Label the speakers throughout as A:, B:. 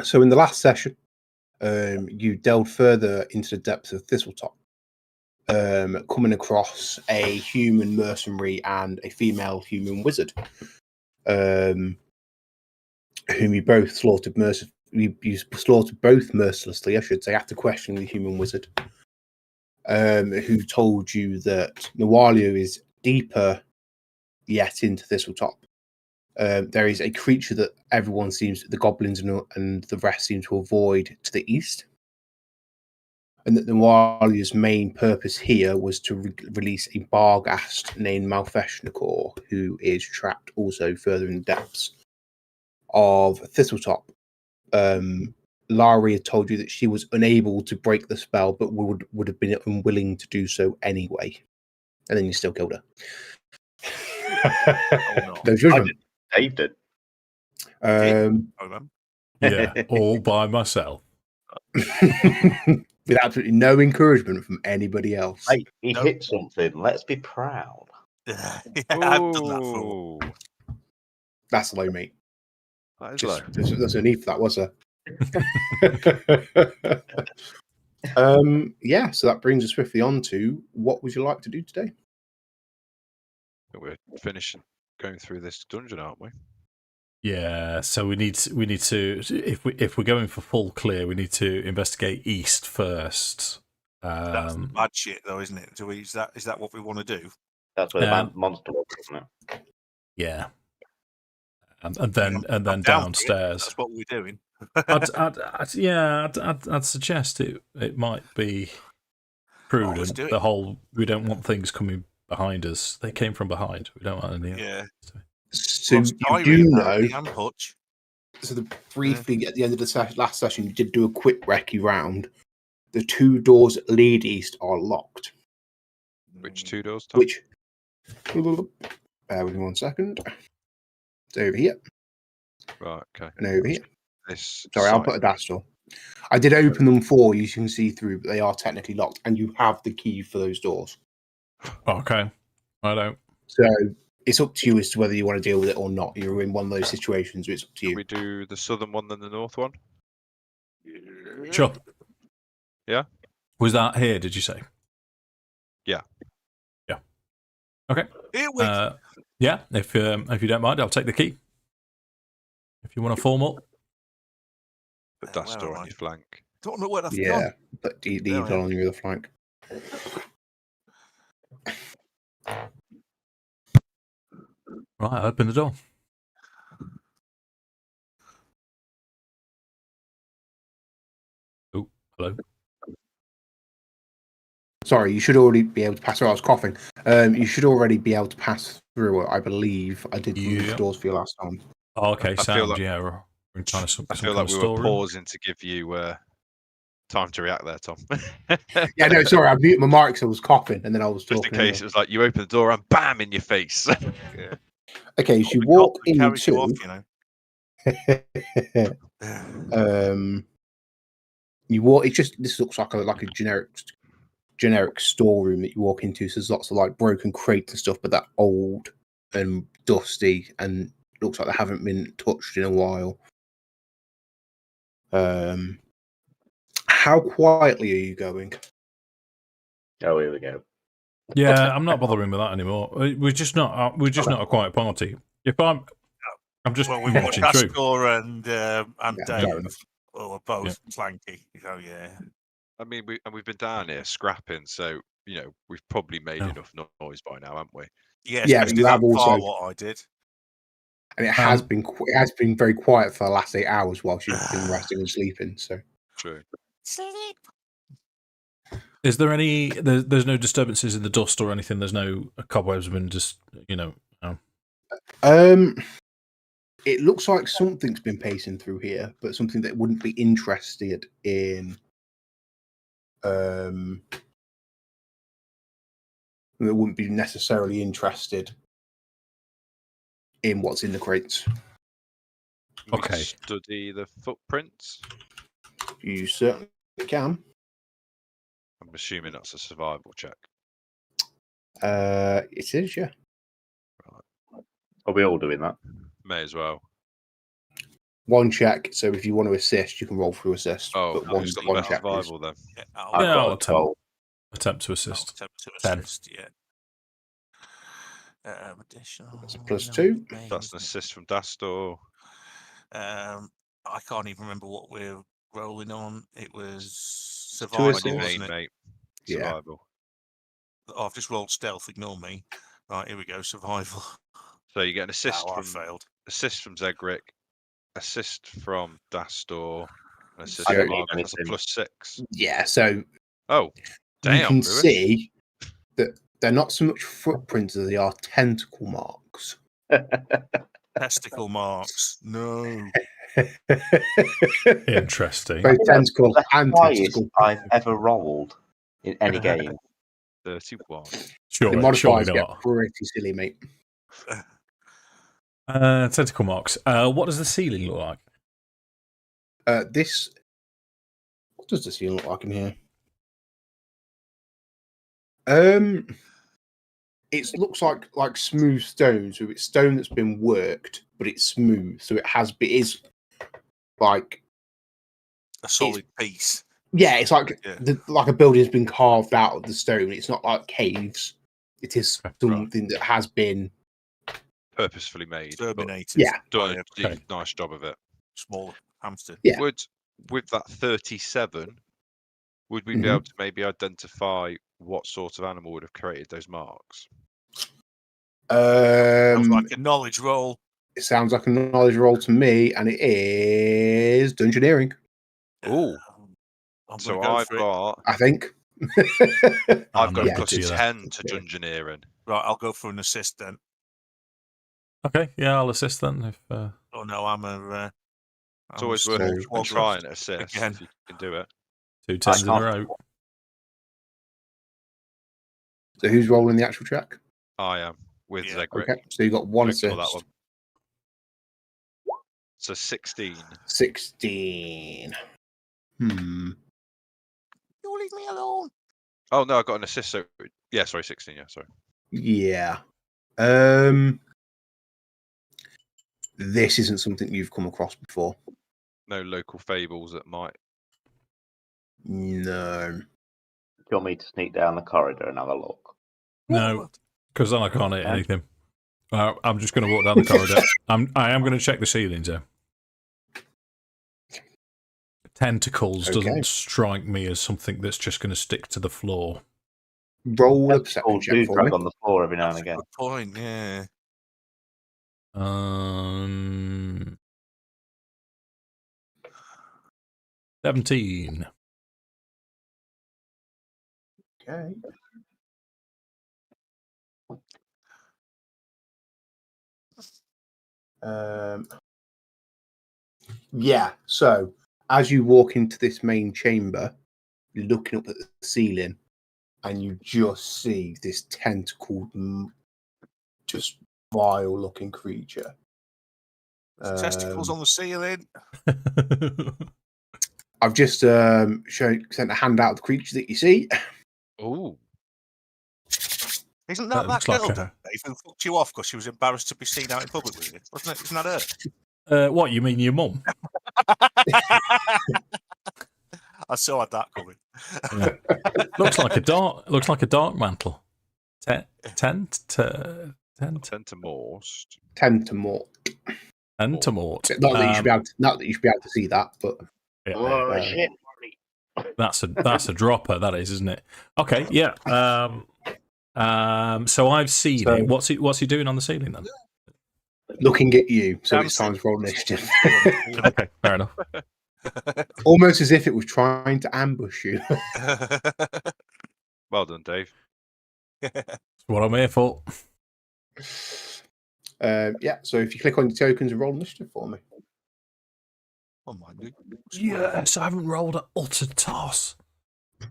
A: So in the last session, you delved further into the depths of Thistletop, coming across a human mercenary and a female human wizard, whom you both slaughtered you slaughtered both mercilessly, I should say, after questioning the human wizard, who told you that Nawalio is deeper yet into Thistletop. There is a creature that everyone the goblins and the rest seem to avoid to the east. And that Nawalio's main purpose here was to release a Barghast named Malfeshnakor, who is trapped also further in the depths of Thistletop. Lari had told you that she was unable to break the spell, but would have been unwilling to do so anyway. And then you still killed her. No judgment.
B: Dave did.
C: Yeah, all by myself.
A: With absolutely no encouragement from anybody else.
B: Hey, he hit something. Let's be proud.
D: Yeah, I've done that for.
A: That's low, mate.
E: That is low.
A: There's no need for that, was there? Yeah, so that brings us swiftly on to what would you like to do today?
E: We're finishing going through this dungeon, aren't we?
C: Yeah, so we need to if we're going for full clear, we need to investigate east first.
D: That's the bad shit, though, isn't it? Is that what we want to do?
B: That's where the monster was, isn't it?
C: Yeah, and then downstairs.
D: That's what we're doing.
C: I'd suggest it might be prudent. The whole we don't want things coming behind us. They came from behind. We don't want any.
D: Yeah.
A: So you do know. So briefly at the end of the last session, you did do a quick recce round. The two doors that lead east are locked.
E: Which two doors, Tom?
A: Which? Bear with me 1 second. It's over here.
E: Right. Okay.
A: And over here.
E: Sorry,
A: I'll put a Dastor. I did open them for you. You can see through, but they are technically locked, and you have the key for those doors.
C: Okay. I don't.
A: So it's up to you as to whether you want to deal with it or not. You're in one of those situations where it's up to you.
E: Can we do the southern one then the north one?
C: Sure.
E: Yeah.
C: Was that here? Did you say?
E: Yeah.
C: Yeah. Okay. Yeah. If you don't mind, I'll take the key. If you want to form up.
E: Put Dastor on your flank.
D: Don't know where that's gone.
A: Yeah, but leave it on your other flank.
C: Right, open the door. Oh, hello.
A: Sorry, you should already be able to pass through. I was coughing. You should already be able to pass through it, I believe. I did move the doors for you last time.
C: Oh, okay, sound,
E: like,
C: yeah. We're trying to
E: I feel like we were pausing to give you time to react there, Tom.
A: Yeah, no, sorry, I muted my mic because I was coughing, and then I was talking.
E: Just in case, it was like you open the door and bam, in your face.
D: Yeah.
A: Okay, so you walk into... you walk. It's just this looks like a generic storeroom that you walk into. So there's lots of like broken crates and stuff, but they're old and dusty and looks like they haven't been touched in a while. How quietly are you going?
B: Oh, here we go.
C: Yeah, I'm not bothering with that anymore. We're just not a quiet party. If I'm just
D: we've got Dastor and Dave. We're both slanky. So yeah.
E: I mean, we've been down here scrapping, so we've probably made enough noise by now, haven't we?
D: Yes, yeah, but you have also what I did.
A: And it has been very quiet for the last 8 hours while she's been resting and sleeping. So
E: true.
D: Sleep.
C: Is there any? There's no disturbances in the dust or anything. There's no cobwebs been just
A: It looks like something's been pacing through here, but something that wouldn't be interested in. That wouldn't be necessarily interested in what's in the crates.
C: Okay.
E: Study the footprints.
A: You certainly can.
E: I'm assuming that's a survival check.
A: It is, yeah.
E: Right.
B: Are we all doing that?
E: May as well.
A: 1 check. So if you want to assist, you can roll through assist.
E: Oh,
A: but
E: who's got the
A: one
E: best
A: check, please.
E: survival then?
D: Yeah,
B: I've
C: Yeah,
B: got
C: I'll
B: a 12.
C: attempt to assist.
D: attempt to
C: 10.
D: assist. Yeah. Additional.
A: That's a +2.
E: That's an assist from Dastor.
D: I can't even remember what we're rolling on. It was
A: Two
D: survival,
A: assists.
D: wasn't it?
E: Mate.
A: Yeah.
E: Survival.
D: Oh, I've just rolled stealth. Ignore me. Right, here we go. Survival.
E: So you get an assist
D: I
E: from
D: failed.
E: Zegric, assist from Dastor, an assist
A: I
E: from
A: don't
B: need
E: Margaret. That's a
B: anything.
E: +6.
A: Yeah, so
E: Oh, damn,
A: you can
E: Lewis.
A: see that they're not so much footprints as they are tentacle marks.
D: Testicle marks. No.
C: Interesting.
A: Both tentacle
B: The
A: and
B: highest
A: testicle.
B: I've ever rolled in any game.
E: 31.
A: The
C: Surely
A: modifiers get
C: not.
A: pretty silly, mate.
C: Tentacle marks. What does the ceiling look like?
A: What does the ceiling look like in here? It looks like smooth stone, so it's stone that's been worked, but it's smooth, so it is like
D: A solid piece.
A: yeah, it's like
D: Yeah.
A: like a building's been carved out of the stone. It's not like caves. It is something that has been
E: Purposefully made. But
D: Terminated.
A: Yeah.
E: done a
C: Okay.
E: nice job of it.
D: Small hamster.
A: Yeah.
E: With that 37, would we be able to maybe identify what sort of animal would have created those marks?
D: Sounds like a knowledge roll.
A: It sounds like a knowledge roll to me, and it is dungeoneering,
E: Oh,
D: I'm
E: so
D: gonna go
E: I've
D: for it.
E: got
A: I think.
E: I've got
C: Yeah,
E: a plus
C: do that.
E: 10 to
A: Yeah.
E: dungeoneering.
D: Right, I'll go for an assist then.
C: Okay, yeah, I'll assist then. If
D: Oh no, I'm a.
E: It's always worth
A: small
E: trying to assist
D: again.
E: if you can do it.
C: 2 turns in a
B: can't-
C: row.
A: So who's rolling the actual check?
E: I am with
D: Yeah.
E: Zegric.
A: Okay, so you got 1
E: Ignore
A: assist.
E: that one. So 16.
A: 16.
D: You leave me alone.
E: Oh no, I got an assist. So yeah, sorry, 16. Yeah, sorry.
A: Yeah. This isn't something you've come across before.
E: No local fables that might.
A: No.
B: Do you want me to sneak down the corridor and have a look?
C: No, because then I can't hit
B: Okay.
C: anything. I'm just going to walk down the corridor. I am going to check the ceilings, though. Tentacles
A: Okay.
C: doesn't strike me as something that's just going to stick to the floor.
A: Roll a perception check
B: do
A: for
B: drag
A: me.
B: on the floor every now and
D: That's a
B: again.
D: good point. Yeah.
C: 17.
A: Okay. Yeah, so as you walk into this main chamber, you're looking up at the ceiling and you just see this tentacled, just vile looking creature.
D: Testicles on the ceiling.
A: I've just sent a hand out of the creature that you see.
E: Oh,
D: Isn't
C: That
D: that
C: looks
D: girl,
C: like
D: Dave, who fucked you off because she was embarrassed to be seen out in public with you? Wasn't it? Isn't that her?
C: What, you mean your mum?
D: I saw had that coming.
C: Yeah. Looks like a dark mantle. Tentamort.
E: Tentamort.
C: Tentamort.
A: Not that you should be able to see that, but
C: Yeah,
B: Oh, shit.
C: that's a dropper, that is, isn't it? Okay, yeah. So I've seen it. What's he doing on the ceiling then?
A: looking at you. So it's
D: Dancing.
A: time to roll initiative.
C: Okay, fair enough.
A: Almost as if it was trying to ambush you.
E: Well done, Dave.
C: That's what I'm here for.
A: Yeah, so if you click on your tokens and roll initiative for me.
D: Oh my God.
C: Yes, I haven't rolled an utter toss.
D: I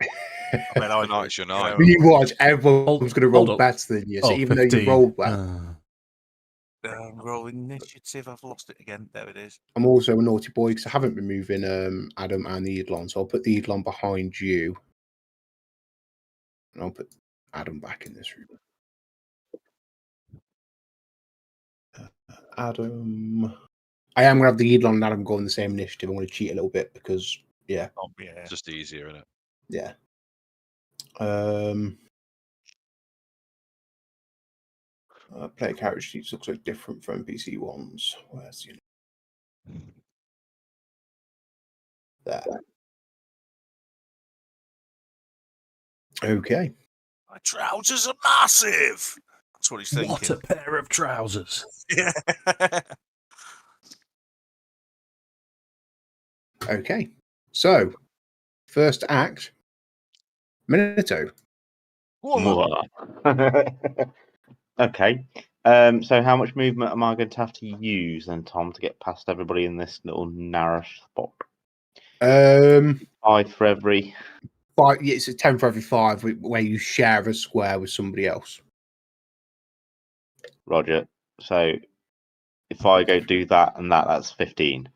D: mean, I
E: Tonight's your night.
A: When you watch, everyone's going to roll
C: Hold on.
A: better than you. So even
C: 15.
A: though you rolled well,
D: roll initiative. I've lost it again. There it is.
A: I'm also a naughty boy because I haven't been moving Addam and the Eidolon. So I'll put the Eidolon behind you. And I'll put Addam back in this room. Addam. I am going to have the Eidolon and Addam go on the same initiative. I'm going to cheat a little bit because, yeah.
D: Oh, yeah.
E: It's just easier, isn't it?
A: Yeah. Player character sheets looks like different from NPC ones. Where's the... There. Okay.
D: My trousers are massive. That's what he's thinking.
C: What a pair of trousers.
D: Yeah.
A: Okay. So, first act, Minato.
B: Okay. So how much movement am I going to have to use then, Tom, to get past everybody in this little narrow spot? 5 for every...
A: 5, yeah, it's a 10 for every 5 where you share a square with somebody else.
B: Roger. So if I go do that and that's 15.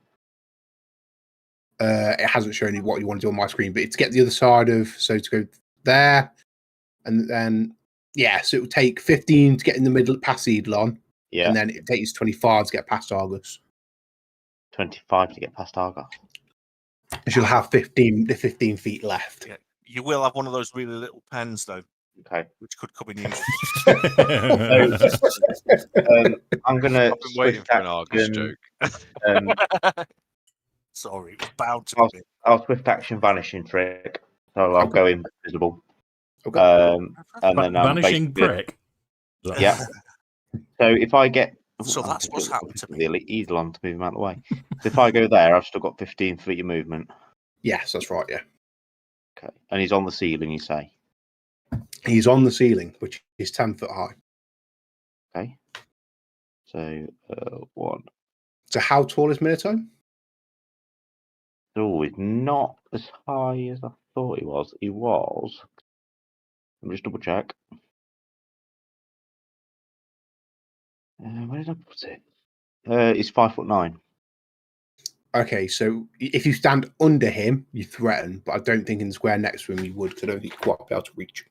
A: It hasn't shown you what you want to do on my screen, but to get the other side of, so to go there, and then, yeah, so it will take 15 to get in the middle past Eidolon,
B: Yeah.
A: and then it takes 25 to get past Argus.
B: 25 to get past Argus.
A: And she'll have 15 feet left.
D: Yeah. You will have one of those really little pens, though.
B: Okay.
D: Which could come in use.
B: I'm going to...
E: I've been waiting for an Argus joke.
D: Sorry, it was bound to be.
B: I'll swift action vanishing trick. So I'll go invisible.
A: Okay.
B: And then
C: vanishing prick.
B: Yeah. So if I get...
D: So that's what's happened to me.
B: The elite Eidolon to move him out of the way. So if I go there, I've still got 15 feet of movement.
A: Yes, that's right, yeah.
B: Okay. And he's on the ceiling, you say?
A: He's on the ceiling, which is 10 foot high.
B: Okay. So, 1.
A: So how tall is Minato?
B: Oh, he's not as high as I thought he was. He was... Let me just double check. Where did I put it? He's 5'9".
A: Okay, so if you stand under him, you threaten, but I don't think in the square next to him you would, because I don't think you'd quite be able to reach.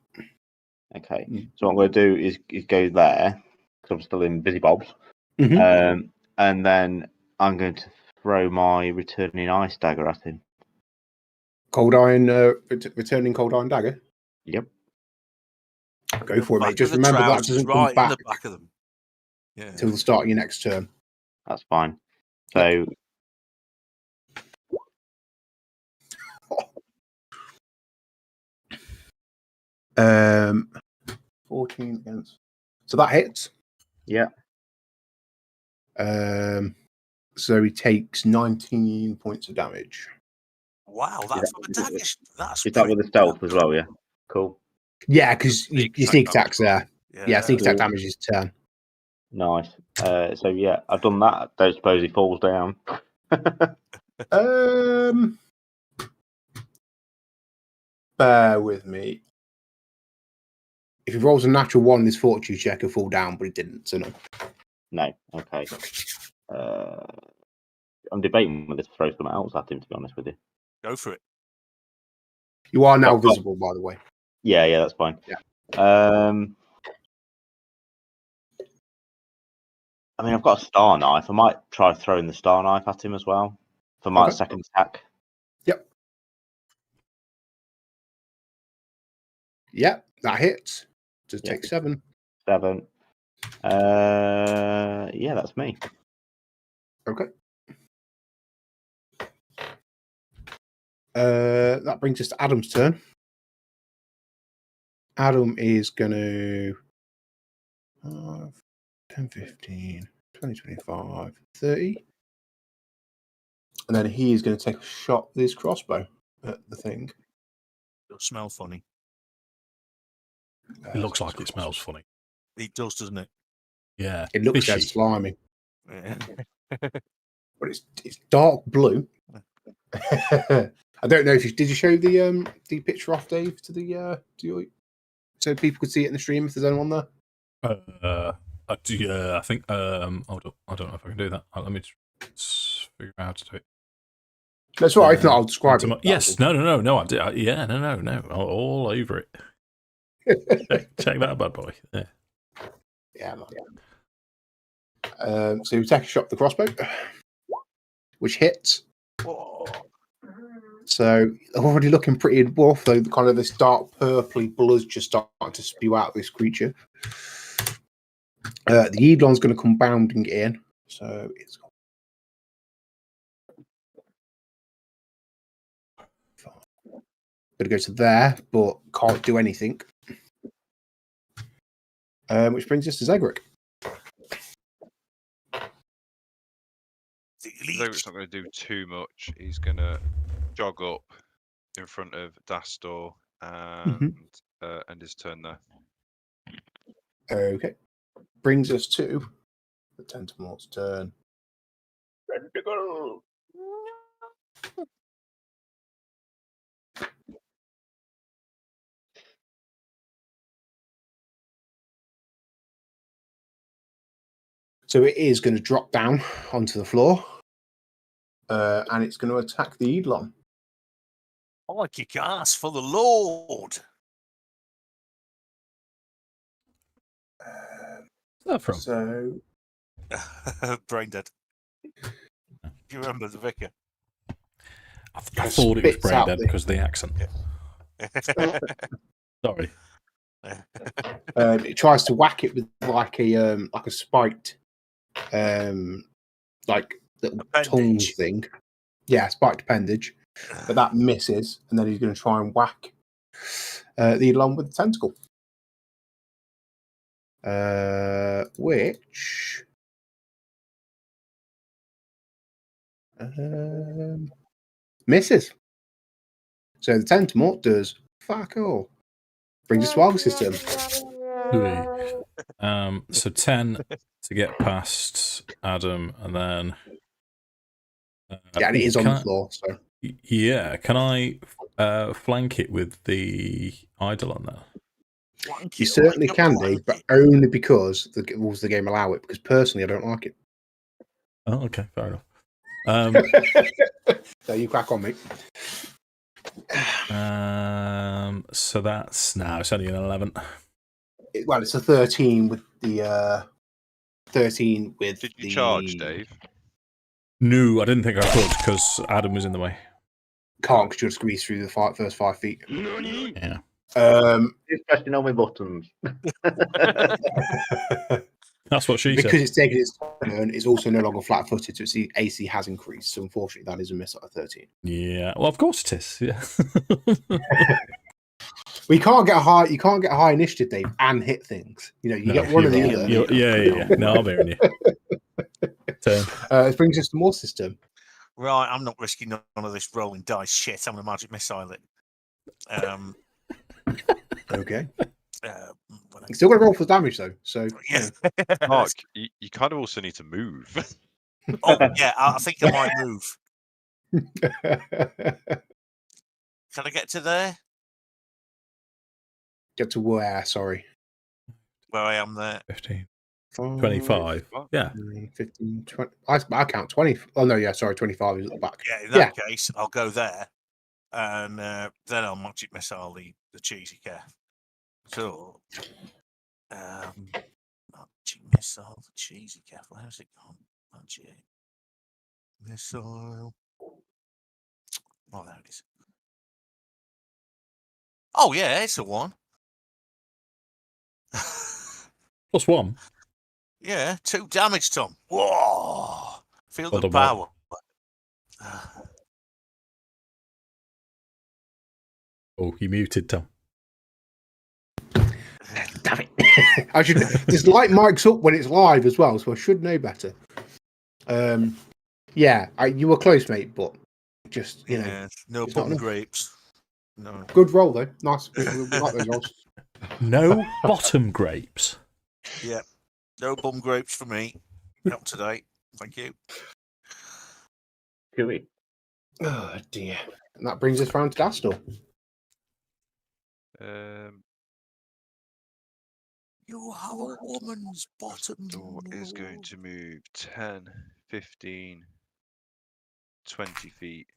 B: Okay, so what I'm going to do is go there, because I'm still in Busy Bobs.
A: Mm-hmm.
B: And then I'm going to throw my returning ice dagger at him.
A: Cold Iron, returning Cold Iron Dagger?
B: Yep.
A: Go for it, mate. Just remember that doesn't come back
D: in the back of them. Yeah.
A: Until the start of your next turn.
B: That's fine. So...
A: 14 against. So that hits.
B: Yeah.
A: So he takes 19 points of damage.
D: Wow, that's from a dagger.
B: Is that with the stealth as well? Yeah. Cool.
A: Yeah, because your sneak attack's there. Yeah, sneak attack damage is 10.
B: Nice. So yeah, I've done that. I don't suppose he falls down.
A: Bear with me. If he rolls a natural 1 in his fortune check, he'll fall down, but he didn't, so no.
B: No. Okay. I'm debating whether to throw something else at him, to be honest with you.
D: Go for it.
A: You are now visible, by the way.
B: Yeah, that's fine.
A: Yeah.
B: I mean, I've got a star knife. I might try throwing the star knife at him as well for my second attack.
A: Yep, that hits. Just take 7.
B: 7. Yeah, that's me.
A: Okay. That brings us to Addam's turn. Addam is going to 10, 15, 20, 25, 30. And then he is going to take a shot with his crossbow at the thing.
D: It'll smell funny.
C: It looks like it smells funny.
D: It does, doesn't it?
C: Yeah.
A: It looks dead slimy. Yeah. But it's dark blue. I don't know if did you show the picture off, Dave, to the so people could see it in the stream if there's anyone there?
C: I think hold up. I don't know if I can do that. Let me figure out how to do it.
A: That's right. If not, I'll describe it.
C: Yes. No. I did. No. All over it. check that bad boy. Yeah.
A: So you take a shot with the crossbow. which hits.
D: Whoa.
A: So already looking pretty rough, though. Kind of this dark purpley blood's just starting to spew out of this creature. The Eidolon's going to come bounding in, so it's going to go to there, but can't do anything. Which brings us to Zegric.
E: Zegric's not going to do too much. He's going to jog up in front of Dastor and end his turn there.
A: Okay. Brings us to the Tentamort's turn. Ready to go. So it is going to drop down onto the floor, and it's going to attack the Eidolon.
D: I kick ass for the Lord.
C: Where's that from?
A: So
D: Brain dead. Do you remember the vicar?
C: I thought it was
A: spits
C: brain
A: out
C: dead because of the accent. Sorry.
A: It tries to whack it with like a spiked, like little tongue thing. Yeah, spiked appendage. But that misses, and then he's going to try and whack the Eidolon with the tentacle. Which misses. So the Tentamort does fuck all. Brings us to our system.
C: So 10 to get past Addam, and then
A: Yeah, and it is on the floor. So
C: yeah, can I flank it with the Eidolon there?
A: You certainly can do, but only because the rules of the game allow it. Because personally, I don't like it.
C: Oh, okay, fair enough.
A: So you crack on, mate.
C: So that's it's only an 11.
A: Well, it's a 13 with the 13 with.
E: Did you charge, Dave?
C: No, I didn't think I could because Addam was in the way.
A: Can't because you'll squeeze through the first 5 feet.
C: Yeah.
B: Who's pressing all my buttons?
C: That's what she
A: because
C: said.
A: it's taken its turn, it's also no longer flat-footed, so its AC has increased. So unfortunately, that is a miss at a 13.
C: Yeah, well, of course it is. Yeah.
A: We can't get a high. You can't get a high initiative, Dave, and hit things. You know, you get one or the other.
C: Yeah. No, I'm hearing you.
A: It brings us to more system.
D: Right, I'm not risking none of this rolling dice shit. I'm going to magic missile it.
A: Okay. You still got to roll for damage though. So
D: yeah.
E: Mark, you kind of also need to move.
D: Oh yeah, I think I might move. Can I get to there?
A: Get to where? Sorry.
D: Where I am there.
C: 15. 25. Yeah.
A: 15, 20. I count 20. Oh, no, yeah, sorry. 25 is at the back.
D: Yeah, in that case, I'll go there. And then I'll magic missile the cheesy calf. So, magic missile the cheesy calf. Where's it gone? Magic missile. Oh, there it is. Oh, yeah, it's a 1.
C: +1.
D: Yeah, 2 damage, Tom. Whoa! Feel
C: Well
D: the
C: done,
D: power.
C: Oh, you muted, Tom.
A: Damn it. I should. This light mic's up when it's live as well, so I should know better. Yeah, you were close, mate, but just, you know.
D: No bottom grapes. No.
A: Good roll, though. Nice. We like those rolls.
C: No bottom grapes.
D: Yeah. No bum grapes for me. Not today. Thank you.
B: Cooey.
A: Oh, dear. And that brings us round to Dastor.
D: You have a woman's bottom.
E: Dastor is going to move 10, 15, 20 feet.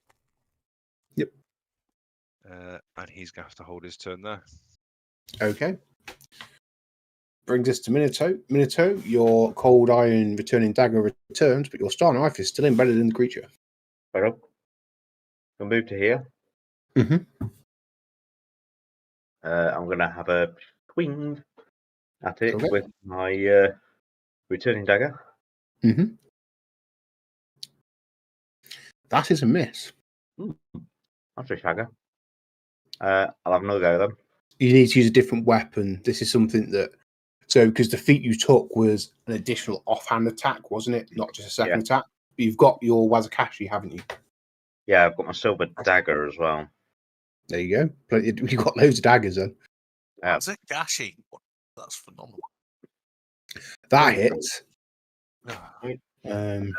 A: Yep.
E: And he's going to have to hold his turn there.
A: Okay. Brings us to Minato. Minato, your cold iron returning dagger returns, but your star knife is still embedded in the creature.
B: Well, we'll move to here.
A: Mhm.
B: I'm going to have a swing at it
A: Okay.
B: with my returning dagger.
A: Mm-hmm. That is a miss.
B: That's a shagger. I'll have another go then.
A: You need to use a different weapon. This is something that... So, because the feat you took was an additional offhand attack, wasn't it? Not just a second attack. But you've got your Wazakashi, haven't you?
B: Yeah, I've got my silver dagger as well.
A: There you go. You've got loads of daggers then.
D: Wazakashi. That's phenomenal.
A: That hits.
B: And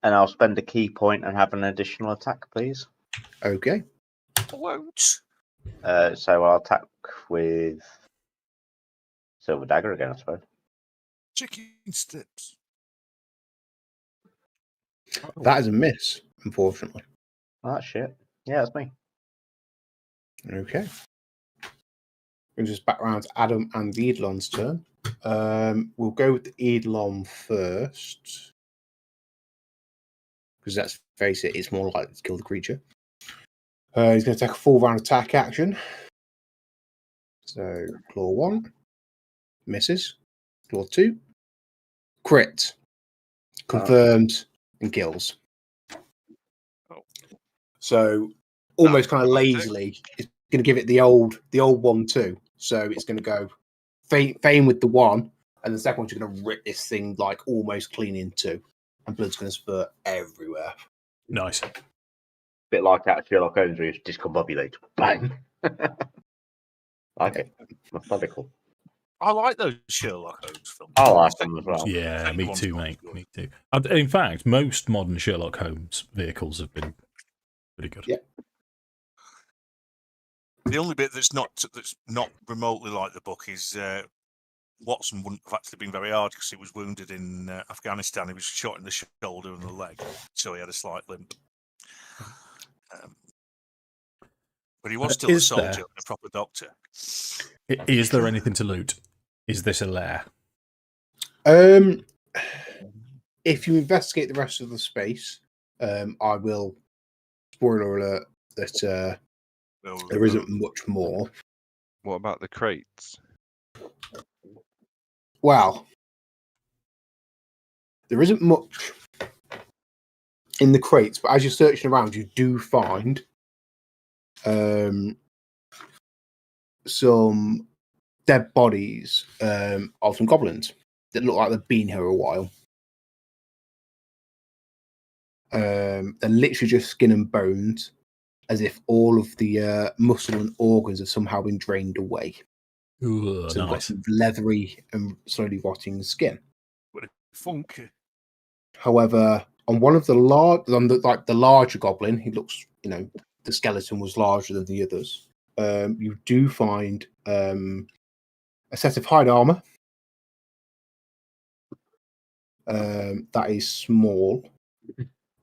B: I'll spend a key point and have an additional attack, please.
A: Okay.
D: I won't.
B: So I'll attack with silver dagger again, I suppose.
D: Chicken strips.
A: That is a miss, unfortunately.
B: Oh, that's shit. Yeah, that's me.
A: Okay. Brings us back around to Addam and the Eidolon's turn. We'll go with the Eidolon first. Because let's face it, it's more likely to kill the creature. He's going to take a full round attack action. So, claw 1. Misses. Claw 2. Crit. Confirms and kills. So, almost kind of lazily, it's going to give it the old 1-2. So, it's going to go feign with the 1, and the second one's going to rip this thing like almost clean in 2. And blood's going to spurt everywhere.
C: Nice.
B: Bit like that Sherlock Holmes where you discombobulate. Bang! Like it. Methodical.
D: I like those Sherlock Holmes films.
B: I like them as well.
C: Yeah, me too, mate. Me too. In fact, most modern Sherlock Holmes vehicles have been pretty good.
A: Yeah.
D: The only bit that's not remotely like the book is Watson wouldn't have actually been very hard because he was wounded in Afghanistan. He was shot in the shoulder and the leg, so he had a slight limp. But he was still a soldier and a proper doctor.
C: Is there anything to loot? Is this a lair?
A: If you investigate the rest of the space, I will, spoiler alert, that there isn't much more.
E: What about the crates?
A: Well, there isn't much in the crates, but as you're searching around, you do find some dead bodies of some goblins that look like they've been here a while. They're literally just skin and bones, as if all of the muscle and organs have somehow been drained away.
C: Ooh,
A: So they've got
C: nice.
A: some leathery and slowly rotting skin.
D: What a funky.
A: However, on one of the larger goblin, he looks, the skeleton was larger than the others. You do find a set of hide armor. That is small.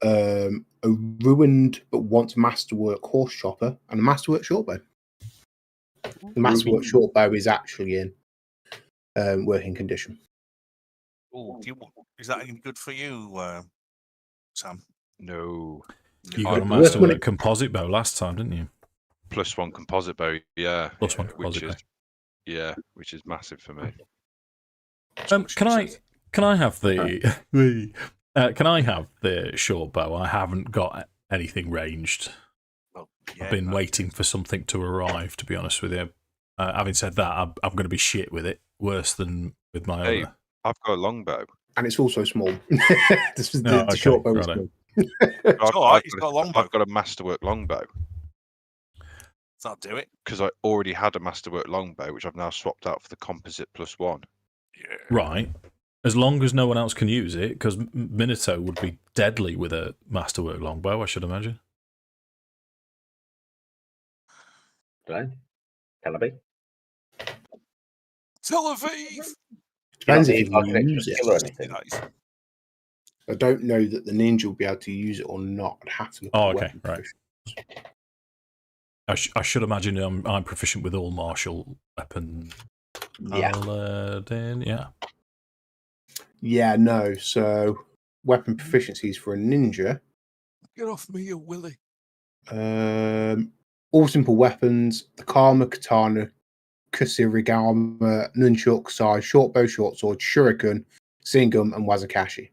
A: A ruined but once masterwork horse chopper and a masterwork shortbow. The masterwork shortbow is actually in working condition.
D: Oh, is that any good for you, Sam?
E: No.
C: You got a masterwork composite bow last time, didn't you?
E: +1 composite bow, yeah.
C: +1 composite bow.
E: Yeah, which is massive for me.
C: Can I have the can I have the short bow? I haven't got anything ranged.
D: Well, yeah,
C: I've been waiting for something to arrive, to be honest with you. Having said that, I'm going to be shit with it, worse than with my other.
E: I've got a longbow.
A: And it's also small. The short bow is small.
D: He's got a longbow.
E: I've got a masterwork longbow.
D: That'll do it.
E: Because I already had a masterwork longbow, which I've now swapped out for the composite +1.
D: Yeah.
C: Right. As long as no one else can use it, because Minato would be deadly with a masterwork longbow, I should imagine.
B: Can I be?
D: Tel Aviv!
A: Depends if you can use it.
B: Or anything.
A: I don't know that the ninja will be able to use it or not. I'd have to look at the weapon proficiency.
C: I should imagine I'm proficient with all martial weapons.
A: Yeah. Yeah, no. So, weapon proficiencies for a ninja
D: Get off me, you Willy.
A: All simple weapons: the Karma, Katana, Kusarigama, Nunchuk, Sai, Short Bow, Short Sword, Shuriken, Singum, and Wazakashi.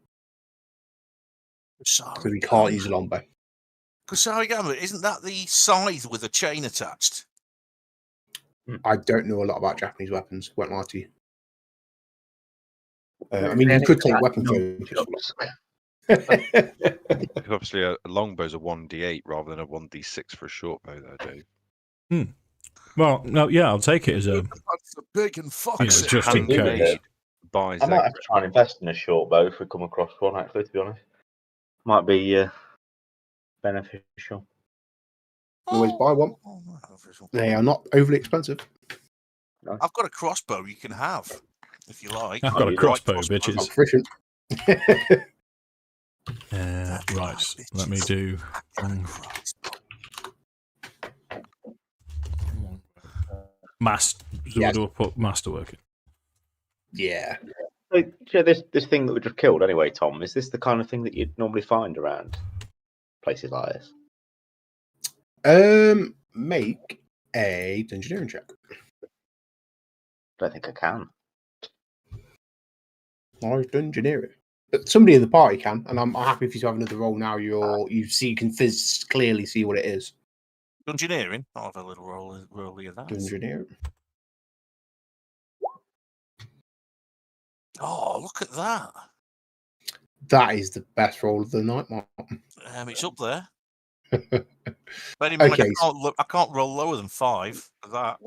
A: So we can't use a longbow.
D: Kusarigama, isn't that the scythe with a chain attached?
A: I don't know a lot about Japanese weapons. Won't lie to you. I mean, you could take weapon focus.
E: Obviously, a longbow's a 1d8 rather than a 1d6 for a short bow, though, Dave.
C: Well, no, yeah, I'll take it as a.
D: That's a big and foxy.
C: Just in case.
E: By
B: I might have to try and invest in a short bow if we come across one, actually, to be honest. Might be beneficial.
A: Always buy one. They are not overly expensive.
D: I've got a crossbow you can have, if you like.
C: I've got a crossbow, bitches.
A: I'm proficient.
C: Right, let me do. We'll do a put masterwork in.
A: Yeah.
B: So, this thing that we just killed, anyway, Tom, is this the kind of thing that you'd normally find around places like this?
A: Make a engineering check.
B: Don't think I can.
A: Nice engineering. But somebody in the party can, and I'm happy for you to have another roll now. You can clearly see what it is.
D: Engineering. I'll have a little roll of that.
A: Engineering.
D: Oh, look at that.
A: That is the best roll of the night, Mark.
D: It's up there. But anyway,
A: Okay.
D: I can't roll lower than 5 for that.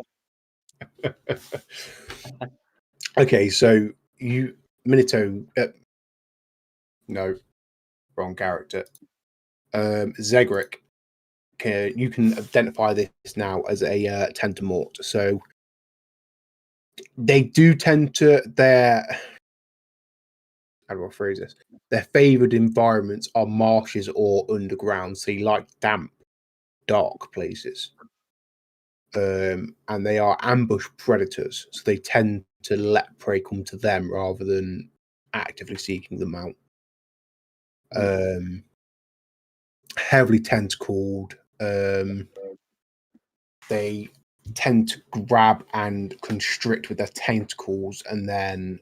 A: Okay, so Minato. No, wrong character. Zegric. You can identify this now as a Tentamort. So they do tend to how do I phrase this? Their favoured environments are marshes or underground. So they like damp, dark places. And they are ambush predators. So they tend to let prey come to them rather than actively seeking them out. Heavily tentacled. They tend to grab and constrict with their tentacles and then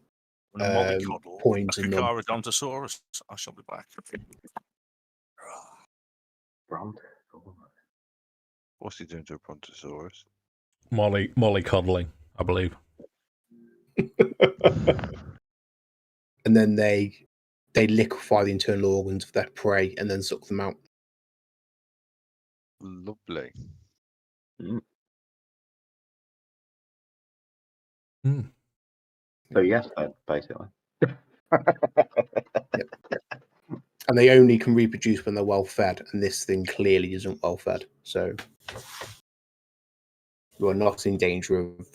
A: poison them.
D: Caradontosaurus. I shall be back.
E: What's he doing to a Brontosaurus?
C: Molly coddling, I believe.
A: And then they liquefy the internal organs of their prey and then suck them out.
E: Lovely.
B: So yes, basically.
A: Yep. And they only can reproduce when they're well fed, and this thing clearly isn't well fed. So you are not in danger of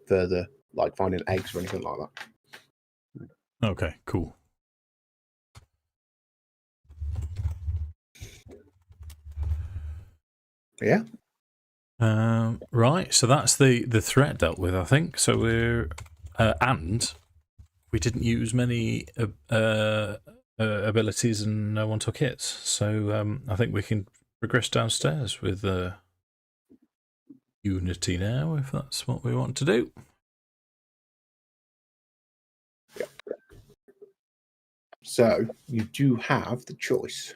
A: further, like finding eggs or anything like that.
C: Okay, cool.
A: Yeah.
C: Right, so that's the threat dealt with, I think. So we're and we didn't use many abilities, and no one took hits. So I think we can progress downstairs with Unity now, if that's what we want to do.
A: Yeah. So you do have the choice.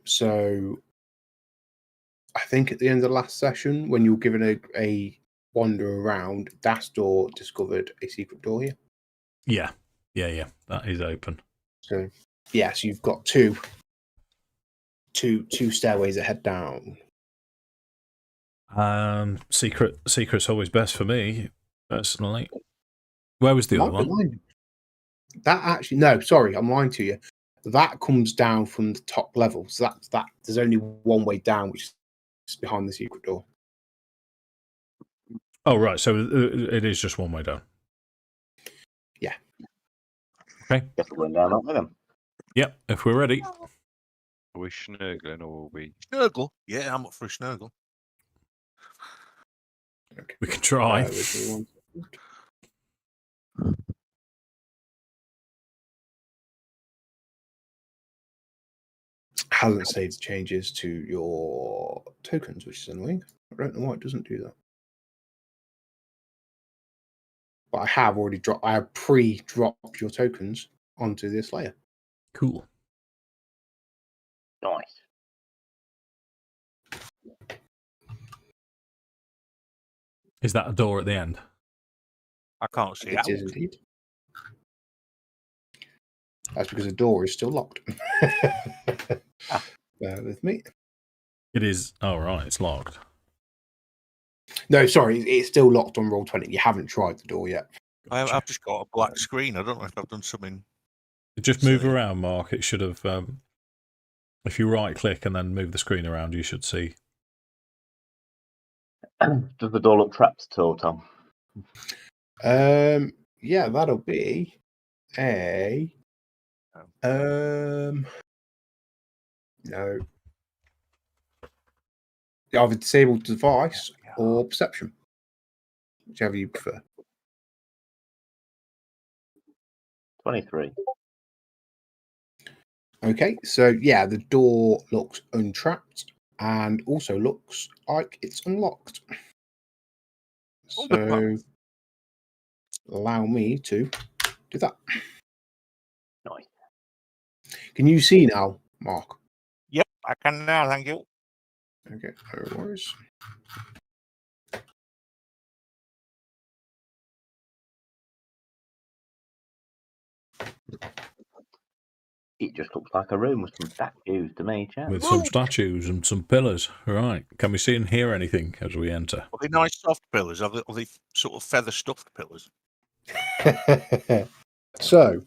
A: So I think at the end of the last session, when you were given a wander around, Dastor discovered a secret door here.
C: Yeah. That is open.
A: So yes, you've got two stairways that head down.
C: Secret's always best for me, personally. Where was the other one?
A: That actually, no, sorry, I'm lying to you. That comes down from the top level. So that there's only one way down, which is behind the secret door.
C: Oh, right. So it is just one way down.
A: Yeah.
C: Okay.
B: Guess we're going down that with them.
C: Yep, if we're ready.
E: Are we snurgling or will we?
D: Snurgle? Yeah, I'm up for a snurgle.
A: Okay.
C: We can try.
A: Hasn't saved changes to your tokens, which is annoying. I don't know why it doesn't do that. But I have already dropped. I have pre-dropped your tokens onto this layer.
C: Cool.
B: Nice.
C: Is that a door at the end?
D: I can't see
A: It
D: out.
A: is indeed. That's because the door is still locked. Bear with me.
C: It is. Oh, right. It's locked.
A: No, sorry, it's still locked on Roll20. You haven't tried the door yet.
D: I've just got a black screen. I don't know if I've done something.
C: Just move around, Mark. It should have. If you right click and then move the screen around, you should see.
B: Does the door look trapped at all, Tom?
A: Yeah, that'll be a no. Either disabled device or perception. Whichever you prefer.
B: 23.
A: Okay, so yeah, the door looks untrapped and also looks like it's unlocked. So allow me to do that.
B: Nice.
A: Can you see now, Mark?
D: Yep, I can now. Thank you.
A: Okay, no worries.
B: It just looks like a room with some statues to me, chat.
C: With some statues and some pillars. Right. Can we see and hear anything as we enter?
D: Are they nice soft pillars? Are they sort of feather stuffed pillars?
A: So,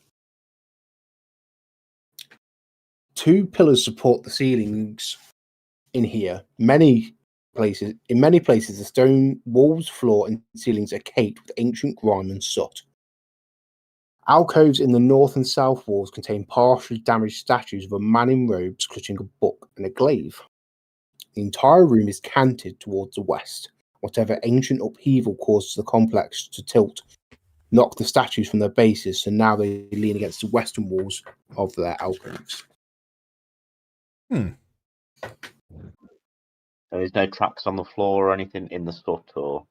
A: 2 pillars support the ceilings in here. In many places, the stone walls, floor, and ceilings are caked with ancient grime and soot. Alcoves in the north and south walls contain partially damaged statues of a man in robes clutching a book and a glaive. The entire room is canted towards the west. Whatever ancient upheaval causes the complex to tilt knocked the statues from their bases, so now they lean against the western walls of their alcoves.
B: So there's no tracks on the floor or anything in the soot, or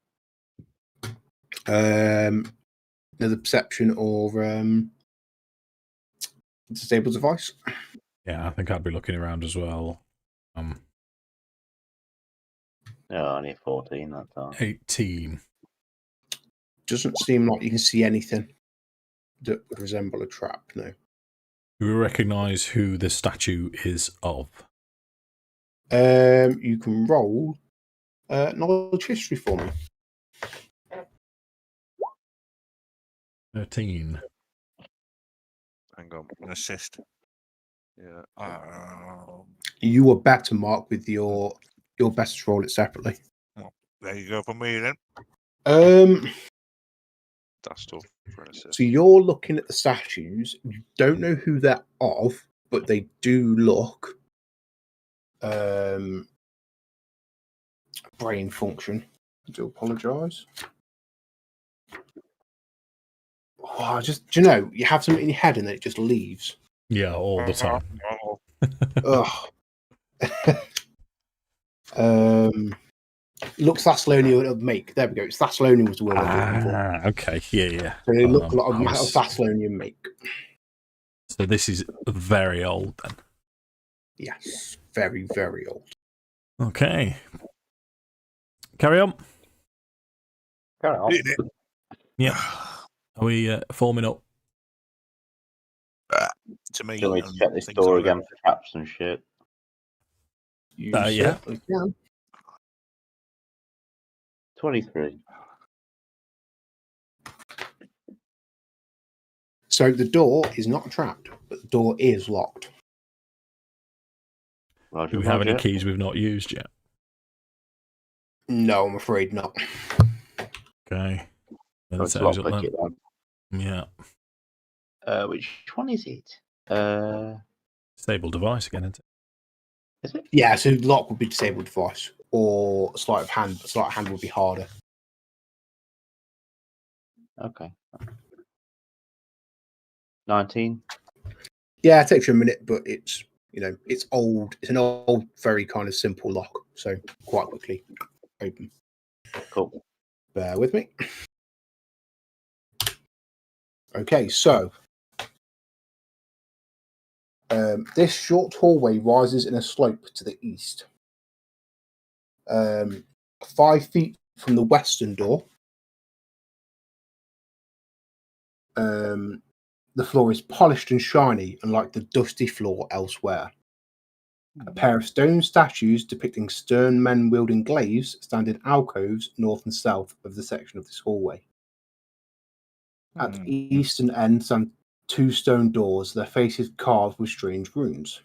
A: Another perception or disabled device.
C: Yeah, I think I'd be looking around as well.
B: no, only 14. That's all.
C: 18.
A: Doesn't seem like you can see anything that would resemble a trap. No.
C: Do we recognise who the statue is of?
A: You can roll knowledge history for me.
C: 13.
E: Hang on.
D: An assist.
E: Yeah.
A: You were better, Mark, with your best to roll it separately.
D: Well, there you go for me then.
E: Dastor for an assist.
A: So you're looking at the statues. You don't know who they're of, but they do look brain function. I do apologise. Oh, do you know, you have something in your head and then it just leaves.
C: Yeah, all the time.
A: Looks Thessalonian of make. There we go. It's Thessalonian was the word I was looking for.
C: Okay, yeah.
A: So they look a lot of Thessalonian make.
C: So this is very old then.
A: Yes, very, very old.
C: Okay. Carry on.
B: Carry on.
C: Yeah. Are we forming up?
D: To me,
B: Do we check this door again for traps and shit?
A: You
C: Yeah.
A: certainly can.
B: 23.
A: So the door is not trapped, but the door is locked.
B: Roger,
C: Do we have any
B: Roger.
C: keys we've not used yet?
A: No, I'm afraid not.
C: Okay. Then
B: Let's
C: saves
B: lock
C: up
B: pick
C: then.
B: it
C: Yeah.
B: then. Which one is it?
C: Stable device again, isn't it?
B: Is it?
A: Yeah, so lock would be disabled device, or sleight of hand. Sleight of hand would be harder.
B: Okay. 19.
A: Yeah, it takes you a minute, but it's it's old. It's an old, very kind of simple lock, so quite quickly open.
B: Cool.
A: Bear with me. Okay, so this short hallway rises in a slope to the east. 5 feet from the western door, the floor is polished and shiny, unlike the dusty floor elsewhere. A pair of stone statues depicting stern men wielding glaives stand in alcoves north and south of the section of this hallway. At the eastern end stand 2 stone doors, their faces carved with strange runes.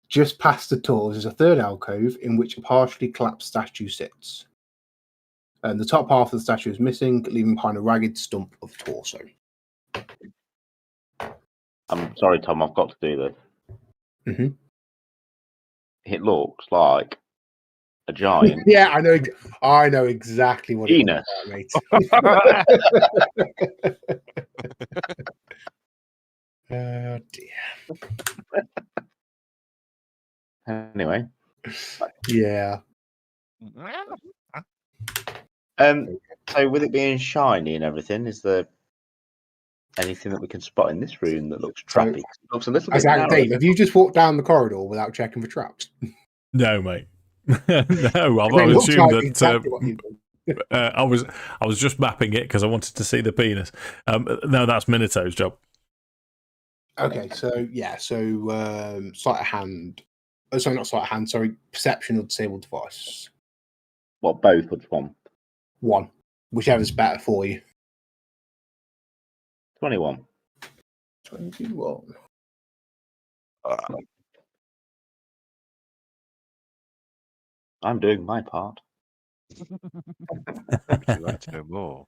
A: Just past the doors is a third alcove in which a partially collapsed statue sits. And the top half of the statue is missing, leaving behind a ragged stump of torso.
B: I'm sorry, Tom, I've got to do this.
A: Mm-hmm.
B: It looks like a giant.
A: Yeah, I know exactly what
B: penis.
A: It is, mate. Oh dear.
B: Anyway.
A: Yeah.
B: So with it being shiny and everything, is there anything that we can spot in this room that looks trappy? It looks a little bit narrow.
A: Dave, have you just walked down the corridor without checking for traps?
C: No, mate. No, I assumed that. Exactly what you've done. I was just mapping it because I wanted to see the penis. No, that's Minato's job.
A: Okay, so yeah, sleight of hand. Oh, sorry, not sleight of hand. Sorry, perception or disabled device.
B: What, both or one?
A: One, whichever's better for you.
B: 21.
A: 21.
B: I'm doing my part.
E: Would you like to know more?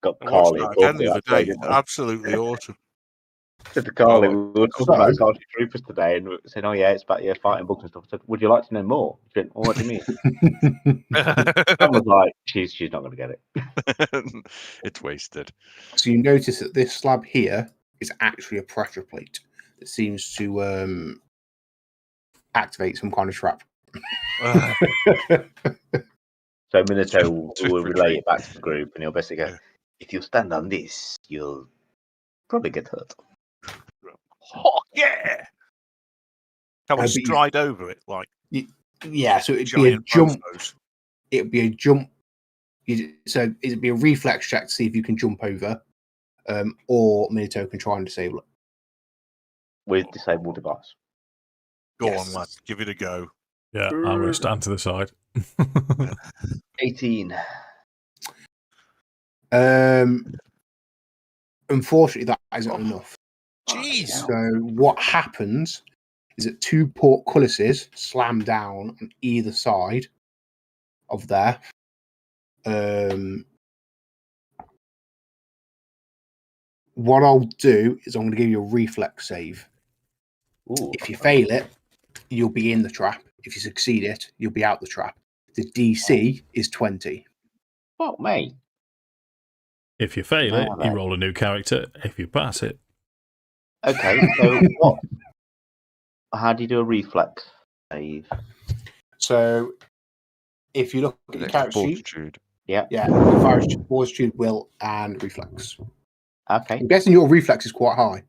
B: Got
D: I watched
B: Carly.
D: that again the other day. Absolutely awesome.
B: Said to Carly,
D: Oh,
B: we were talking about Carly Troopers today, and we said, "Oh yeah, it's about your fighting books and stuff." I said, "Would you like to know more?" She went, "Oh, what do you mean?" I was like, "She's not going to get it."
E: It's wasted.
A: So you notice that this slab here is actually a pressure plate that seems to activate some kind of trap.
B: So Minato will relay it back to the group, and he'll basically go, "If you stand on this, you'll probably get hurt."
D: Oh, yeah! Can we stride over it like?
A: Yeah, so it'd be a jump. It'd be a jump. So it'd be a reflex check to see if you can jump over, or Minato can try and disable it
B: with disable device.
D: Go on, lad. Give it a go.
C: Yeah, I'm going to stand to the side.
B: 18.
A: Unfortunately, that isn't enough.
D: Jeez.
A: So what happens is that 2 portcullises slam down on either side of there. What I'll do is I'm going to give you a reflex save.
B: Ooh.
A: If you fail it, you'll be in the trap. If you succeed it, you'll be out the trap. The DC is 20.
B: Fuck me.
C: If you fail it, you roll a new character. If you pass it.
B: Okay, so what? How do you do a reflex save?
A: So if you look at your character sheet, yeah, fortitude, will, and reflex.
B: Okay.
A: I'm guessing your reflex is quite high.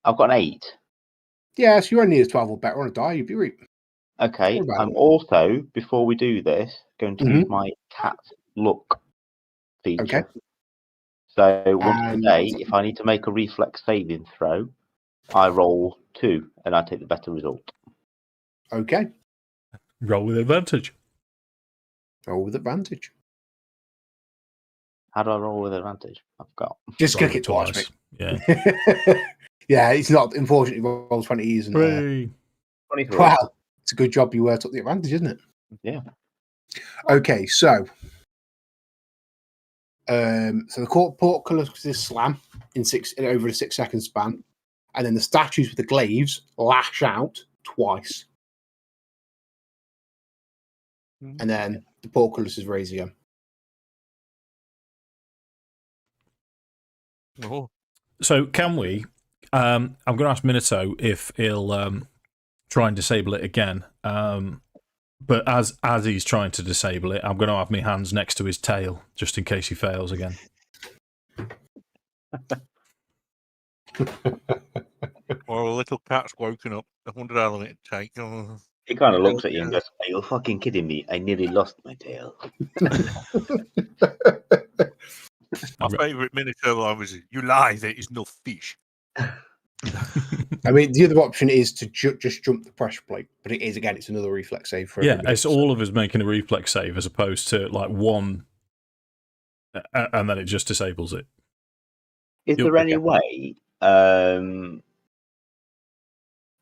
B: I've got an 8.
A: Yeah, so you only need a 12 or better on a die. You'd be right.
B: Okay. I'm also, before we do this, going to use my cat look feature.
A: Okay.
B: So once per day, if I need to make a reflex saving throw, I roll 2 and I take the better result.
A: Okay.
C: Roll with advantage.
A: Roll with advantage.
B: How do I roll with advantage? I've got.
A: Just click it twice, mate.
C: Yeah.
A: Yeah, it's not. Unfortunately, roll 20 isn't.
B: 23.
A: Wow, it's a good job you took the advantage, isn't it?
B: Yeah.
A: Okay, so the portcullis slam in over a 6 second span, and then the statues with the glaives lash out twice, and then the portcullis is raised again.
D: Oh,
C: So can we? I'm going to ask Minato if he'll try and disable it again. But as he's trying to disable it, I'm going to have my hands next to his tail just in case he fails again.
D: or a little cat's woken up. I wonder how long it'd take. Oh,
B: He kind of looks at you and goes, "Are you fucking kidding me? I nearly lost my tail."
D: my favourite Minato line was, "You lie, there is no fish."
A: I mean, the other option is to just jump the pressure plate, but it is, again, it's another reflex save for everybody.
C: It's all of us making a reflex save as opposed to like one, and then it just disables it.
B: Is there any way,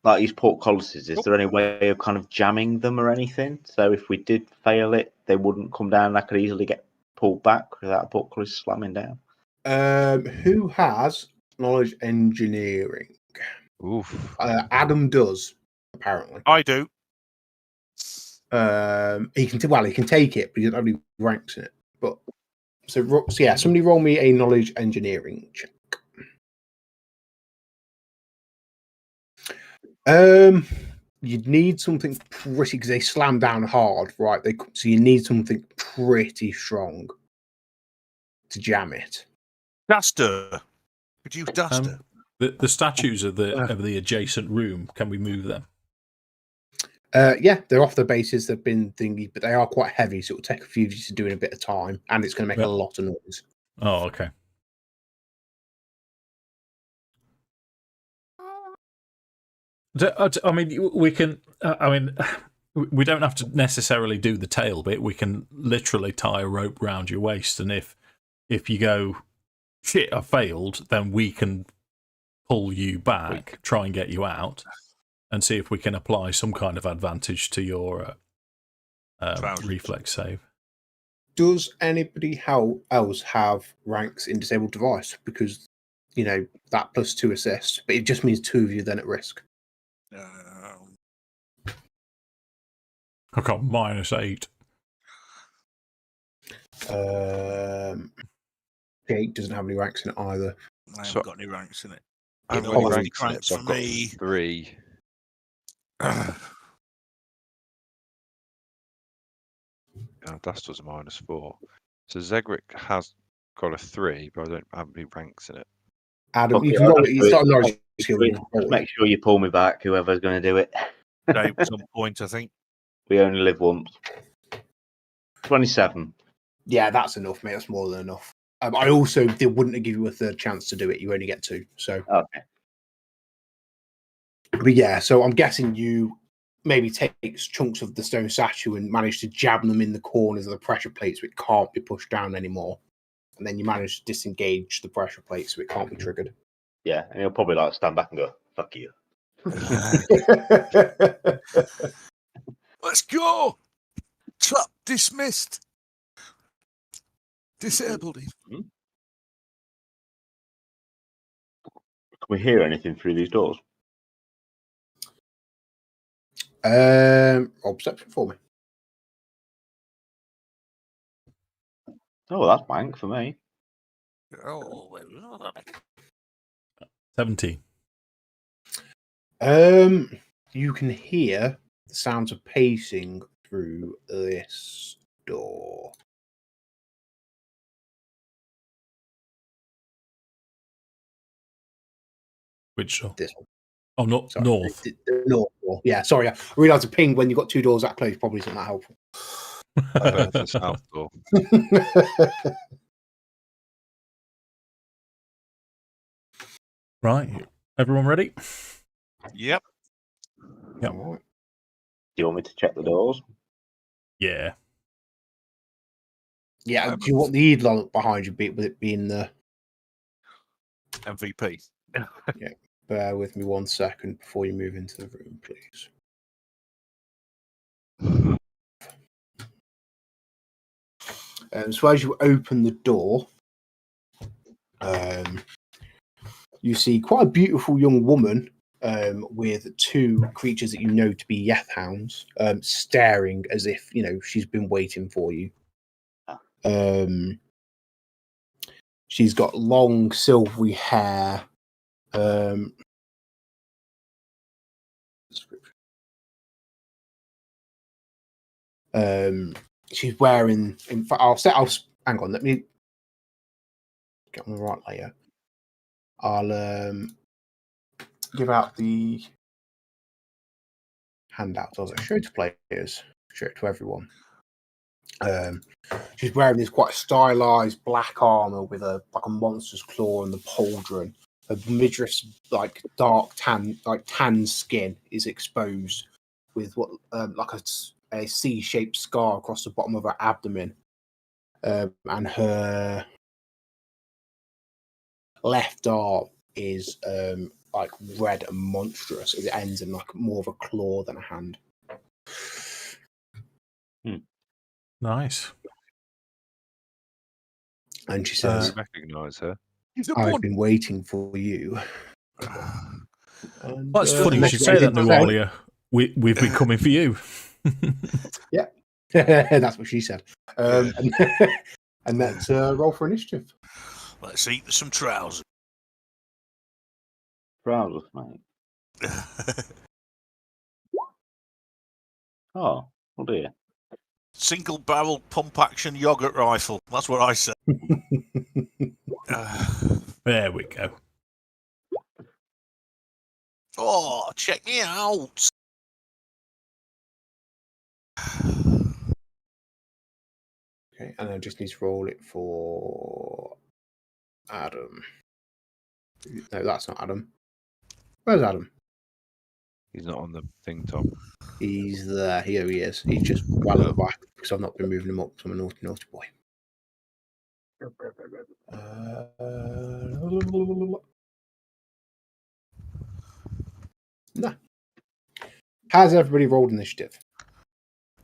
B: like these portcullises, is there any way of kind of jamming them or anything? So if we did fail it, they wouldn't come down. That could easily get pulled back without a portcullis slamming down.
A: Who has knowledge engineering?
E: Oof.
A: Addam does, apparently.
D: I do.
A: He can take it, but he doesn't have any ranks in it. But so yeah, somebody roll me a knowledge engineering check. You'd need something pretty, because they slam down hard, right? So you need something pretty strong to jam it.
D: Dastor. Could you use Dastor?
C: The statues of the adjacent room, can we move them?
A: Yeah, they're off their bases. They've been thingy, but they are quite heavy, so it'll take a few of you to do in a bit of time, and it's going to make a lot of noise.
C: Oh, okay. I mean, we can. I mean, we don't have to necessarily do the tail bit. We can literally tie a rope round your waist, and if you go, shit, I failed, then we can pull you back, try and get you out, and see if we can apply some kind of advantage to your reflex save.
A: Does anybody else have ranks in disabled device? Because, that plus 2 assists, but it just means 2 of you then at risk.
C: I've got -8.
A: 8 doesn't have any ranks in it either.
D: I haven't got any ranks in it.
E: I haven't
A: got
E: got
A: any
E: ranks in it, so I've got 3. Dastor's a -4. So Zegric has got a 3, but I don't have any ranks in it.
A: Addam, you can roll it. You start knowledge skill.
B: Just make sure you pull me back, whoever's going to do it.
D: Dave was on point, I think.
B: We only live once. 27.
A: Yeah, that's enough, mate. That's more than enough. I also wouldn't give you a third chance to do it. You only get 2. So
B: okay.
A: But yeah, so I'm guessing you maybe take chunks of the stone statue and manage to jab them in the corners of the pressure plate so it can't be pushed down anymore. And then you manage to disengage the pressure plate so it can't be triggered.
B: Yeah, and he'll probably stand back and go, "Fuck you."
D: Let's go! Trap dismissed. Disabled him.
B: Can we hear anything through these doors?
A: Roll perception for me.
B: Oh, that's blank for me.
C: 17.
A: You can hear the sounds of pacing through this door.
C: Which door?
A: This one.
C: Oh, no,
A: Sorry,
C: north.
A: the north door. Yeah, sorry. I realised a ping when you've got 2 doors that close probably isn't that helpful.
E: I went for the south door.
C: Right. Everyone ready?
D: Yep.
C: Yep.
A: All right.
B: Do you want me to check the doors?
C: Yeah.
A: Yeah, do you want the Eidolon behind you with it being the
D: MVP.
A: Bear with me 1 second before you move into the room, please. So as you open the door, you see quite a beautiful young woman with 2 creatures that you know to be Yeth hounds, staring as if she's been waiting for you. She's got long silvery hair. She's wearing. In fact, I'll hang on. Let me get on the right layer. I'll give out the handout of it. Show it to players. Show it to everyone. She's wearing this quite stylized black armor with a monster's claw and the pauldron. Her midriff's dark tan skin is exposed with what a C-shaped scar across the bottom of her abdomen, and her left arm is red and monstrous. It ends in more of a claw than a hand.
C: Nice.
A: And she says,
E: I recognise her.
A: I've been waiting for you.
C: Well, it's funny you should say that, Nualia. We've been coming for you.
A: Yeah, that's what she said. And let's roll for initiative.
D: Let's eat some trousers.
B: Trousers, mate. Oh dear.
D: Single barrel pump action yogurt rifle. That's what I said.
C: There we go.
D: Oh, check me out.
A: Okay, and I just need to roll it for Addam. No, that's not Addam. Where's Addam?
E: He's not on the thing, Tom.
A: He's there. Here he is. He's just well at the back because I've not been moving him up. So I'm a naughty boy. No. Has everybody rolled initiative?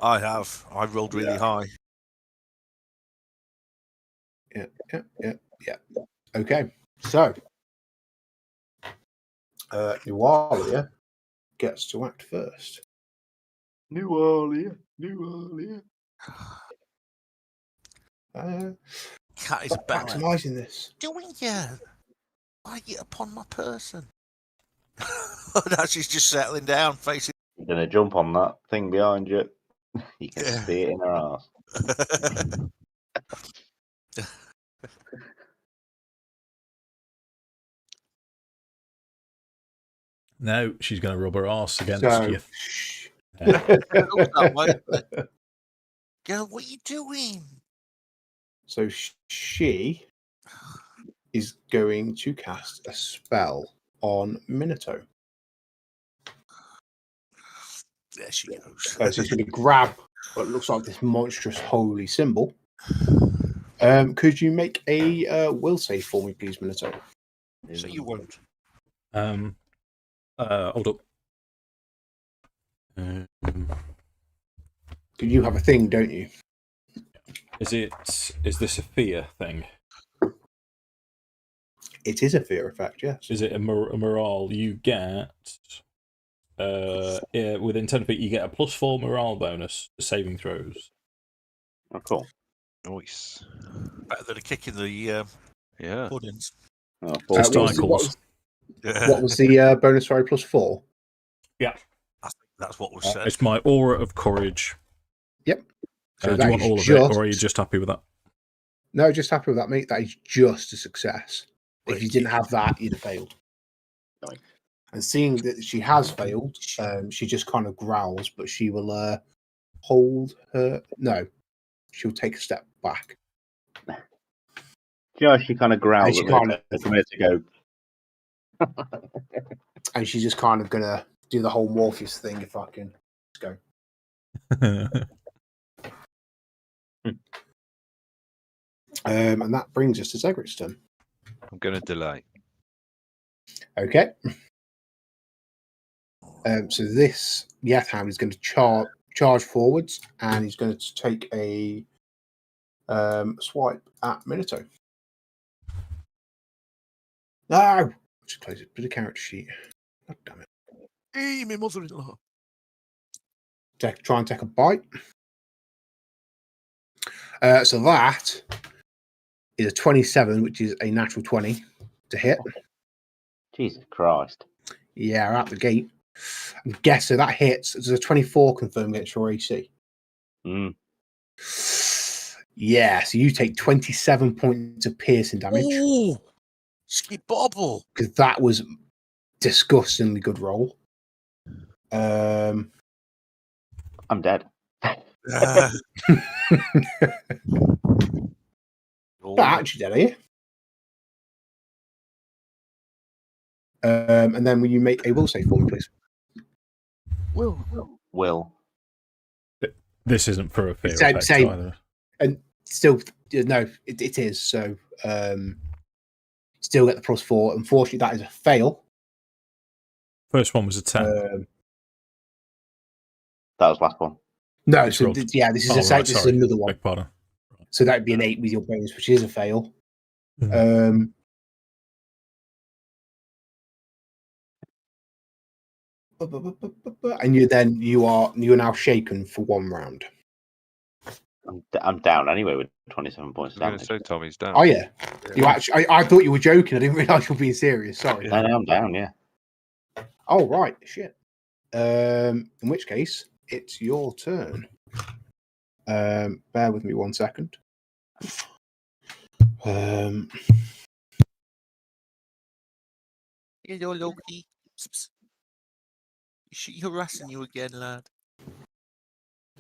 D: I have. I rolled really high.
A: Yeah. Okay. So, Nualia gets to act first.
B: Nualia.
D: Cat is better.
A: Maximizing this.
D: Doing you? Like it upon my person. Now she's just settling down, facing.
B: You're gonna jump on that thing behind you. You can see it in her ass.
C: No, she's going to rub her arse against you.
D: Girl, what are you doing?
A: So she is going to cast a spell on Minato.
D: There she goes.
A: So she's going to grab what looks like this monstrous holy symbol. Could you make a will save for me, please, Minato?
D: So you won't.
C: Hold up.
A: You have a thing, don't you?
C: Is this a fear thing?
A: It is a fear effect, yes.
C: Is it a morale? You get within 10 feet, you get a +4 morale bonus for saving throws.
B: Oh, cool.
E: Nice.
D: Better than a kick in the puddings.
B: Oh,
A: what was the bonus? Sorry, +4.
C: Yeah,
D: I think that's what was said.
C: It's my aura of courage.
A: Yep. So
C: Do you want all of it, or are you just happy with that?
A: No, just happy with that, mate. That is just a success. If you didn't have that, you'd have failed.
B: Right.
A: And seeing that she has failed, she just kind of growls, but she will hold her. No, she'll take a step back.
B: She kind of growls at me from here to go.
A: And she's just kind of gonna do the whole Morpheus thing. If I can just go. And that brings us to Zegric's turn.
E: I'm going to delay.
A: Okay. So this Yatham is going to charge forwards, and he's going to take a swipe at Minato. No! Just close it. Bit of character sheet. God damn it.
D: Hey, my mother-in-law.
A: Try and take a bite. So that is a 27, which is a natural 20 to hit.
B: Jesus Christ.
A: Yeah, out the gate. I guess so that hits. There's a 24 confirmed against your AC.
B: Mm.
A: Yeah, so you take 27 points of piercing damage.
D: Ooh, skip bobble.
A: Because that was disgustingly good roll.
B: I'm dead.
A: Not actually dead, are you? And then will you make a will save for me, please?
B: Will.
C: This isn't for a fear
A: Same-
C: effect
A: same.
C: either.
A: And still, no, it is. So still get the +4. Unfortunately, that is a fail.
C: First one was a 10.
B: That was last one.
A: No,
C: It's
A: so
C: rolled.
A: this is
C: Oh,
A: a
C: right,
A: this is
C: sorry.
A: another one.
C: Beg pardon.
A: So that'd be an 8 with your bonus, which is a fail.
C: Mhm.
A: And you are now shaken for 1 round.
B: I'm down anyway with 27 points
E: I was going
B: damage.
E: to say Tommy's down.
A: Oh yeah, you actually. I thought you were joking. I didn't realise you were being serious. Sorry.
B: No, I'm down, yeah.
A: Oh right, shit. In which case, it's your turn. Bear with me 1 second.
D: Hello, Loki. Is she harassing you again, lad?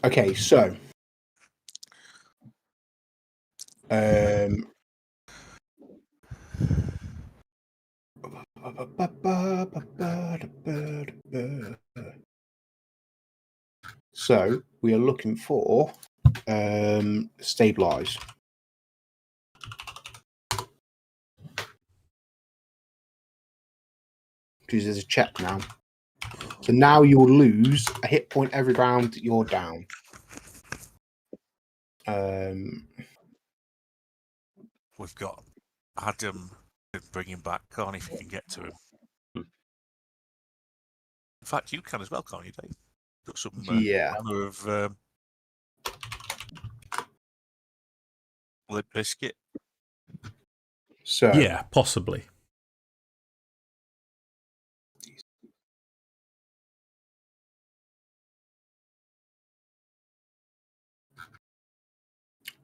A: Okay, so so we are looking for stabilize. Because there's a check now. So now you'll lose a hit point every round that you're down.
D: We've got Addam to bring him back, can't he, if you can get to him? In fact, you can as well, can't you, Dave? Got some
A: Yeah.
D: manner of lip biscuit.
A: So
C: Yeah, possibly.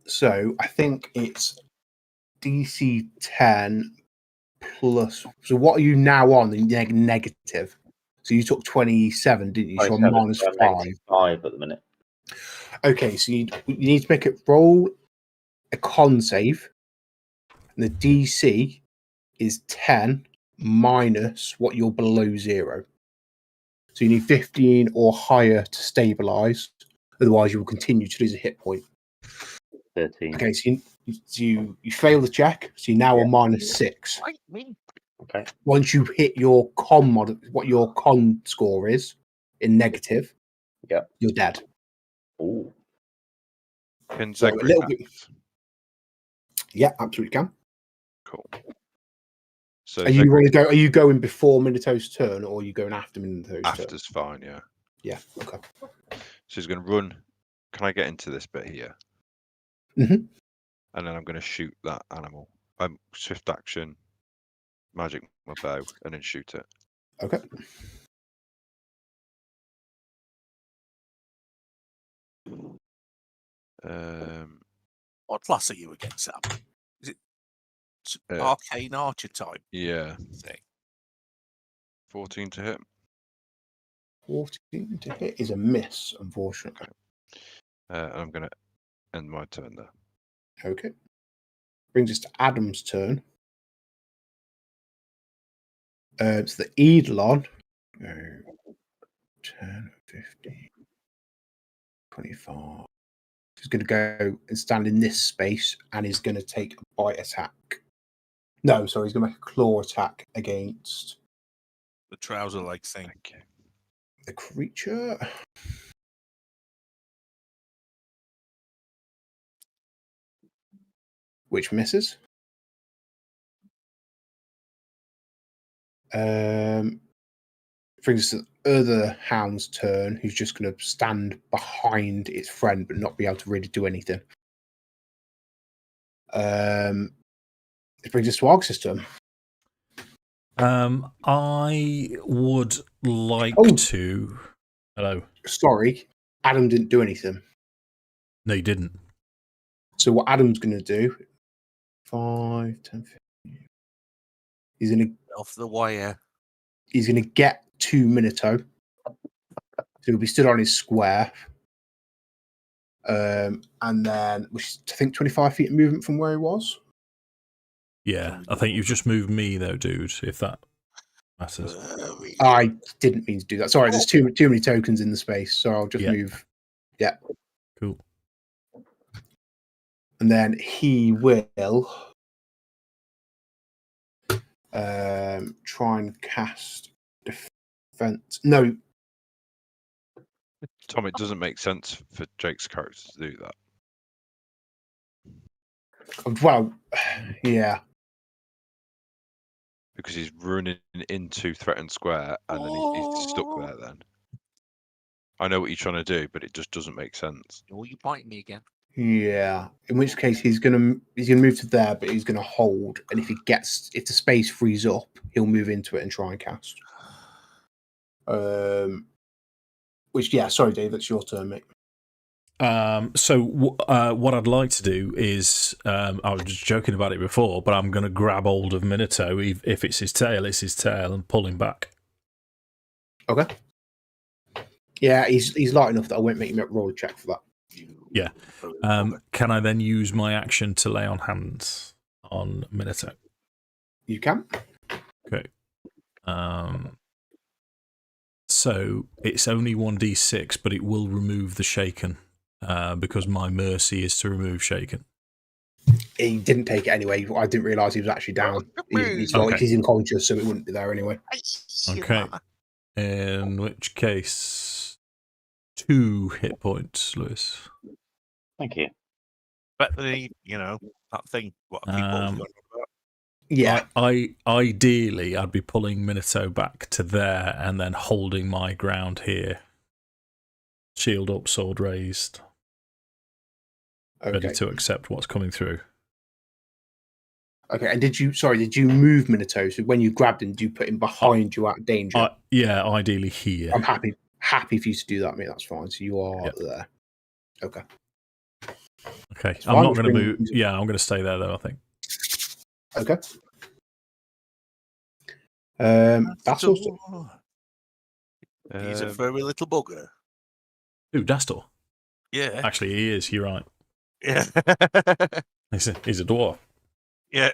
A: So I think it's DC 10 plus. So what are you now on? The negative. So you took 27, didn't you? So I'm
B: 27,
A: minus
B: so I'm
A: 5.
B: -5 at the minute.
A: Okay, so you need to make it roll a con save. And the DC is 10 minus what you're below 0. So you need 15 or higher to stabilize. Otherwise, you will continue to lose a hit point.
B: 13.
A: Okay, so you fail the check, so you now are -6.
B: Okay.
A: Once you hit your con what your con score is in negative,
B: Yep.
A: you're dead.
B: Ooh.
E: Can
A: So a
E: Zegric
A: little
E: act?
A: bit. Yeah, absolutely can.
E: Cool. So
A: Are you want to go? Are you going before Minato's turn, or are you going after Minato's turn?
E: after's fine, yeah.
A: Yeah. Okay.
E: So he's going to run. Can I get into this bit here?
A: Mhm.
E: And then I'm going to shoot that animal. Swift action, magic my bow, and then shoot it.
A: Okay.
D: What class are you again, Sam? Is it
E: Uh,
D: arcane archer type
E: Yeah,
D: thing?
E: 14 to hit.
A: 14 to hit is a miss, unfortunately.
E: And I'm going to end my turn there.
A: Okay. Brings us to Addam's turn. It's the Eidolon. 10, 15, 25. He's going to go and stand in this space and he's going to take a bite attack. No, sorry, he's going to make a claw attack against
D: The trouser leg thing.
E: Thank you.
A: the creature. Which misses. Brings us to the other hound's turn, who's just going to stand behind its friend but not be able to really do anything. Which brings us to our system.
C: I would like
A: Oh.
C: to. Hello.
A: Sorry, Addam didn't do anything.
C: No, you didn't.
A: So what Addam's going to do, 5, 10, 15, he's going
D: Off the wire.
A: to get to Minato. So he'll be stood on his square. And then, which is, I think, 25 feet of movement from where he was.
C: Yeah, I think you've just moved me though, dude. If that matters.
A: I didn't mean to do that. Sorry, there's too many tokens in the space, so I'll just move. Yeah.
C: Cool.
A: And then he will try and cast defense. No.
E: Tom, it doesn't make sense for Jake's character to do that.
A: Well, yeah.
E: Because he's running into threatened square and then he's stuck there then. I know what you're trying to do, but it just doesn't make sense.
D: Oh, you biting me again?
A: Yeah. In which case he's gonna move to there, but he's gonna hold. And if the space frees up, he'll move into it and try and cast. Sorry, Dave, that's your turn, mate.
C: So what I'd like to do is, I was just joking about it before, but I'm going to grab hold of Minato. If it's his tail, and pull him back.
A: Okay. Yeah, he's light enough that I won't make him roll a check for that.
C: Yeah. Can I then use my action to lay on hands on Minato?
A: You can.
C: Okay. So it's only 1d6, but it will remove the shaken. Because my mercy is to remove shaken.
A: He didn't take it anyway. I didn't realise he was actually down. He's unconscious, so it wouldn't be there anyway.
C: Okay. In which case, 2 hit points, Lewis.
B: Thank you.
D: Better than that thing. What I keep on going about.
A: Yeah.
C: Ideally, I'd be pulling Minato back to there and then holding my ground here. Shield up, sword raised.
A: Okay.
C: Ready to accept what's coming through.
A: Okay, and did you move Minato? So when you grabbed him, do you put him behind you out of danger?
C: Yeah, ideally here.
A: I'm happy for you to do that, mate. That's fine. So you are there. Okay.
C: Okay.
A: So
C: I'm not going to move. Yeah, I'm going to stay there though, I think.
A: Okay. That's awesome.
D: He's a furry little bugger.
C: Ooh, Dastor.
D: Yeah.
C: Actually, he is. You're right.
D: Yeah.
C: He's a dwarf.
D: Yeah.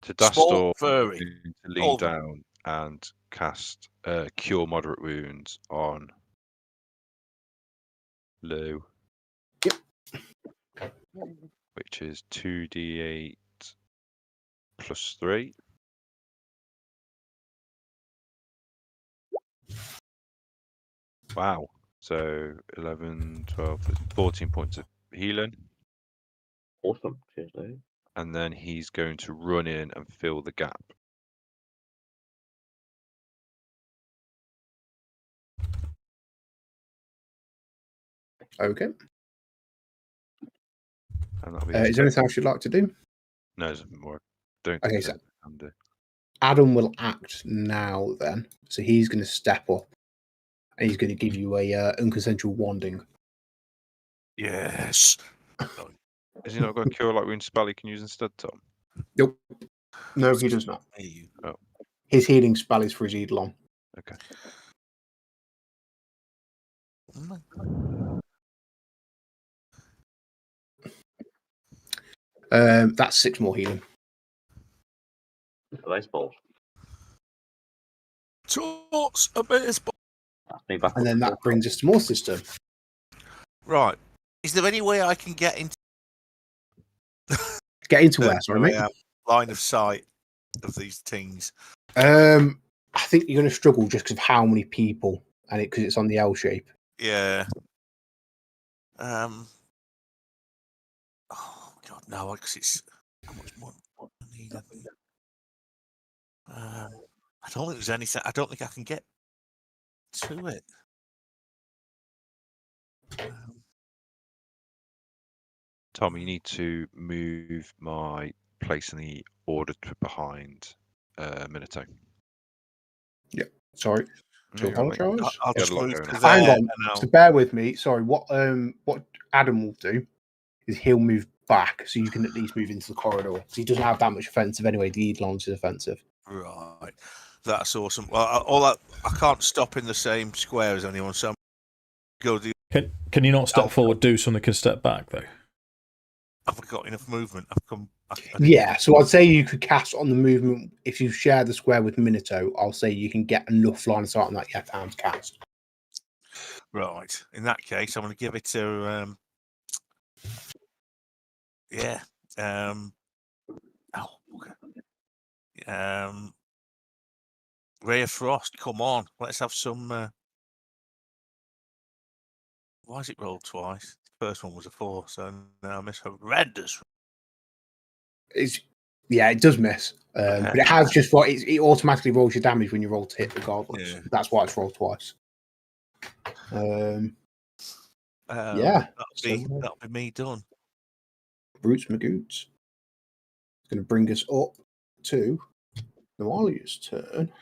E: To Dastor,
D: furry.
E: to lean down and cast Cure Moderate Wounds on Lou.
A: Yep.
E: Which is 2d8 plus 3. Wow. So 11, 12, 13, 14 points of healing.
B: Awesome. Cheers, Dave.
E: And then he's going to run in and fill the gap.
A: Okay.
E: And that'll be
A: Is there anything else you'd like to do?
E: No, there's nothing more. Don't
A: Okay,
E: think
A: so
E: there's anything to do.
A: Addam will act now then. So he's going to step up and he's going to give you a unconsensual wanding.
D: Yes.
E: Has he not got a Cure Light Wound spell he can use instead, Tom?
A: Nope. No, he does not.
E: Oh.
A: His healing spell is for his Eidolon.
E: Okay.
A: That's 6 more healing.
B: Baseball.
D: Toss a baseball.
A: And then that brings us to more system.
D: Right. Is there any way I can get into
A: Where, sorry, mate?
D: Line of sight of these things?
A: I think you're going to struggle just because of how many people and because it's on the L shape.
D: Yeah. Oh God, no! Because it's how much more I need. I don't think there's anything. I don't think I can get to it.
E: Tom, you need to move my placing the order behind Minato.
A: Sorry to
E: Yeah, mate.
A: apologise.
D: I'll
E: Got
D: just
E: a lot
D: move
E: going
D: to
E: on.
D: there.
A: Hang on,
D: and
A: so bear with me. Sorry, what Addam will do is he'll move back so you can at least move into the corridor. Because he doesn't have that much offensive anyway. The Eidolons is offensive.
D: Right, that's awesome. Well, I can't stop in the same square as anyone, so I'm go the.
C: Can you not step forward, do something, and step back though?
D: Have we got enough movement? I've come.
A: Yeah, so I'd say you could cast on the movement if you share the square with Minato. I'll say you can get enough line of sight on that you have time to cast.
D: Right. In that case, I'm going to give it to. Yeah. Okay. Ray of Frost. Come on, let's have some. Why is it rolled twice? The first one was a 4, so now I miss horrendous.
A: It does miss, but it has just it automatically rolls your damage when you roll to hit, regardless.
D: Yeah.
A: That's why it's rolled twice.
D: That'll be me done.
A: Brutes Magoots. It's going to bring us up to Nawalia's turn.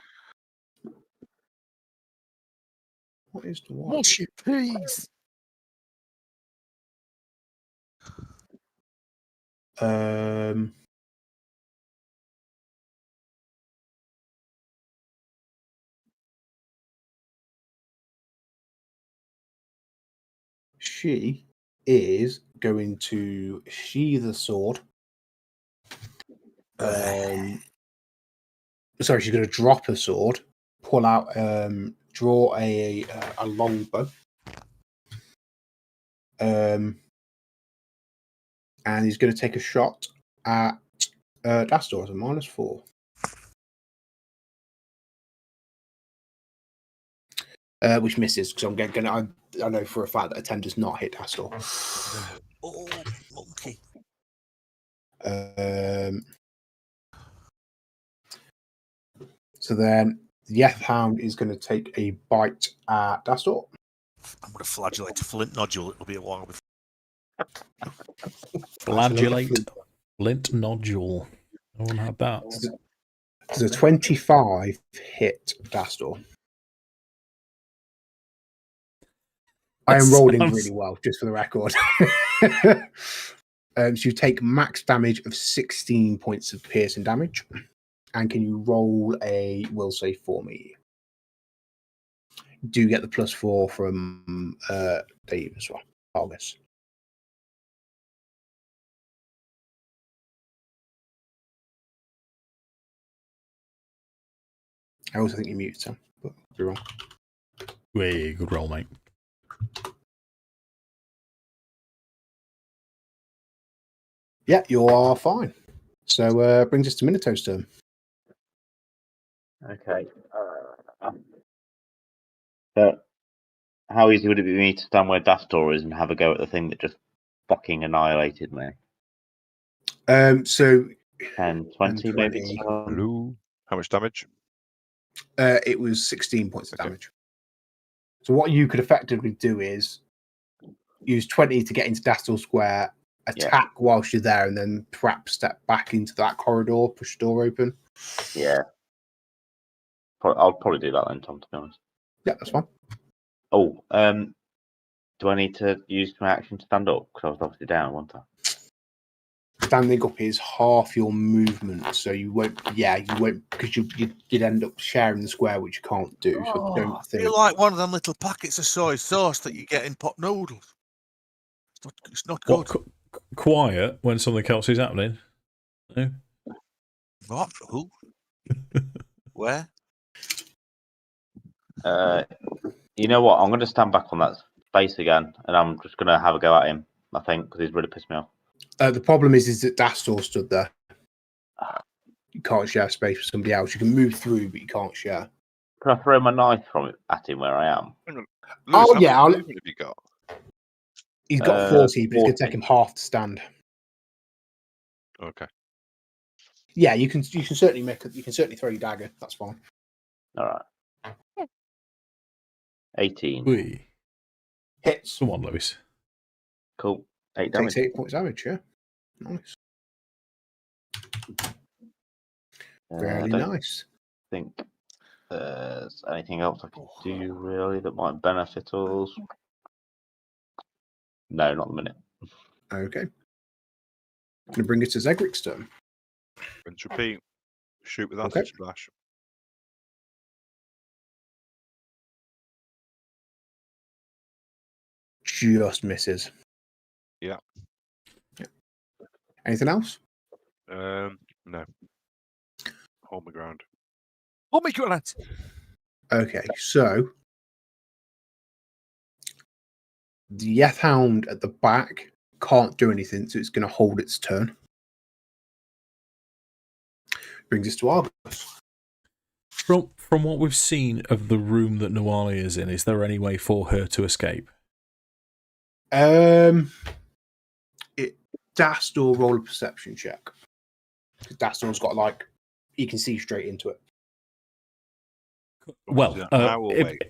A: What is Nawalia?
D: Mushy peas.
A: She is going to sheathe the sword. Sorry, she's going to drop a sword, pull out, draw a longbow, and he's going to take a shot at Dastor as a -4. Which misses because I know for a fact that a 10 does not hit Dastor.
D: Oh, monkey.
A: So then the Hound is going to take a bite at Dastor.
D: I'm going to flagellate a flint nodule. It'll be a while before.
C: Flagellate flint nodule. No one had that.
A: Does a 25 hit Dastor? I am rolling really well, just for the record. So you take max damage of 16 points of piercing damage. And can you roll a will save for me? You do get the +4 from Dave as well, August. I also think you muted some, but you're wrong.
C: Way good roll, mate.
A: Yeah, you are fine. So brings us to Minato's turn.
B: Okay. So how easy would it be for me to stand where Dastor is and have a go at the thing that just fucking annihilated me?
A: So
B: 10, 20 maybe?
A: 20.
E: Hello. How much damage?
A: It was 16 points of damage. So what you could effectively do is use 20 to get into Dastor Square, attack whilst you're there, and then perhaps step back into that corridor, push the door open.
B: Yeah. I'll probably do that then, Tom, to be honest.
A: Yeah, that's fine.
B: Oh, do I need to use my action to stand up? Because I was obviously down, wasn't I?
A: Standing up is half your movement, so you won't, because you'd end up sharing the square, which you can't do. So I don't think.
D: You're like one of them little packets of soy sauce that you get in pot noodles. It's not good.
C: Quiet when something else is happening. No?
D: What? Who? Where?
B: You know what? I'm going to stand back on that space again, and I'm just going to have a go at him, I think, because he's really pissed me off.
A: The problem is that Dastor stood there. You can't share space with somebody else. You can move through, but you can't share.
B: Can I throw my knife at him where I am?
E: Lewis,
A: Oh,
E: how
A: yeah,
E: much movement have you got?
A: He's got 40, but it's going to take him half to stand.
E: Okay.
A: Yeah, you can certainly you can certainly throw your dagger. That's fine.
B: All right. 18.
C: Wee.
A: Hits.
C: Come on, Lewis.
B: Cool. 8 damage.
A: Takes 8 points damage. Yeah, nice. Very
B: don't
A: nice.
B: think there's anything else I can do really that might benefit us. No, not a minute.
A: Okay. Going to bring it to Zegric's turn.
E: Rinse, repeat. Shoot with
A: Okay.
E: acid splash.
A: Just misses.
E: Yeah.
A: Anything else?
E: No. Hold my ground.
D: Oh my god!
A: Okay, so the Yeth Hound at the back can't do anything, so it's going to hold its turn. Brings us to Argus.
C: From what we've seen of the room that Nuali is in, is there any way for her to escape?
A: Dastor roll a perception check. Dastor's got he can see straight into it.
C: Well,
E: now or wait?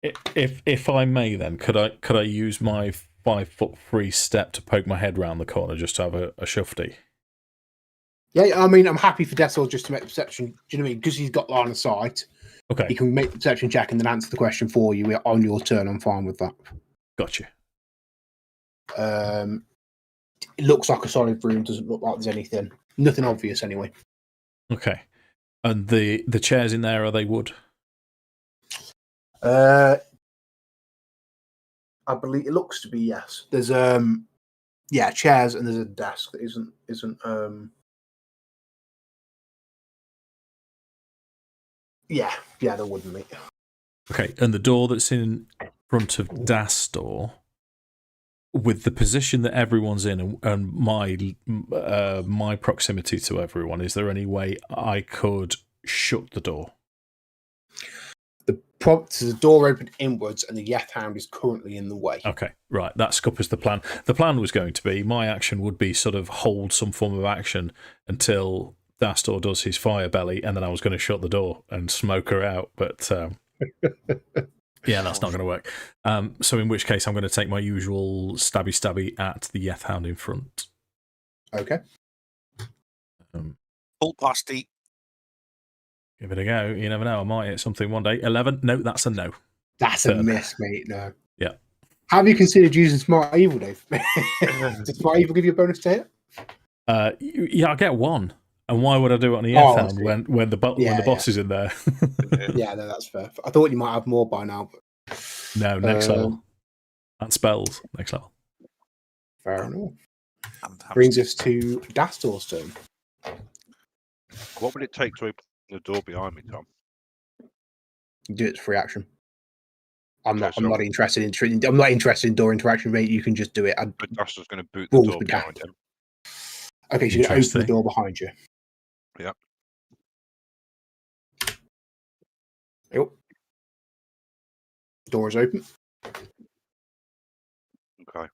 C: if I may, then could I use my 5 foot free step to poke my head round the corner just to have a shufty?
A: Yeah, I mean, I'm happy for Dastor just to make the perception. Do you know what I mean? Because he's got line of sight.
C: Okay,
A: He can make the perception check and then answer the question for you on your turn. I'm fine with that.
C: gotcha.
A: It looks like a solid room. Doesn't look like there's nothing obvious anyway.
C: Okay, and the chairs in there, are they wood?
A: I believe it looks to be yes. There's chairs and there's a desk that isn't there wouldn't be.
C: Okay, and the door that's in front of Dastor, with the position that everyone's in and my proximity to everyone, is there any way I could shut the door?
A: The door opened inwards and the Yeth Hound is currently in the way.
C: Okay, right, that scuppers the plan. The plan was going to be, my action would be sort of hold some form of action until Dastor does his fire belly, and then I was going to shut the door and smoke her out, but yeah, that's not going to work. So in which case I'm going to take my usual stabby at the Yeth Hound in front.
A: Okay.
D: Pull past it.
C: Give it a go. You never know. I might hit something one day. 11. No, that's a no.
A: That's a miss, mate. No.
C: Yeah.
A: Have you considered using Smart Evil, Dave? Did Smart Evil give you a bonus to hit?
C: Yeah, I get one. And why would I do it on the Yeth Hound when the boss is in there?
A: Yeah, no, that's fair. I thought you might have more by now. But...
C: No, next level. And spells. Next level.
A: Fair enough. Brings us to Dastor's turn.
E: What would it take to open the door behind me, Tom?
A: Do it free action. I'm
E: Okay,
A: not interested in door interaction, mate. You can just do it.
E: But Dastor's going to boot the door behind him.
A: Okay, so you're going to open the door behind you.
E: Yep.
A: Yep. Door is open.
E: Okay.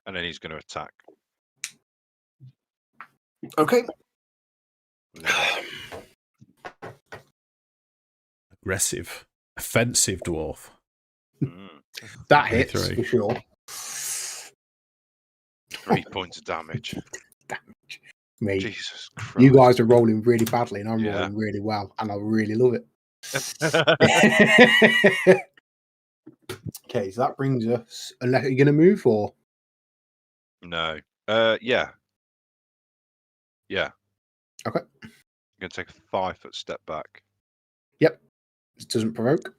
E: And then he's going to attack.
A: Okay.
C: Aggressive. Offensive dwarf.
A: That hits for sure.
E: 3 points of damage.
A: Mate,
E: Jesus Christ.
A: you guys are rolling really badly and I'm rolling really well and I really love it. Okay, so that brings us, unless you're going to move or?
E: No. Yeah. Yeah.
A: Okay.
E: I'm going to take a 5 foot step back.
A: Yep. This doesn't provoke.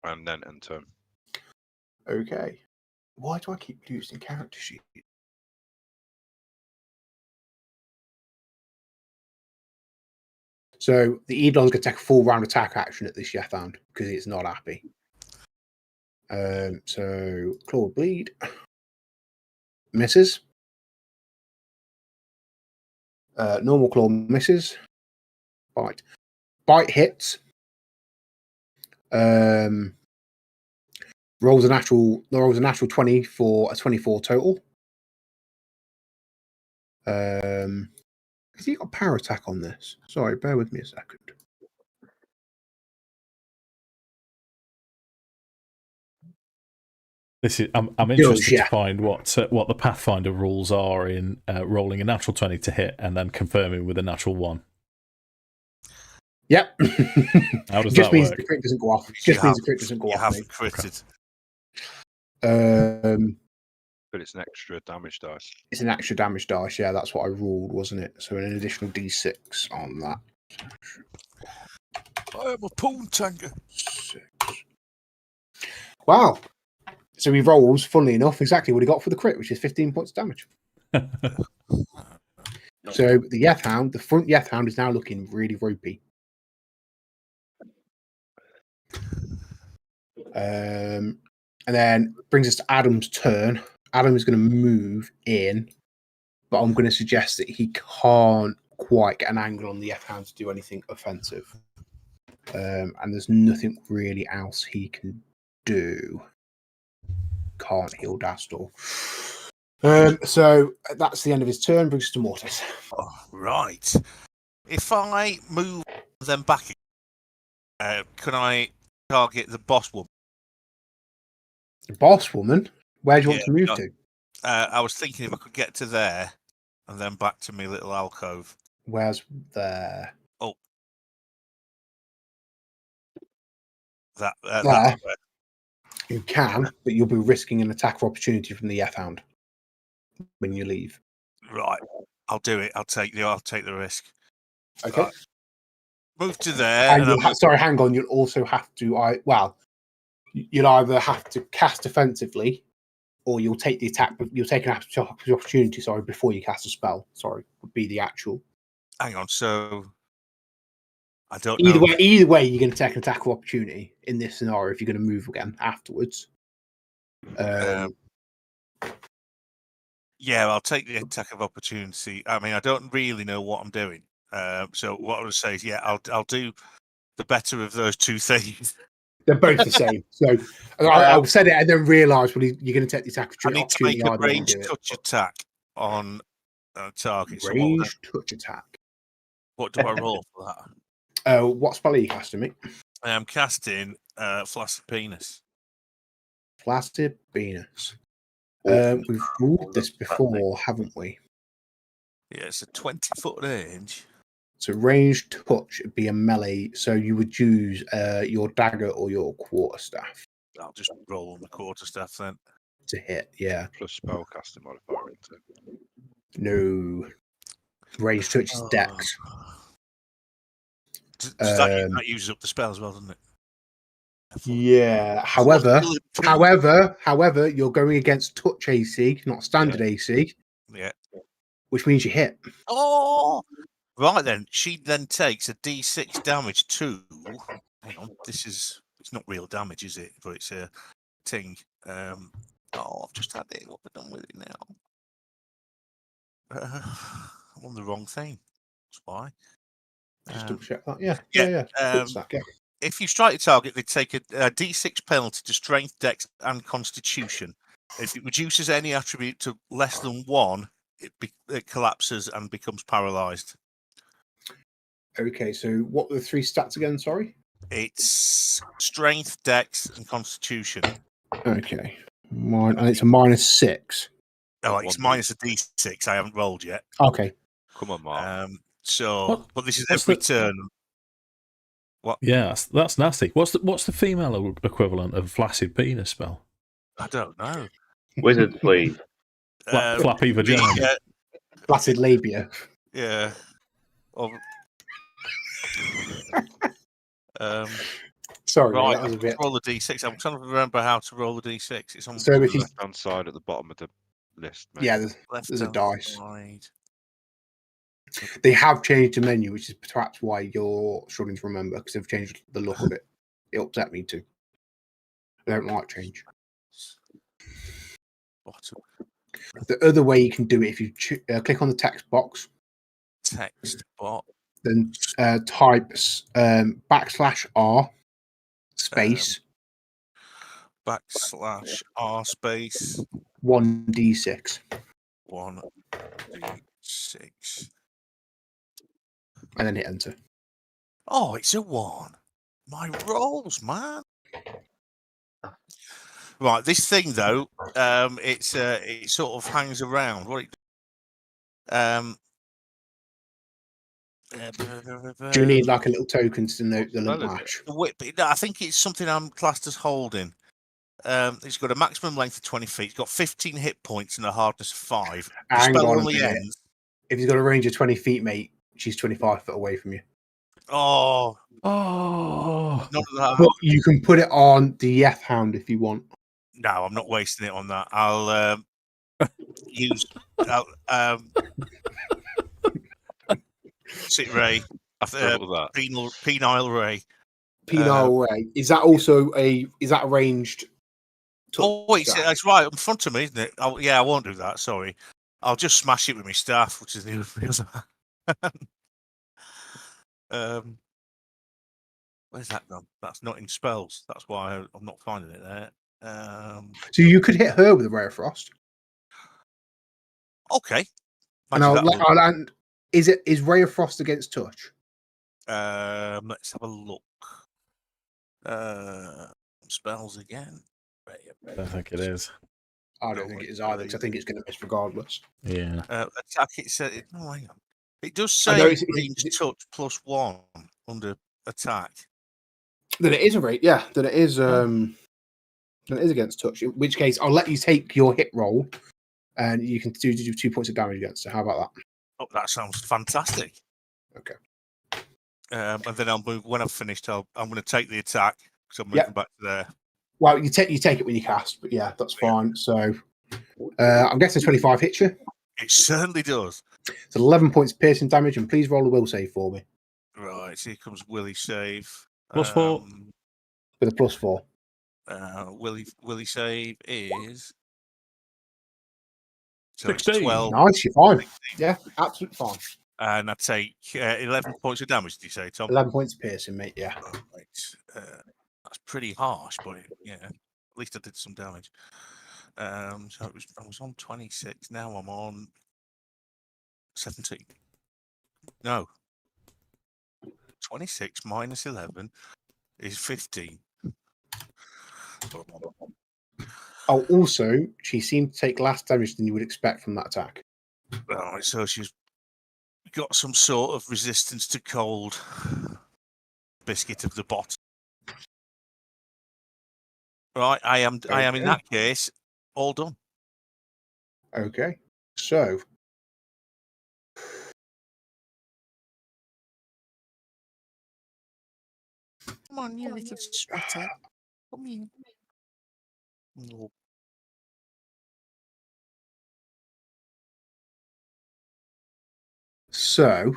E: And then end turn.
A: Okay. Why do I keep losing character sheet? So the Eidolon's going to take a full round attack action at this Yeth Hound because it's not happy. So Claw Bleed misses. Normal Claw misses. Bite hits. Rolls a natural 20 for a 24 total. Has he got power attack on this? Sorry, bear with me a second.
C: This is. I'm interested to find what the Pathfinder rules are in rolling a natural 20 to hit and then confirming with a natural 1.
A: Yep.
C: How does
A: just
C: that
A: means
C: work?
A: the crit doesn't go off. Just means the crit doesn't go off.
D: You haven't critted.
E: But it's an extra damage dice.
A: It's an extra damage dice. Yeah, that's what I ruled, wasn't it? So an additional d6 on that.
D: I am a Poontanger.
A: 6. Wow. So he rolls, funnily enough, exactly what he got for the crit, which is 15 points of damage. So the Yeth Hound, the front Yeth Hound, is now looking really ropey. And then brings us to Addam's turn. Addam is going to move in, but I'm going to suggest that he can't quite get an angle on the Yeth Hound to do anything offensive. And there's nothing really else he can do. Can't heal Dastor. So that's the end of his turn. Brings us to Mortis.
D: Oh, right. If I move them back, can I target the boss woman?
A: The boss woman? Where do you want to move to?
D: I was thinking if I could get to there and then back to my little alcove.
A: Where's there?
D: Oh.
A: There.
D: That's where.
A: You can, but you'll be risking an attack of opportunity from the Yeth Hound when you leave.
D: Right. I'll do it. I'll take the risk.
A: Okay.
D: Right. Move to there.
A: And sorry, hang on. You'll also have to. You'll either have to cast defensively, or you'll take the attack. You'll take an attack of opportunity. Sorry, before you cast a spell. Sorry, would be the actual.
D: Hang on. So I don't know.
A: Either way, you're going to take an attack of opportunity in this scenario if you're going to move again afterwards.
D: Yeah, I'll take the attack of opportunity. I mean, I don't really know what I'm doing. So what I would say is, yeah, I'll do the better of those two things.
A: They're both the same. So I said it and then realised you're going to take the attack of opportunity.
D: I need to make a ranged touch attack on target.
A: Ranged touch attack.
D: What do I roll for that?
A: What spell are you casting, mate?
D: I am casting Flaccid Penis.
A: Flaccid Penis. We've ruled this before, haven't we?
D: Yeah, it's a 20-foot range.
A: So ranged touch would be a melee, so you would use your dagger or your quarterstaff.
D: I'll just roll on the quarterstaff then.
A: To hit, yeah.
E: Plus spellcasting modifier into it.
A: No. Ranged touch is dex.
D: That uses up the spell as well, doesn't it?
A: Yeah. However, you're going against touch AC, not standard AC.
D: Yeah.
A: Which means you hit.
D: Oh, right then. She then takes a D6 damage too. Hang on, it's not real damage, is it? But it's a thing. I've just had it. What have I done with it now? I'm on the wrong thing. That's why.
A: Just double check that. Yeah.
D: If you strike a target, they take a D6 penalty to strength, dex, and constitution. If it reduces any attribute to less than 1, it collapses and becomes paralyzed.
A: Okay, so what were the 3 stats again? Sorry?
D: It's strength, dex, and constitution.
A: Okay. And it's a -6.
D: Oh, it's minus a D6. I haven't rolled yet.
A: Okay.
E: Come on, Mark.
D: But this is every turn. What?
C: Yeah, that's nasty. What's the female equivalent of Flaccid Penis spell?
D: I don't know.
B: Wizard sleeve.
C: Flappy vagina.
A: Flaccid labia.
D: Yeah.
A: Sorry,
D: right,
A: that was a bit.
D: Roll the D6. I'm trying to remember how to roll the D6. It's on
A: the
E: left-hand side at the bottom of the list. Maybe.
A: Yeah, there's a dice.
D: Side.
A: They have changed the menu, which is perhaps why you're struggling to remember, because they've changed the look of it. It upset me too. I don't like change.
D: Bottom.
A: The other way you can do it, if you click on the text box, then type /R space
D: /R space
A: 1d6.
D: 1d6.
A: And then hit enter.
D: Oh, it's a 1. My rolls, man. Right, this thing though, it sort of hangs around. What it
A: Do you need like a little token to denote the limp
E: Spell is it?
A: lash?
D: the whip? I think it's something I'm classed as holding. It's got a maximum length of 20 feet. It's got 15 hit points and a hardness of 5. The
A: Hang
D: spell
A: on a
D: only
A: minute.
D: ends.
A: If he's got a range of 20 feet, mate, she's 25 foot away from you.
D: Oh,
C: Oh,
D: none of that.
A: But you can put it on the Yeth Hound if you want.
D: No, I'm not wasting it on that. I'll use Sit Ray.
E: What was that?
D: Penile Ray.
A: Penile Ray. Is that also a ranged?
D: It's right in front of me, isn't it? Oh, yeah, I won't do that. Sorry. I'll just smash it with my staff, which is the where's that gone? That's not in spells. That's why I'm not finding it there.
A: So you could hit her with a Ray of Frost.
D: Okay.
A: And is Ray of Frost against touch?
D: Let's have a look. Spells again.
C: I don't think it is.
A: I don't think it is either, because I think it's going to miss regardless.
C: Yeah.
D: Attack. It said. Oh, hang on. It does
A: I know
D: say range touch +1 under attack.
A: Then it is a rate, yeah. Then it is. Then it is against touch. In which case, I'll let you take your hit roll, and you can do 2 points of damage against. So how about that?
D: Oh, that sounds fantastic.
A: Okay.
D: And then I'll move when I've finished. I'm going to take the attack because I'm moving back to there.
A: Well, you take it when you cast, but yeah, that's fine. So I'm guessing 25 hits you.
D: It certainly does.
A: It's 11 points piercing damage, and please roll a will save for me.
D: Right, here comes Willie save.
C: +4.
A: With a +4.
D: Willie save is
C: 16.
D: 12.
A: Nice, you're fine. Yeah, absolutely fine.
D: And I take 11 points of damage, did you say, Tom?
A: 11 points piercing, mate, yeah.
D: Right. That's pretty harsh, but yeah, at least I did some damage. So I was on 26, now I'm on 17. No. 26 minus 11 is 15.
A: Oh, also, she seemed to take less damage than you would expect from that attack.
D: Right, so she's got some sort of resistance to cold. Biscuit of the bottom. Right, I am in that case all done.
A: Okay, so
D: Come on, you little sweater. Come here. Oh.
A: So,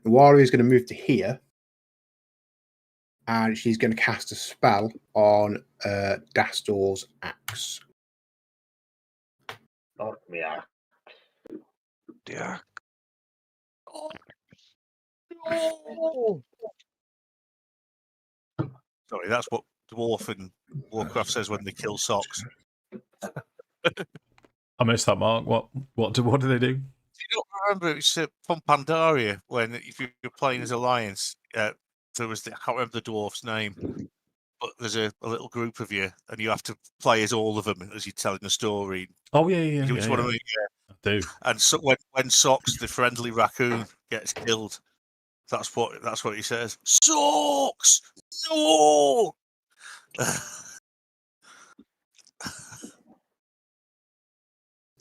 A: the warrior is going to move to here, and she's going to cast a spell on Dastor's axe.
B: Not me.
E: Yeah.
D: Oh. Sorry, that's what Dwarf and Warcraft says when they kill socks.
C: I missed that, Mark. What do they do?
D: Do you not remember it was from Pandaria when if you were playing as Alliance, there was I can't remember the dwarf's name, but there's a little group of you and you have to play as all of them as you're telling the story.
C: Oh, yeah.
D: You know which one I mean?
C: I do.
D: And so when Socks, the friendly raccoon, gets killed, that's what he says. Socks! No!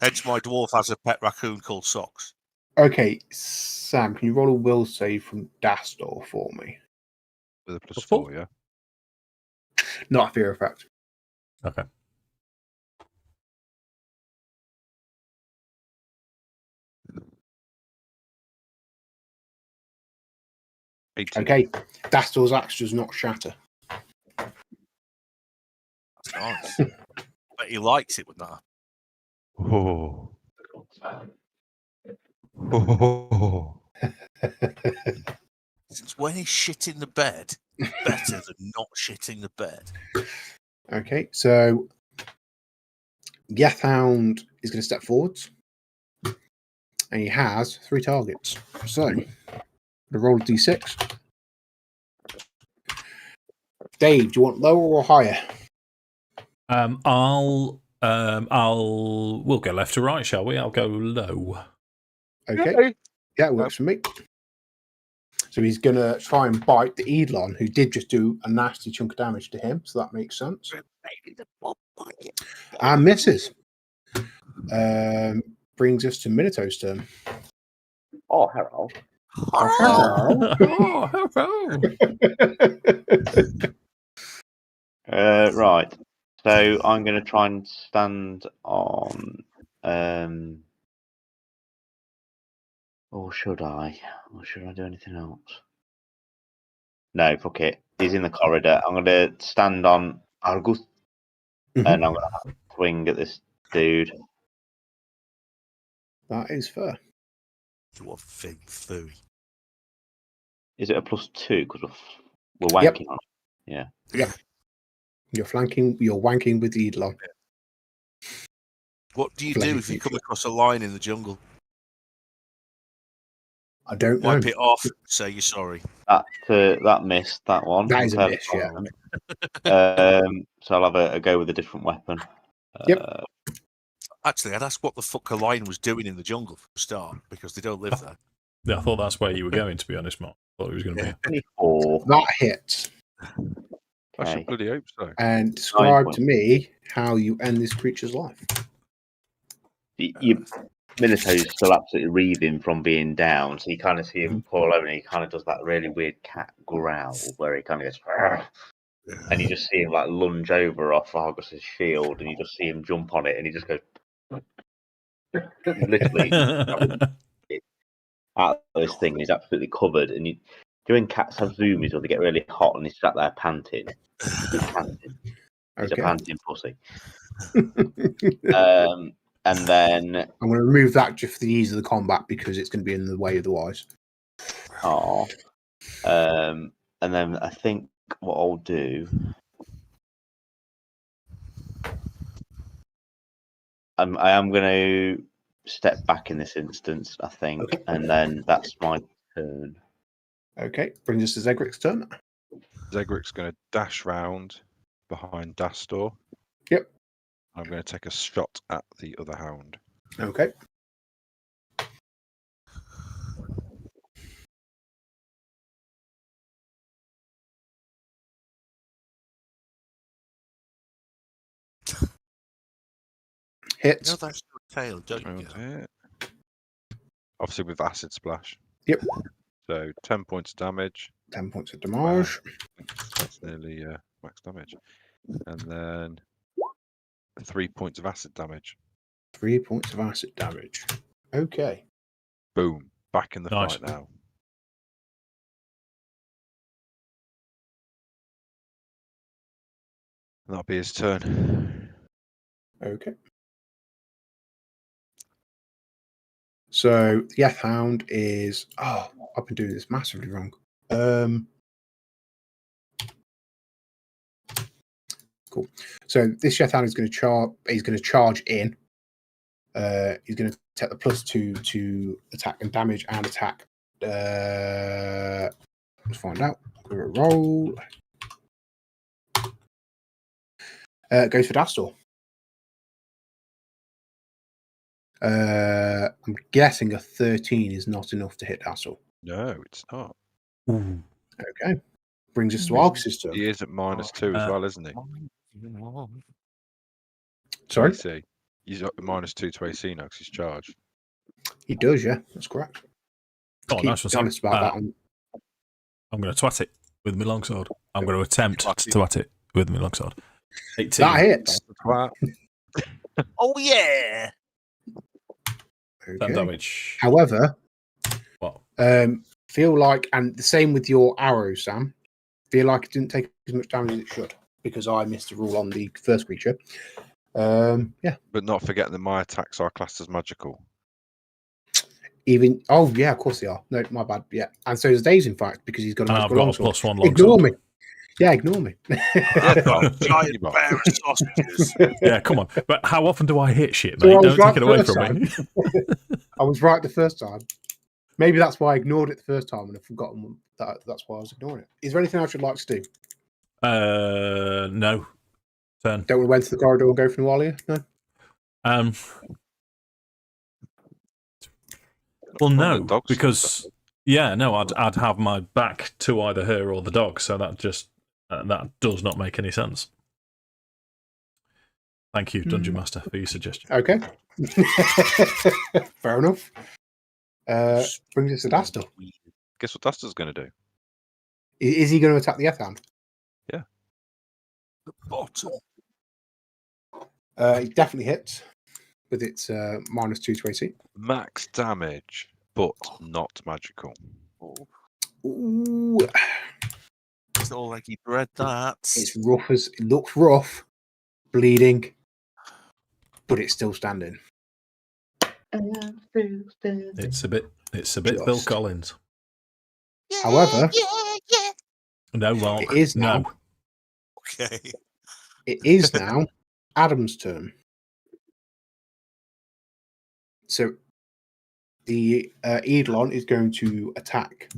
D: Hence my dwarf has a pet raccoon called Socks.
A: Okay, Sam, can you roll a will save from Dastor for me?
E: With a +4, yeah.
A: Not a fear effect.
C: Okay.
A: Okay, Dastor's axe does not shatter.
D: That's nice. But he likes it with that.
E: Oh. Oh.
D: Since when is shit in the bed better than not shitting the bed?
A: Okay, so Yethhound is going to step forwards, and he has 3 targets. So, I'm going to roll a d6. Dave, do you want lower or higher?
C: We'll go left to right, shall we? I'll go low.
A: Okay. Yeah, it works for me. So he's going to try and bite the Eidolon, who did just do a nasty chunk of damage to him. So that makes sense. And misses. Brings us to Minato's turn.
B: Oh, hello.
C: Oh, hello.
B: Right. So I'm going to try and stand on. Or should I? Or should I do anything else? No, fuck it. He's in the corridor. I'm going to stand on Argus, and I'm going to swing at this dude.
A: That is fair.
D: You are big furry.
B: Is it a +2 because we're wanking on it? Yeah.
A: Yeah. You're wanking with the Eidolon.
D: What do you do if you come across a lion in the jungle?
A: I don't know.
D: Wipe it off. Say you're sorry.
B: That missed that one.
A: That is a miss, yeah.
B: So I'll have a go with a different weapon.
A: Yep.
D: Actually, I'd ask what the fuck a lion was doing in the jungle for a start, because they don't live there.
C: Yeah, I thought that's where you were going, to be honest, Mark. I thought it was going to be.
B: 24.
A: That hits.
E: I should bloody hope so.
A: And describe to me how you end this creature's life.
B: Minato's still absolutely wreathing from being down, so you kind of see him fall over and he kind of does that really weird cat growl where he kind of goes, "Argh." And you just see him like lunge over off Argus's shield, and you just see him jump on it, and he just goes literally out of this thing. He's absolutely covered, and doing cats have zoomies or they get really hot, and he's sat there panting. He's panting. He's a panting pussy. And then
A: I'm going to remove that just for the ease of the combat because it's going to be in the way otherwise.
B: And then I think what I'll do, I am going to step back in this instance, I think, and then that's my turn.
A: Okay, brings us to Zegric's turn.
E: Zegric's going to dash round behind Dastor.
A: Yep.
E: I'm going to take a shot at the other hound.
A: Okay. Hits.
D: No, that's your tail, don't you?
E: Obviously with acid splash.
A: Yep.
E: So 10 points of damage.
A: 10 points of damage.
E: That's nearly max damage. And then 3 points of acid damage.
A: 3 points of acid damage. Okay.
E: Boom. Back in the
C: Nice.
E: fight now. And that'll be his turn.
A: Okay. So the Hound is. Oh, I've been doing this massively wrong. Cool. So this Hound is going to charge. He's going to charge in. He's going to take the +2 to attack and damage and attack. Let's find out. Give it a roll. Goes for Dastor. I'm guessing a 13 is not enough to hit Dastor.
E: No, it's not.
A: Okay. Brings us to Argus's turn.
E: He is at -2 as well, isn't he?
A: Sorry?
E: AC. He's at -2 to AC now because he's charged.
A: He does, yeah. That's correct.
C: Oh, nice one, Sam.
A: Honest about that one.
C: I'm going to twat it with my longsword. I'm going to attempt to twat it with my longsword. 18.
A: That hits.
D: Oh, yeah.
C: 10
A: Okay.
C: damage.
A: However,
C: What?
A: feel like, and the same with your arrow, Sam, feel like it didn't take as much damage as it should because I missed a rule on the first creature. Yeah.
E: But not forgetting that my attacks are classed as magical.
A: Even, oh, yeah, of course they are. No, my bad. Yeah. And so is Dave's, in fact, because he's got a
C: I've got a
A: longsword.
C: +1 longsword.
A: Ignore me. Yeah, ignore me.
D: I've got a giant pair of sausages.
C: Yeah, come on. But how often do I hit shit,
A: So
C: mate?
A: I was
C: Don't
A: right
C: take it away
A: first
C: from me.
A: I was right the first time. Maybe that's why I ignored it the first time and I've forgotten that's why I was ignoring it. Is there anything else you'd like to do?
C: No. Turn.
A: Don't we went to the corridor and go for Nualia? No.
C: Well,
E: One of
C: no,
E: the dogs
C: because I'd have my back to either her or the dog, so that just that does not make any sense. Thank you, Dungeon Master, for your suggestion.
A: Okay. Fair enough. Brings us to Dastor.
E: Guess what Dastor's going to do?
A: Is he going to attack the Addam?
E: Yeah.
D: The bottom.
A: It definitely hits with its -2 to AC.
E: Max damage, but not magical.
A: Ooh,
D: It's all like he bred that.
A: it's rough as it looks rough, bleeding, but it's still standing.
C: It's a bit Phil
A: Just.
C: Collins.
A: However,
C: No, Mark.
A: it is now.
C: No.
D: Okay.
A: It is now Addam's turn. So the Eidolon is going to attack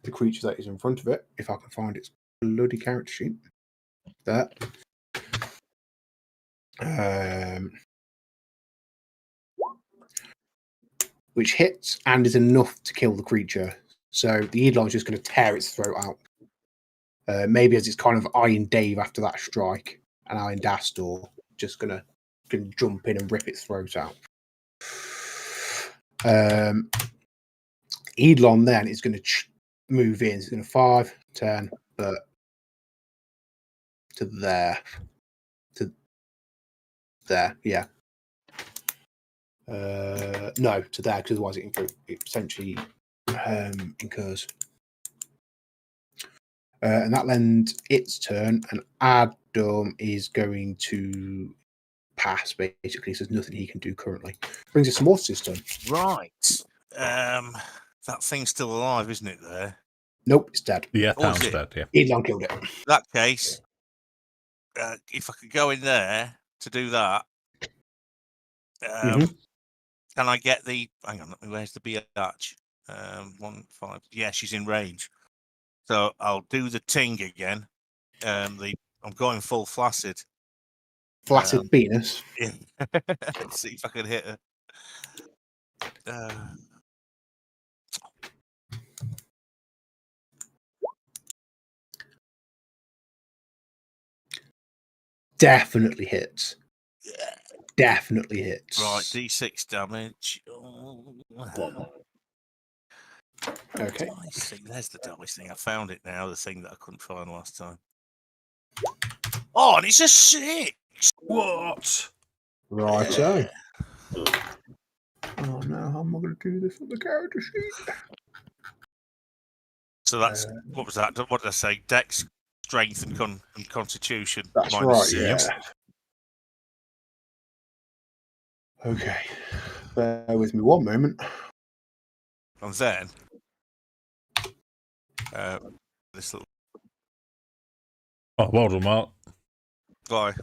A: the creature that is in front of it. If I can find its bloody character sheet. There. Which hits and is enough to kill the creature. So the Eidolon is just going to tear its throat out. Maybe as it's kind of eyeing Dave after that strike, and eyeing Dastor, just going to jump in and rip its throat out. Eidolon then is going to move in. It's going to 5, 10, but to there. To there, yeah. No, to there, because otherwise it essentially incurs. And that ends its turn, and Addam is going to pass, basically, so there's nothing he can do currently. Brings us to Mortis' turn.
D: Right. That thing's still alive, isn't it, there?
A: Nope, it's dead.
C: Yeah,
D: Oh, is
C: sounds
D: it?
C: dead, yeah.
A: Eidolon killed it.
D: In that case, if I could go in there to do that, can I get the... Hang on, where's the biatch? 1, 5... Yeah, she's in range. So I'll do the ting again. I'm going full flaccid.
A: Flaccid penis.
D: Yeah. Let's see if I can hit her.
A: Definitely hits.
D: Yeah.
A: Definitely hits.
D: Right, D6 damage. Oh.
A: Okay.
D: Dice thing. There's the dice thing. I found it now, the thing that I couldn't find last time. Oh, and it's a 6!
C: What?
A: Righto. Oh no, how am I going to do this on the character sheet?
D: So that's... what was that? What did I say? Dex, strength, and constitution.
A: That's right, yeah. Okay. Bear with me one moment.
D: And then... this little
C: Oh, well done, Mark.
D: guy.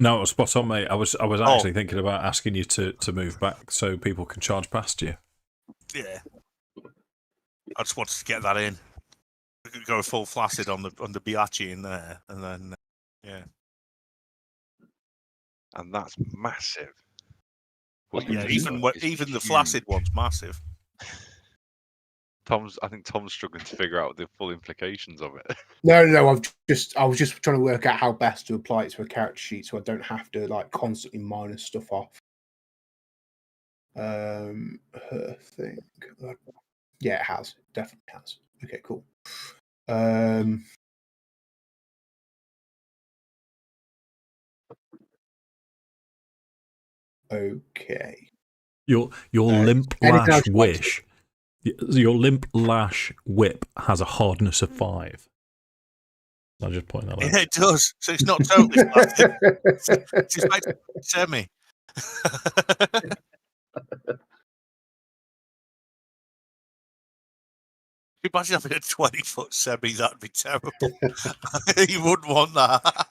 C: No, it was spot on, mate. I was actually thinking about asking you to move back so people can charge past you.
D: Yeah. I just wanted to get that in. We could go full flaccid on the Biachi in there, and then yeah.
E: And that's massive.
D: Well, yeah, even the flaccid one's massive.
E: I think Tom's struggling to figure out the full implications of it.
A: No. I was just trying to work out how best to apply it to a character sheet, so I don't have to like constantly minus stuff off. Her thing. Yeah, it has. Definitely has. Okay, cool. Okay.
C: Your limp lash
A: else
C: wish. Your limp lash whip has a hardness of 5. I'll just point that out.
D: Yeah, it does. So it's not totally flaccid. It's like semi. Imagine having a 20-foot semi, that'd be terrible. You wouldn't want that.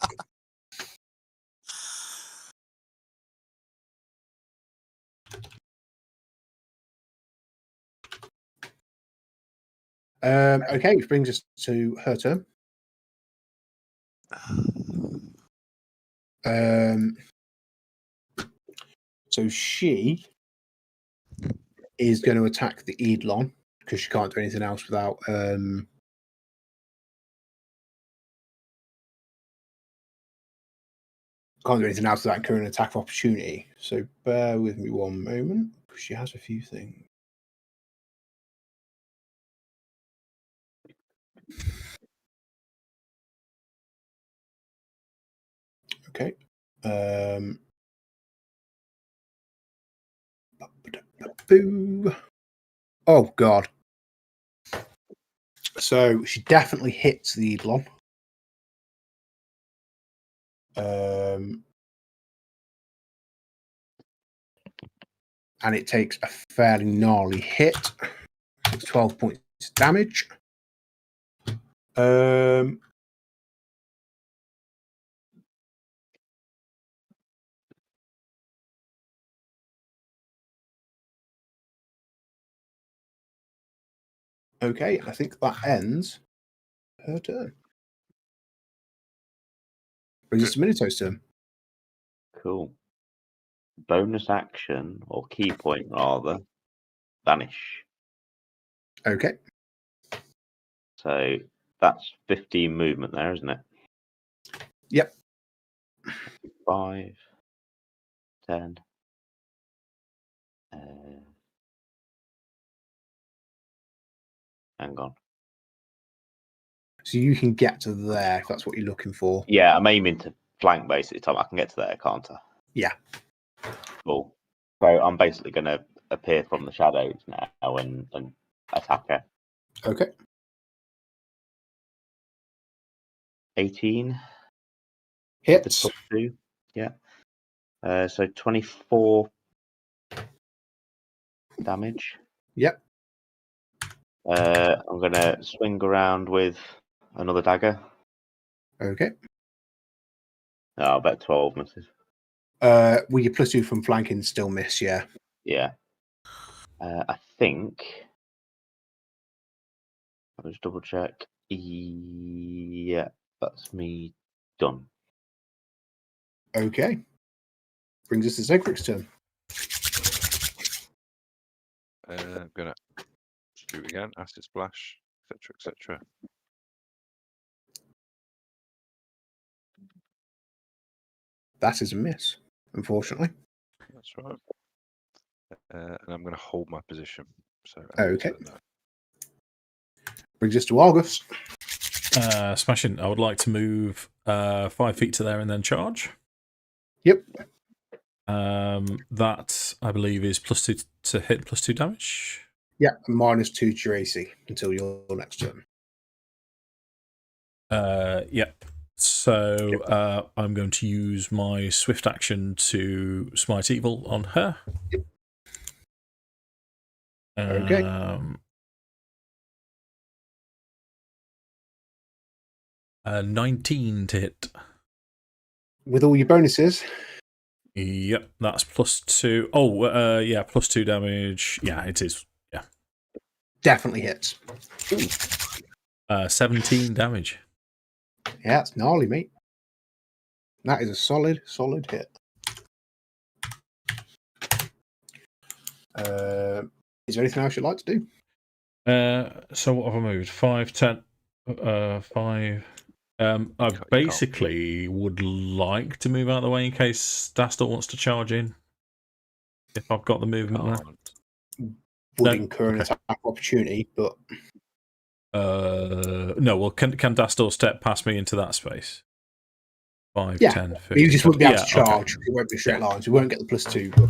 A: Okay, which brings us to her turn. So she is going to attack the Eidolon because she can't do anything else without can't do anything else without incurring an attack of opportunity. So bear with me one moment. She has a few things. Okay. Oh god. So she definitely hits the Eidolon. And it takes a fairly gnarly hit. It's 12 points of damage. Okay, I think that ends her turn. Brings us to Minato's turn.
B: Cool. Bonus action, or key point rather, vanish.
A: Okay.
B: So that's 15 movement there, isn't it?
A: Yep.
B: 5, 10. Hang on.
A: So you can get to there if that's what you're looking for.
B: Yeah, I'm aiming to flank basically, Tom. I can get to there, can't I?
A: Yeah.
B: Cool. So I'm basically going to appear from the shadows now and attack her.
A: Okay.
B: 18.
A: Hits.
B: +2. Yeah. So 24 damage.
A: Yep.
B: I'm going to swing around with another dagger.
A: Okay.
B: Oh, I bet 12 misses.
A: Will your +2 from flanking still miss? Yeah.
B: Yeah. I think. I'll just double check. Yeah, that's me done.
A: Okay. Brings us to Zegric's turn.
E: I'm gonna shoot again, acid splash, etc., etc.
A: That is a miss, unfortunately.
E: That's right. And I'm going to hold my position. So
A: Okay. Brings us to Argus.
C: Smashing. I would like to move 5 feet to there and then charge.
A: Yep.
C: That, I believe, is +2 to hit, +2 damage.
A: Yeah, -2 to your AC until your next turn.
C: Yep. So I'm going to use my swift action to smite evil on her.
A: Okay.
C: 19 to hit.
A: With all your bonuses.
C: Yep, that's +2. Oh, yeah, +2 damage. Yeah, it is. Yeah.
A: Definitely hits.
C: 17 damage.
A: Yeah, it's gnarly, mate. That is a solid hit. Is there anything else you'd like to do?
C: So what have I moved? 5, 10, 5. I basically would like to move out of the way in case Dastor wants to charge in. If I've got the movement there.
A: Would incur an attack opportunity, but
C: no. Well, can Dastor step past me into that space? 5,
A: yeah.
C: 10, 15.
A: You just wouldn't be able to charge.
C: Okay.
A: It won't be a straight line, so you won't get the +2. But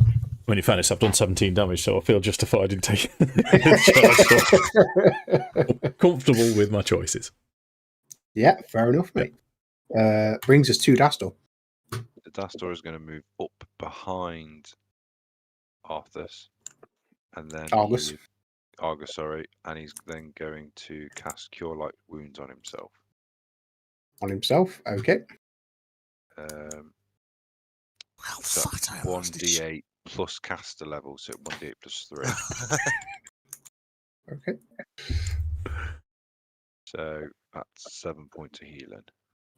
C: When in fairness, I've done 17 damage, so I feel justified in taking the charge. Comfortable with my choices.
A: Yeah, fair enough, mate. Brings us to Dastor.
E: The Dastor is going to move up behind Arthas, and then
A: Argus.
E: Argus, sorry, and he's then going to cast Cure Light Wounds on himself.
A: On himself, okay.
E: So 1d8 plus caster level, so 1d8 plus 3.
A: Okay.
E: So that's 7 points of healing.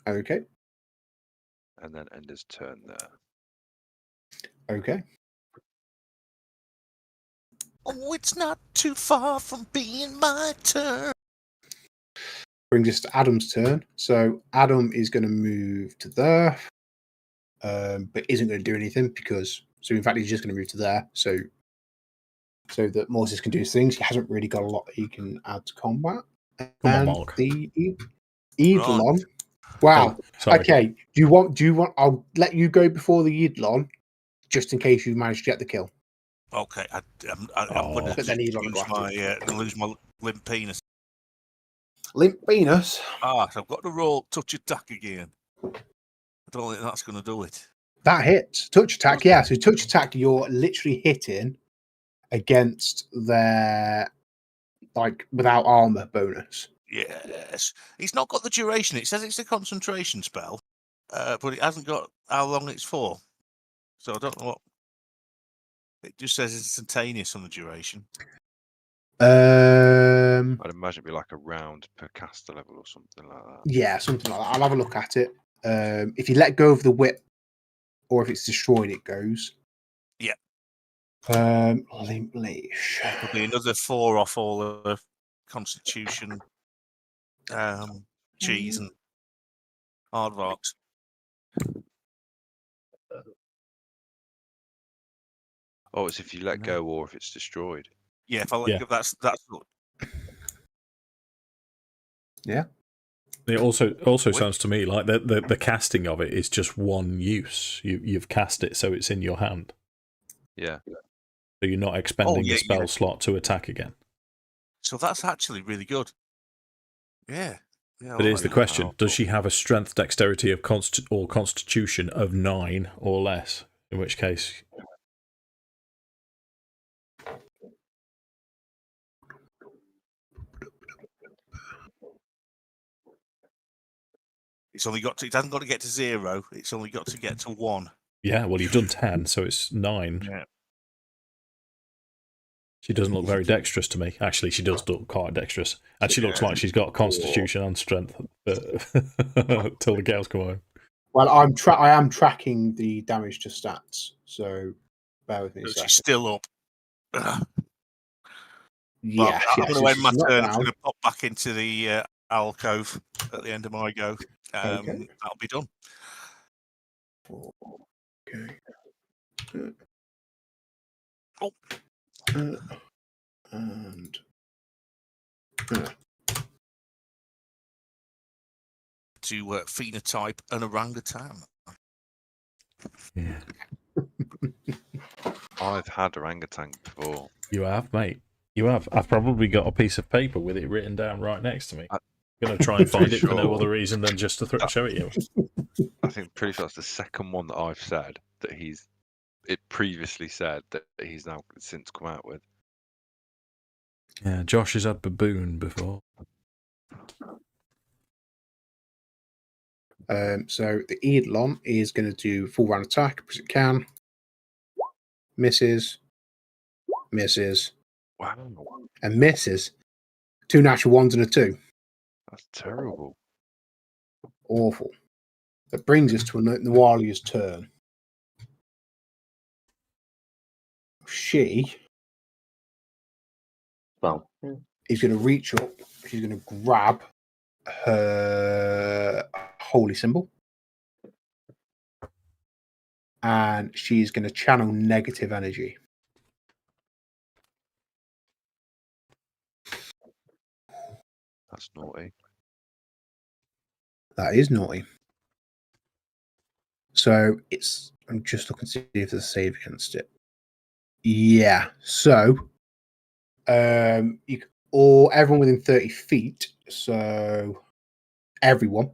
A: Okay.
E: And then end his turn there.
A: Okay.
D: Oh, it's not too far from being my turn.
A: Brings us to Addam's turn. So Addam is going to move to there, but isn't going to do anything because. So in fact, he's just going to move to there. So that Mortis can do his things. He hasn't really got a lot he can add to combat.
C: Come on,
A: And
C: Mark.
A: the Eidolon. Wow.
C: Oh, sorry.
A: Okay. Do you want? I'll let you go before the Eidolon, just in case you manage to get the kill.
D: Okay, I'm
C: Oh.
D: going
A: But then
D: to
A: he's on the
D: lose my limp penis.
A: Limp Venus.
D: So I've got to roll touch attack again. I don't think that's going to do it.
A: That hits. Touch attack, yeah. So touch attack, you're literally hitting against their without armor bonus.
D: Yes. It's not got the duration. It says it's a concentration spell, but it hasn't got how long it's for. So I don't know what. It just says instantaneous on the duration.
E: I'd imagine it'd be like a round per caster level or something like that.
A: Yeah, something like that. I'll have a look at it. If you let go of the whip, or if it's destroyed, it goes.
D: Yeah.
A: Limp leash.
D: It'll be another 4 off all the constitution, cheese, and aardvarks.
E: Oh, it's if you let go or if it's destroyed.
D: Yeah, if I let go, that's
A: Yeah.
C: It also sounds to me like the casting of it is just one use. You've cast it, so it's in your hand.
E: Yeah.
C: So you're not expending the spell slot to attack again.
D: So that's actually really good. Yeah.
C: But here's the question: does she have a strength dexterity of constitution of 9 or less? In which case,
D: It hasn't got to get to 0. It's only got to get to 1.
C: yeah. Well, you've done 10, so it's 9.
D: Yeah.
C: She doesn't look very dexterous to me. Actually, she does look quite dexterous, and she looks like she's got constitution and strength till the cows come home.
A: Well, I am tracking the damage to stats, so bear with me a second.
D: She's still up.
A: Yeah,
D: I'm going to end my
A: she's not
D: turn.
A: down.
D: I'm going to pop back into the alcove at the end of my go.
A: Okay.
D: That'll be done.
A: Okay.
D: Oh.
A: And
D: To phenotype an orangutan.
C: Yeah,
E: I've had orangutan before.
C: you have, mate. You have. I've probably got a piece of paper with it written down right next to me. I'm going to try and find it for no other reason than just to show it you.
E: I think pretty sure that's the second one that I've said that it previously said that he's now since come out with.
C: Yeah, Josh has had baboon before.
A: so the Eidolon is going to do full round attack because it can. Misses.
E: Wow,
A: And misses. 2 natural 1s and a 2.
E: that's terrible.
A: Awful. That brings us to Nawalia's turn. She
B: Well,
A: is going to reach up. She's going to grab her holy symbol. And she's going to channel negative energy.
E: That's naughty.
A: That is naughty. So I'm just looking to see if there's a save against it. Yeah. So, or everyone within 30 feet. So, everyone.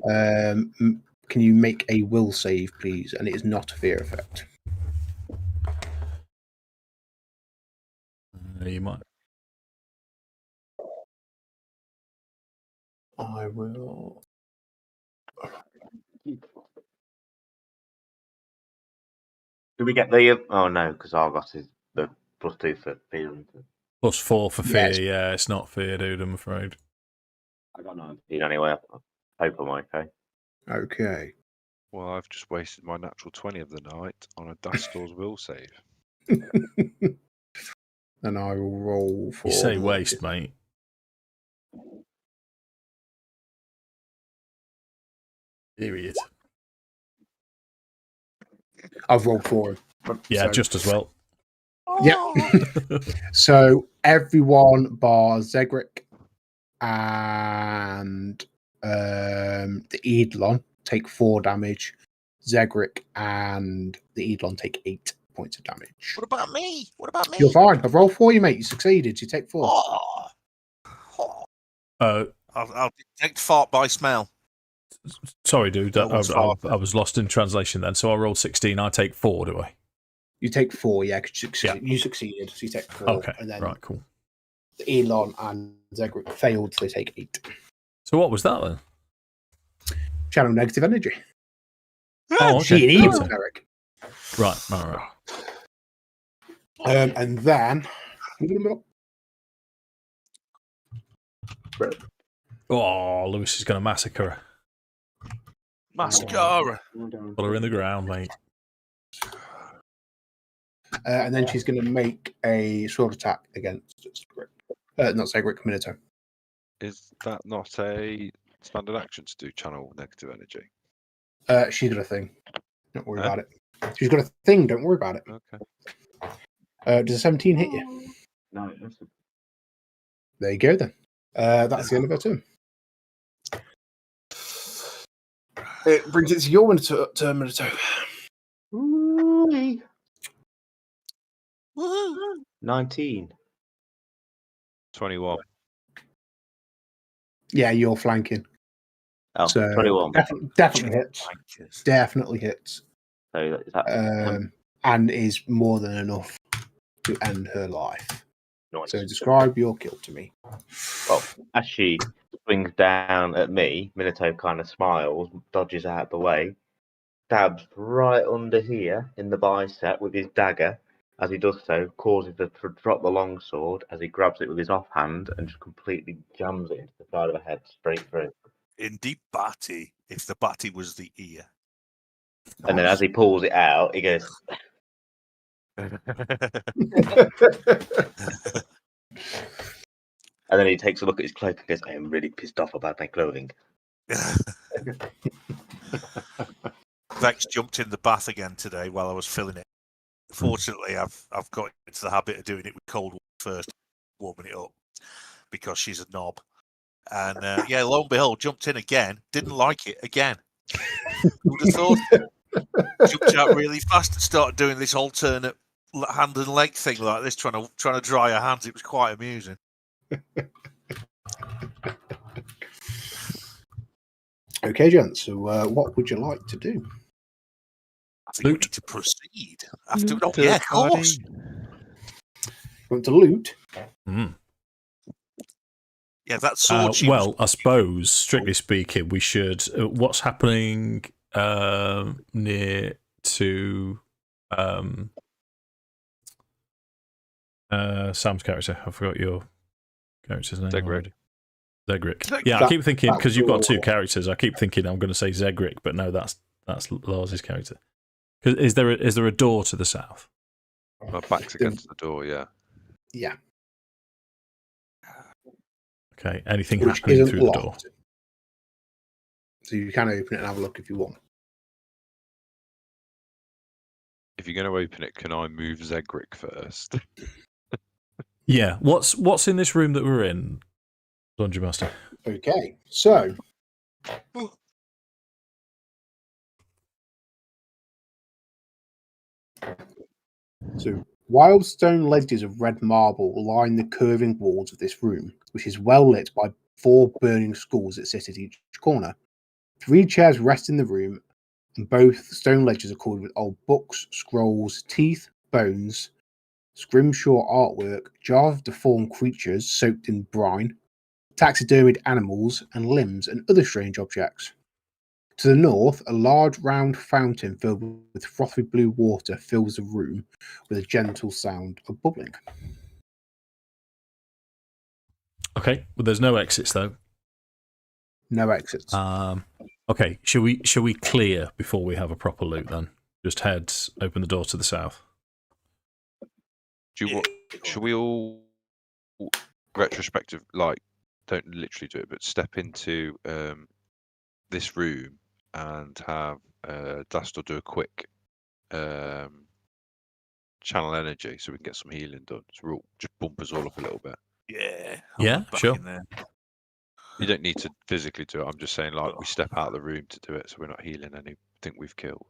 A: Can you make a will save, please? And it is not a fear effect.
C: You might.
A: I will.
B: do we get the? Oh no, because Argos is the +2 for fear.
C: +4 for fear.
A: Yes.
C: Yeah, it's not fear, dude, I'm afraid.
B: I got 19 anyway. I hope I'm okay.
A: Okay.
E: Well, I've just wasted my natural 20 of the night on a Dastor's will save.
A: And I will roll for.
C: You say waste, mate. Idiot.
A: I've rolled for him.
C: Yeah,
A: So-
C: just as well.
A: Yep. So everyone bar Zegric and the Eidolon take 4 damage. Zegric and the Eidolon take 8 points of damage.
D: What about me? What about me?
A: You're fine. I've rolled for you, mate. You succeeded. You take 4.
D: Oh. Oh.
C: Uh,
D: I'll detect fart by smell.
C: sorry, dude.
D: No one's
C: I was lost in translation then. So I rolled 16. I take 4, do I?
A: You take 4, yeah, because
C: Yeah.
A: you succeeded, so you take 4.
C: Okay.
A: And then
C: Right. Cool.
A: the Eidolon and Zegric failed, so they take 8.
C: So what was that then?
A: Channel negative energy.
C: Oh,
A: She
C: okay.
A: and evil,
C: Okay.
A: Eric.
C: Right. All right.
A: And then.
C: Oh, Lewis is going to massacre her.
D: Mascara.
C: Put her in the ground, mate.
A: And then she's going to make a sword attack against Zegric. Not Zegric, Minato.
E: Is that not a standard action to do channel negative energy?
A: She's got a thing. Don't worry
E: Huh?
A: about it. She's got a thing. Don't worry about it.
E: Okay.
A: Does a 17 hit you?
B: No, it doesn't.
A: There you go then. That's the end of her turn. It brings it to your turn, Minato.
B: Ooh-wee.
D: Woohoo.
B: 19.
E: 21.
A: Yeah, you're flanking.
B: Oh,
A: So
B: 21.
A: definitely hits.
D: Wankers.
A: Definitely hits.
B: So is that
A: And is more than enough to end her life.
B: nice?
A: So describe your kill to me.
B: Well, as she swings down at me, Minato kind of smiles, dodges out the way, stabs right under here in the bicep with his dagger. As he does so, causes her to drop the longsword as he grabs it with his offhand and just completely jams it into the side of her head straight through.
D: In the batty, if the batty was the ear.
B: And then as he pulls it out, he goes, and then he takes a look at his cloak and goes, I am really pissed off about my clothing.
D: Vex jumped in the bath again today while I was filling it. Fortunately, I've got into the habit of doing it with cold water first, warming it up, because she's a knob. And yeah, lo and behold, jumped in again. Didn't like it again. Who'd have thought? Jumped out really fast and started doing this alternate hand and leg thing like this, trying to dry her hands. It was quite amusing.
A: Okay, gents. So what would you like to do?
D: I think we
C: Loot.
D: need to proceed. After, oh, yeah, of course.
A: You want to loot?
C: Mm.
D: Yeah, that sword. She was
C: Well, I suppose, strictly speaking, we should. What's happening near to Sam's character? I forgot your character's name.
E: Zegric.
C: already. Zegric.
D: Zegric.
C: Yeah, I
A: That-
C: keep thinking
A: that's
C: because you've got
A: your-
C: 2 characters. I keep thinking I'm going to say Zegric, but no, that's Lars's character. 'Cause is there a door to the south?
E: My back's against the door, yeah.
A: Yeah.
C: Okay. Anything
A: Which
C: happening
A: isn't
C: through the door?
A: locked. So you can open it and have a look if you want.
E: If you're going to open it, can I move Zegric first?
C: Yeah. What's in this room that we're in, Dungeon Master?
A: Okay, so wild stone ledges of red marble line the curving walls of this room, which is well lit by 4 burning skulls that sit at each corner. 3 chairs rest in the room, and both stone ledges are covered with old books, scrolls, teeth, bones, scrimshaw artwork, jars of deformed creatures soaked in brine, taxidermied animals, and limbs, and other strange objects. To the north, a large round fountain filled with frothy blue water fills the room with a gentle sound of bubbling.
C: Okay. Well, there's no exits though.
A: No exits.
C: Okay, shall we clear before we have a proper loot then? Just head, open the door to the south.
E: Should we all retrospective, like, don't literally do it, but step into this room and have Dastor do a quick channel energy so we can get some healing done. So we'll just bump us all up a little bit.
D: Yeah.
C: Yeah,
D: back
C: sure.
D: in there.
E: You don't need to physically do it. I'm just saying, like, we step out of the room to do it so we're not healing anything we've killed.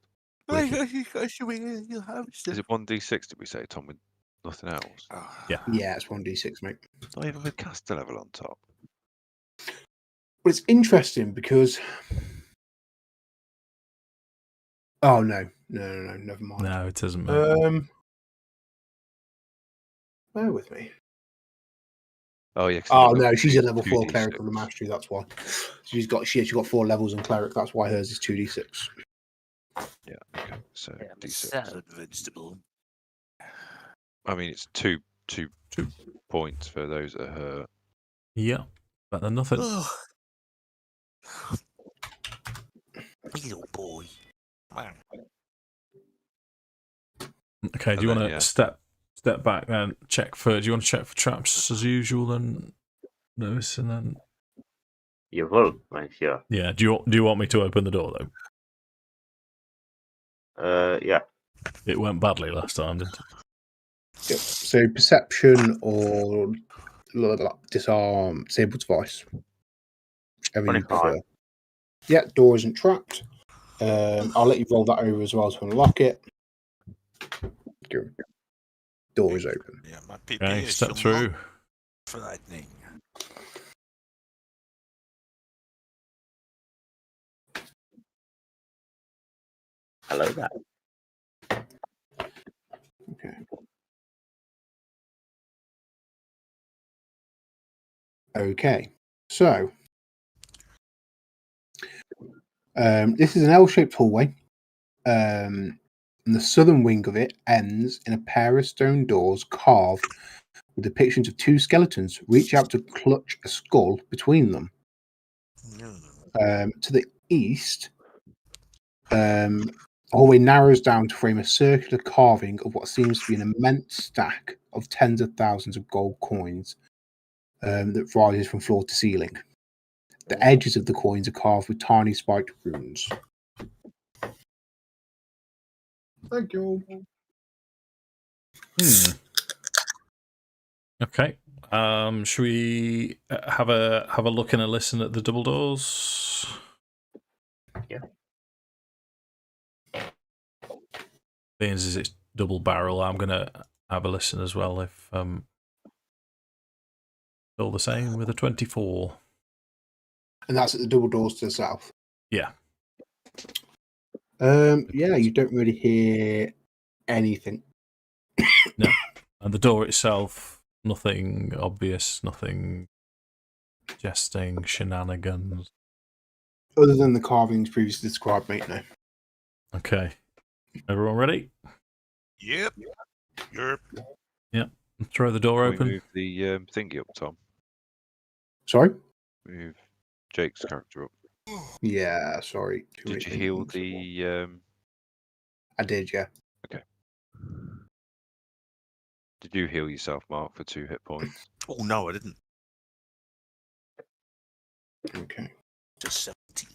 E: Is it 1d6, did we say, Tom, with nothing else?
C: Yeah.
A: Yeah, it's 1d6, mate.
E: Not even with caster level on top.
A: But it's interesting because... Oh, no, never mind.
C: No, it doesn't matter.
A: Bear with me.
E: Oh, yeah.
A: Oh, no, she's a level 4
E: 2d6.
A: cleric of the mastery, that's why. She's got 4 levels in cleric, that's why hers is 2d6.
E: Yeah, okay. So,
D: Yeah,
E: d6.
D: salad vegetable.
E: I mean, it's two points for those that hurt.
C: Yeah, better than nothing.
D: Oh. Little boy. Wow.
C: Okay, do you
E: And
C: want
E: then,
C: to step back and check for? Do you want to check for traps as usual and Lewis, and then
B: You will, monsieur.
C: yeah. Do you want me to open the door though?
B: Yeah.
C: It went badly last time, didn't it?
A: Yep. So perception or disarm, disable device. Whichever you
B: 25.
A: prefer. Yeah, door isn't trapped. I'll let you roll that over as well to unlock it. Good. Door is open.
D: Yeah, my PP
C: Okay,
D: is
C: step through.
D: frightening.
B: Hello there.
A: Okay. Okay. So this is an L-shaped hallway. And the southern wing of it ends in a pair of stone doors carved with depictions of 2 skeletons reach out to clutch a skull between them. To the east, the hallway narrows down to frame a circular carving of what seems to be an immense stack of tens of thousands of gold coins that rises from floor to ceiling. The edges of the coins are carved with tiny spiked runes. Thank you.
C: Okay. Should we have a look and a listen at the double doors?
B: Yeah.
C: Being as it's double barrel, I'm gonna have a listen as well. If all the same with a 24.
A: And that's at the double doors to the south.
C: Yeah.
A: Yeah, you don't really hear anything.
C: No. And the door itself, nothing obvious, nothing jesting, shenanigans.
A: Other than the carvings previously described, mate, no.
C: Okay. Everyone ready?
D: Yep. Yep.
C: Yep. Throw the door
E: Can we
C: open.
E: move the thingy up, Tom?
A: Sorry?
E: Move Jake's character up.
A: Yeah, sorry.
E: Did you heal the...
A: I did, yeah.
E: Okay. Did you heal yourself, Mark, for 2 hit points?
D: Oh, no, I didn't.
A: Okay.
D: Just 17.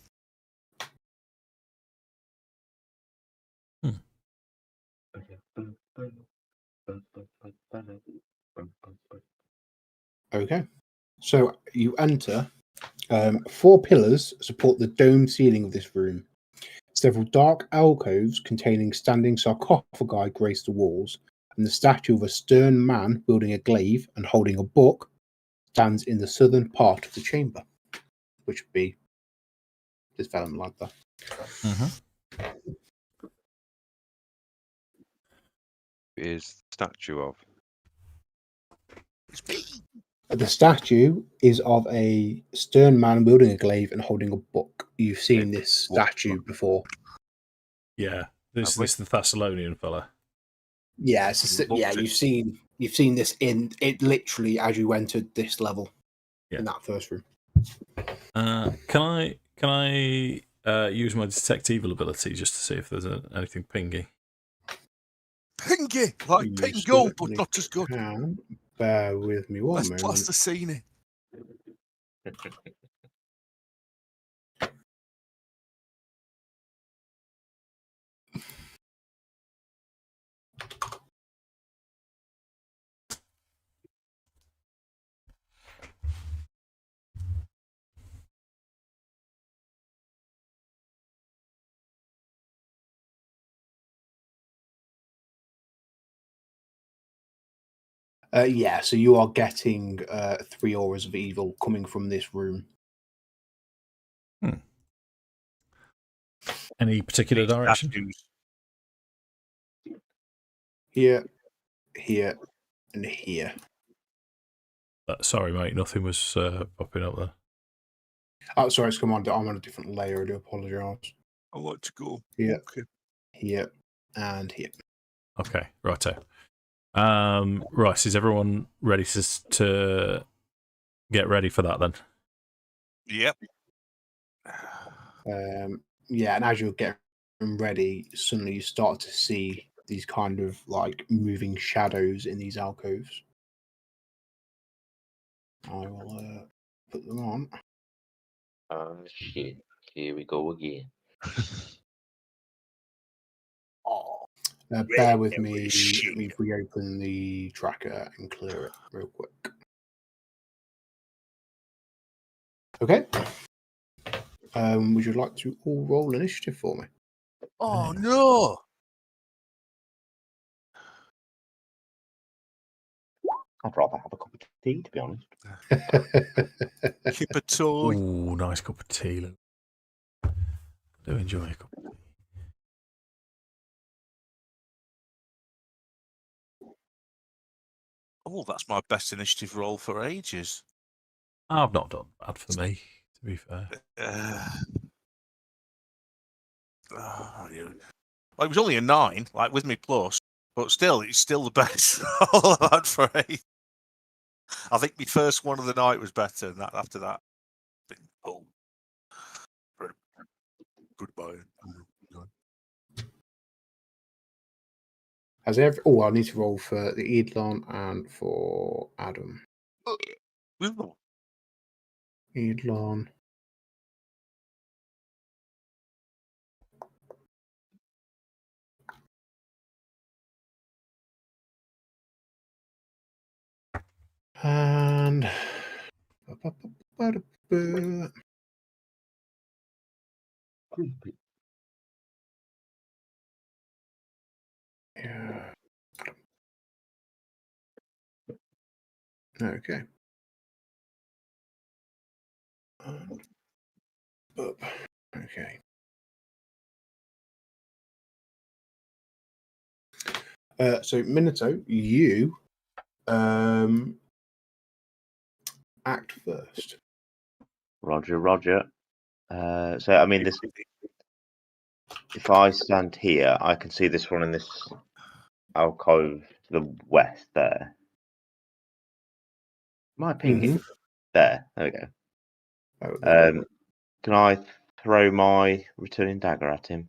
A: Okay. So you enter. 4 pillars support the dome ceiling of this room. Several dark alcoves containing standing sarcophagi grace the walls, and the statue of a stern man wielding a glaive and holding a book stands in the southern part of the chamber, which would be this vellum like that.
E: Is the statue of?
D: It's me.
A: The statue is of a stern man wielding a glaive and holding a book. You've seen this statue before.
C: Yeah. This is the Thessalonian fella.
A: Yeah, you've seen this in it literally as you entered this level in that first room.
C: Can I use my detect evil ability just to see if there's anything pingy?
D: Pingy, like
A: You
D: Pingo, but
A: certainly
D: not as good.
A: can. Bear with me one
D: Less
A: moment.
D: plasticine.
A: Yeah, so you are getting 3 auras of evil coming from this room.
C: Any particular direction?
D: Statues.
A: Here, here, and here.
C: Sorry, mate, nothing was popping up there.
A: Oh, sorry, it's Commander. I'm on a different layer. I do apologise.
D: I want to go.
A: Here,
D: Okay.
A: here, and here.
C: Okay, righto. Right, is everyone ready to get ready for that then?
D: Yep.
A: Yeah, and as you're getting ready, suddenly you start to see these kind of like moving shadows in these alcoves. I will put them on.
B: Oh shit! Here we go again.
D: Oh,
A: Bear with me.
D: really shit.
A: Let me reopen the tracker and clear it real quick. Okay. Would you like to all roll initiative for me?
D: Oh no!
B: I'd rather have a cup of tea, to be honest.
D: Keep a toy.
C: Ooh, nice cup of tea. Luke. Do enjoy a cup of tea.
D: Oh, that's my best initiative roll for ages.
C: I've not done bad for me, to be fair.
D: Well, it was only a 9, like with me plus, but still, it's still the best roll I've had for ages. I think my first one of the night was better than that. After that, oh, goodbye.
A: Has every? Oh, I need to roll for the Eidolon and for Addam. Eidolon. And yeah. Okay. Okay. So Minato, you act first.
B: Roger, Roger. So I mean, this. If I stand here, I can see this one in this alcove to the west there. My ping there. There we go. Can I throw my returning dagger at him?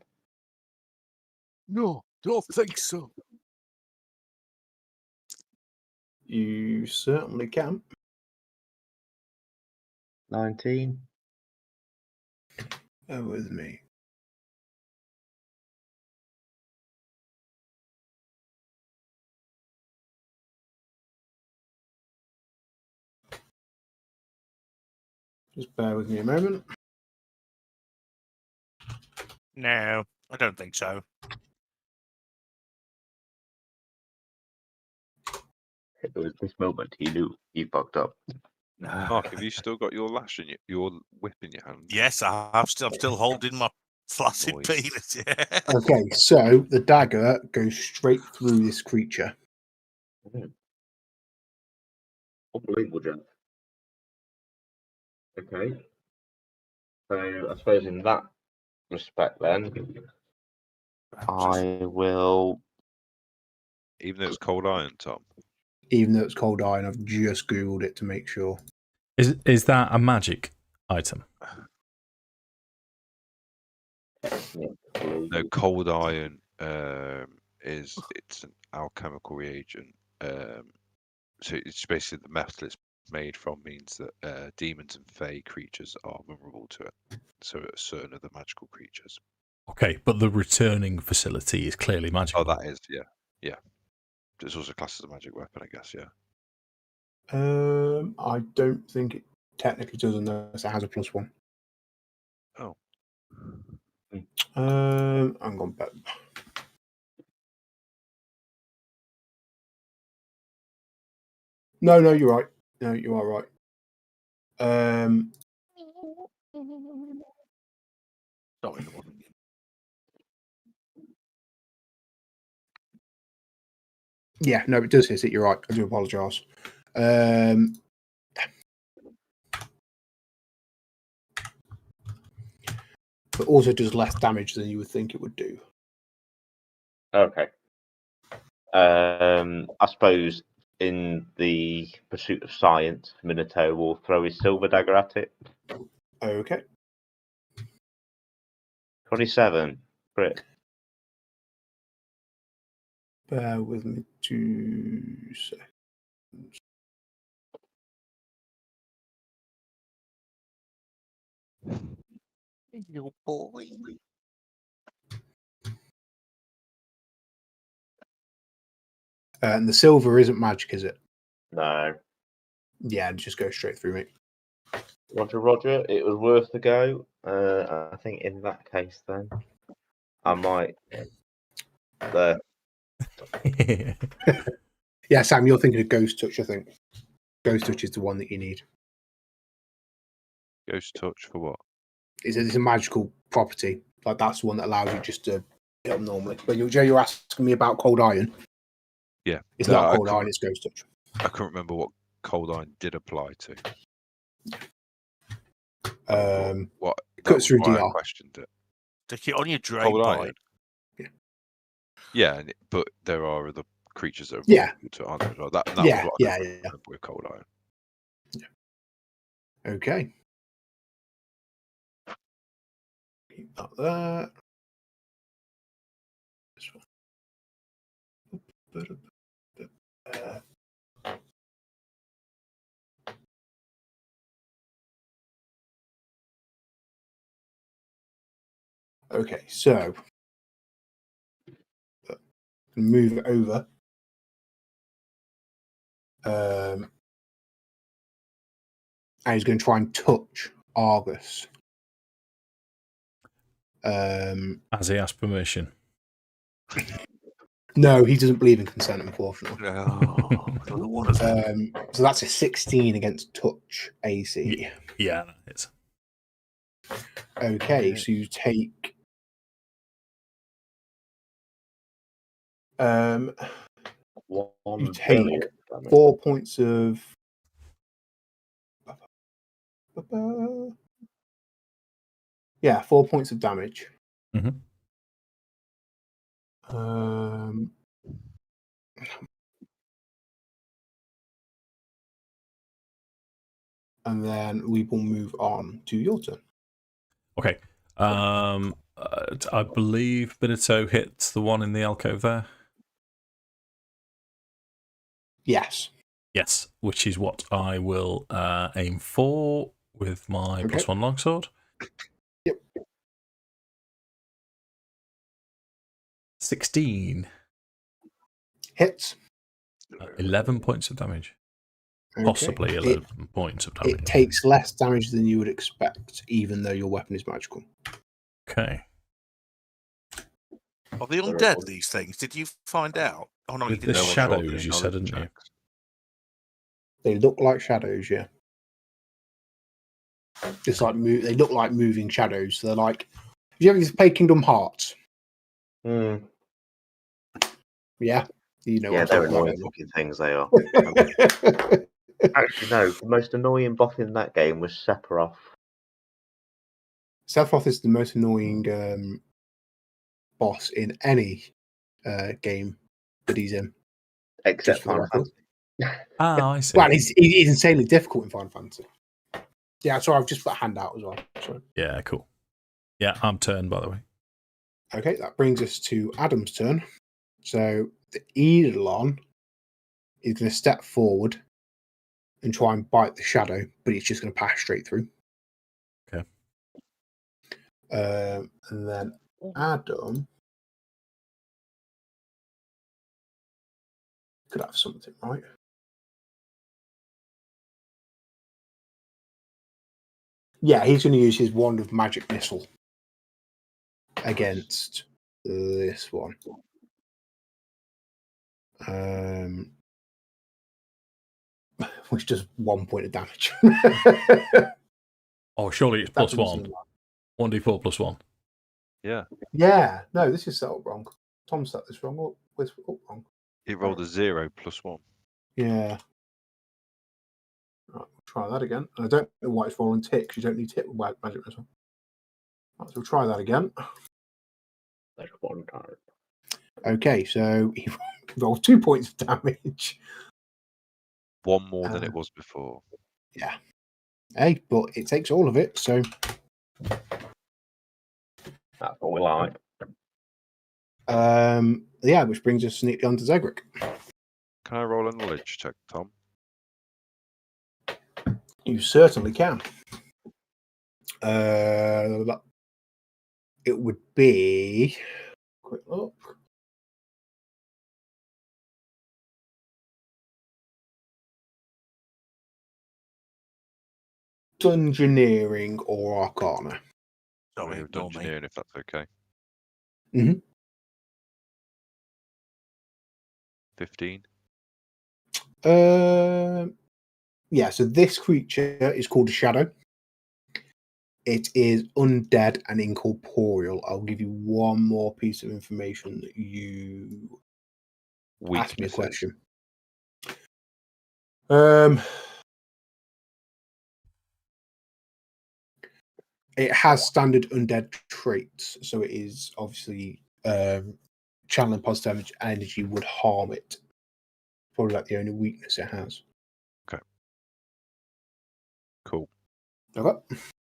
D: No, don't think so.
A: You certainly can.
B: 19.
A: Bear with me. Just bear with me a moment.
D: No, I don't think so.
B: It was this moment he knew he fucked up.
E: Mark, have you still got your lash in your whip in your hand?
D: Yes, I'm still holding my flaccid
E: Nice.
D: penis. Yeah.
A: Okay, so the dagger goes straight through this creature.
B: Unbelievable, Jeff. Okay. So I suppose in that respect, then I will.
E: Even though it's cold iron, Tom.
A: Even though it's cold iron, I've just googled it to make sure.
C: Is that a magic item.
E: No, cold iron it's an alchemical reagent. So it's basically the metal it's made from means that demons and fey creatures are vulnerable to it. So are certain other magical creatures.
C: Okay, but the returning facility is clearly magical.
E: Oh, that is, yeah. It's also classed as a magic weapon, I guess, yeah.
A: I don't think it technically does unless it has a +1.
E: Oh.
A: Hang on, but no, you're right. No, you are right.
D: Sorry, it wasn't.
A: Yeah, no, it does hit it. You're right. I do apologise. But also does less damage than you would think it would do.
B: Okay. I suppose in the pursuit of science, Minato will throw his silver dagger at it.
A: Okay.
B: 27. Crit.
A: Bear with me 2 seconds.
D: You boy.
A: And the silver isn't magic, is it?
B: No.
A: Yeah, just go straight through, mate.
B: Roger. It was worth the go. I think in that case, then I might.
A: Yeah, Sam, you're thinking of Ghost Touch, I think. Ghost Touch is the one that you need.
E: Ghost touch for what?
A: It's a magical property. Like that's the one that allows you just to hit them normally. But you're asking me about Cold Iron.
E: Yeah.
A: It's
E: No,
A: not Cold Iron, it's Ghost Touch.
E: I couldn't remember what cold iron did apply to. What
A: Cuts through
E: why I
A: DR.
E: questioned it.
D: Stick it on your drain
E: Cold
D: pipe.
E: iron.
A: Yeah.
E: Yeah, but there are other creatures that are
A: Yeah.
E: vulnerable to it, aren't there, as well? That
A: Yeah,
E: was what
A: yeah,
E: I
A: yeah.
E: remember with cold iron.
A: Okay. Keep that there. This one. Okay, so move it over. And he's going to try and touch Argus.
C: As he asked permission.
A: No, he doesn't believe in consent, unfortunately.
D: No.
A: So that's a 16 against touch AC.
C: Yeah, it's
A: Okay, so you take you take 4 points of yeah, 4 points of damage.
C: Mhm.
A: And then we will move on to your turn.
C: okay. I believe Minato hits the one in the alcove there.
A: Yes.
C: Yes, which is what I will aim for with my
A: Okay.
C: +1 longsword.
A: Yep.
C: 16.
A: Hits.
C: 11 points of damage.
A: Okay.
C: Possibly 11 points of damage.
A: It takes less damage than you would expect, even though your weapon is magical.
C: Okay.
D: Are they undead, these things? Did you find out? Oh, no, you
C: With the
D: didn't.
C: shadows, you said, didn't you?
A: They look like shadows, yeah. It's like they look like moving shadows. So they're like. Have you ever played Kingdom Hearts?
B: Mm.
A: Yeah, you know.
B: Yeah,
A: what
B: they're
A: I'm talking
B: annoying fucking things. They are. Actually, no. The most annoying boss in that game was Sephiroth.
A: Sephiroth is the most annoying boss in any game that he's in.
B: Except
A: Just for the
B: Final
A: record.
B: Fantasy.
C: Ah, I see.
A: Well, he's insanely difficult in Final Fantasy. Yeah, sorry, I've just put a hand out as well. Sorry.
C: Yeah, cool. Yeah, I'm turned, by the way.
A: Okay, that brings us to Addam's turn. So the Eidolon is going to step forward and try and bite the shadow, but it's just going to pass straight through.
C: Okay.
A: And then Addam could have something, right? Yeah, he's going to use his Wand of Magic Missile against this one. Which does 1 point of damage.
C: Oh, surely it's
A: That
C: plus
A: doesn't seem
C: 1d4 plus 1.
E: Yeah.
A: Yeah, no, this is set up wrong. Tom set this wrong. Up wrong.
E: He rolled a 0 plus 1.
A: Yeah. Right, we'll try that again. And I don't know why it's rolling tick, because you don't need to hit with magic missile. Right, so we'll try that again.
B: There's one time.
A: Okay, so he rolled 2 points of damage.
E: One more than it was before.
A: Yeah. Hey, but it takes all of it, so
B: That's what we like.
A: yeah, which brings us neatly on to Zegric.
E: Can I roll a knowledge check, Tom?
A: You certainly can. It would be quick look. Dungeoneering or Arcana.
D: Sorry,
E: With
D: ignore me.
E: engineering, if that's okay.
A: Mm-hmm.
E: 15.
A: Yeah, so this creature is called a shadow. It is undead and incorporeal. I'll give you one more piece of information that you asked me a
E: Weaknesses.
A: question. It has standard undead traits, so it is obviously channeling positive energy would harm it. Probably like the only weakness it has.
E: Okay. Cool.
A: Okay.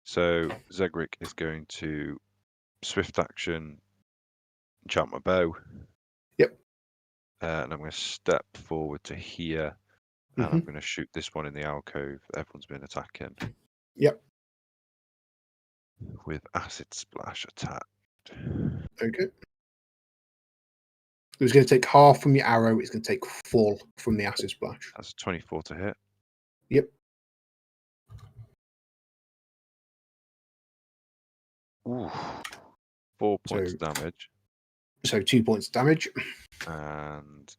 E: So Zegric is going to swift action, enchant my bow.
A: Yep.
E: And I'm going to step forward to here, and I'm going to shoot this one in the alcove that everyone's been attacking.
A: Yep.
E: With acid splash attack.
A: Okay. It's going to take half from your arrow. It's going to take full from the acid splash.
E: That's a 24 to hit.
A: Yep.
E: Ooh. 4 points of damage.
A: So 2 points of damage.
E: And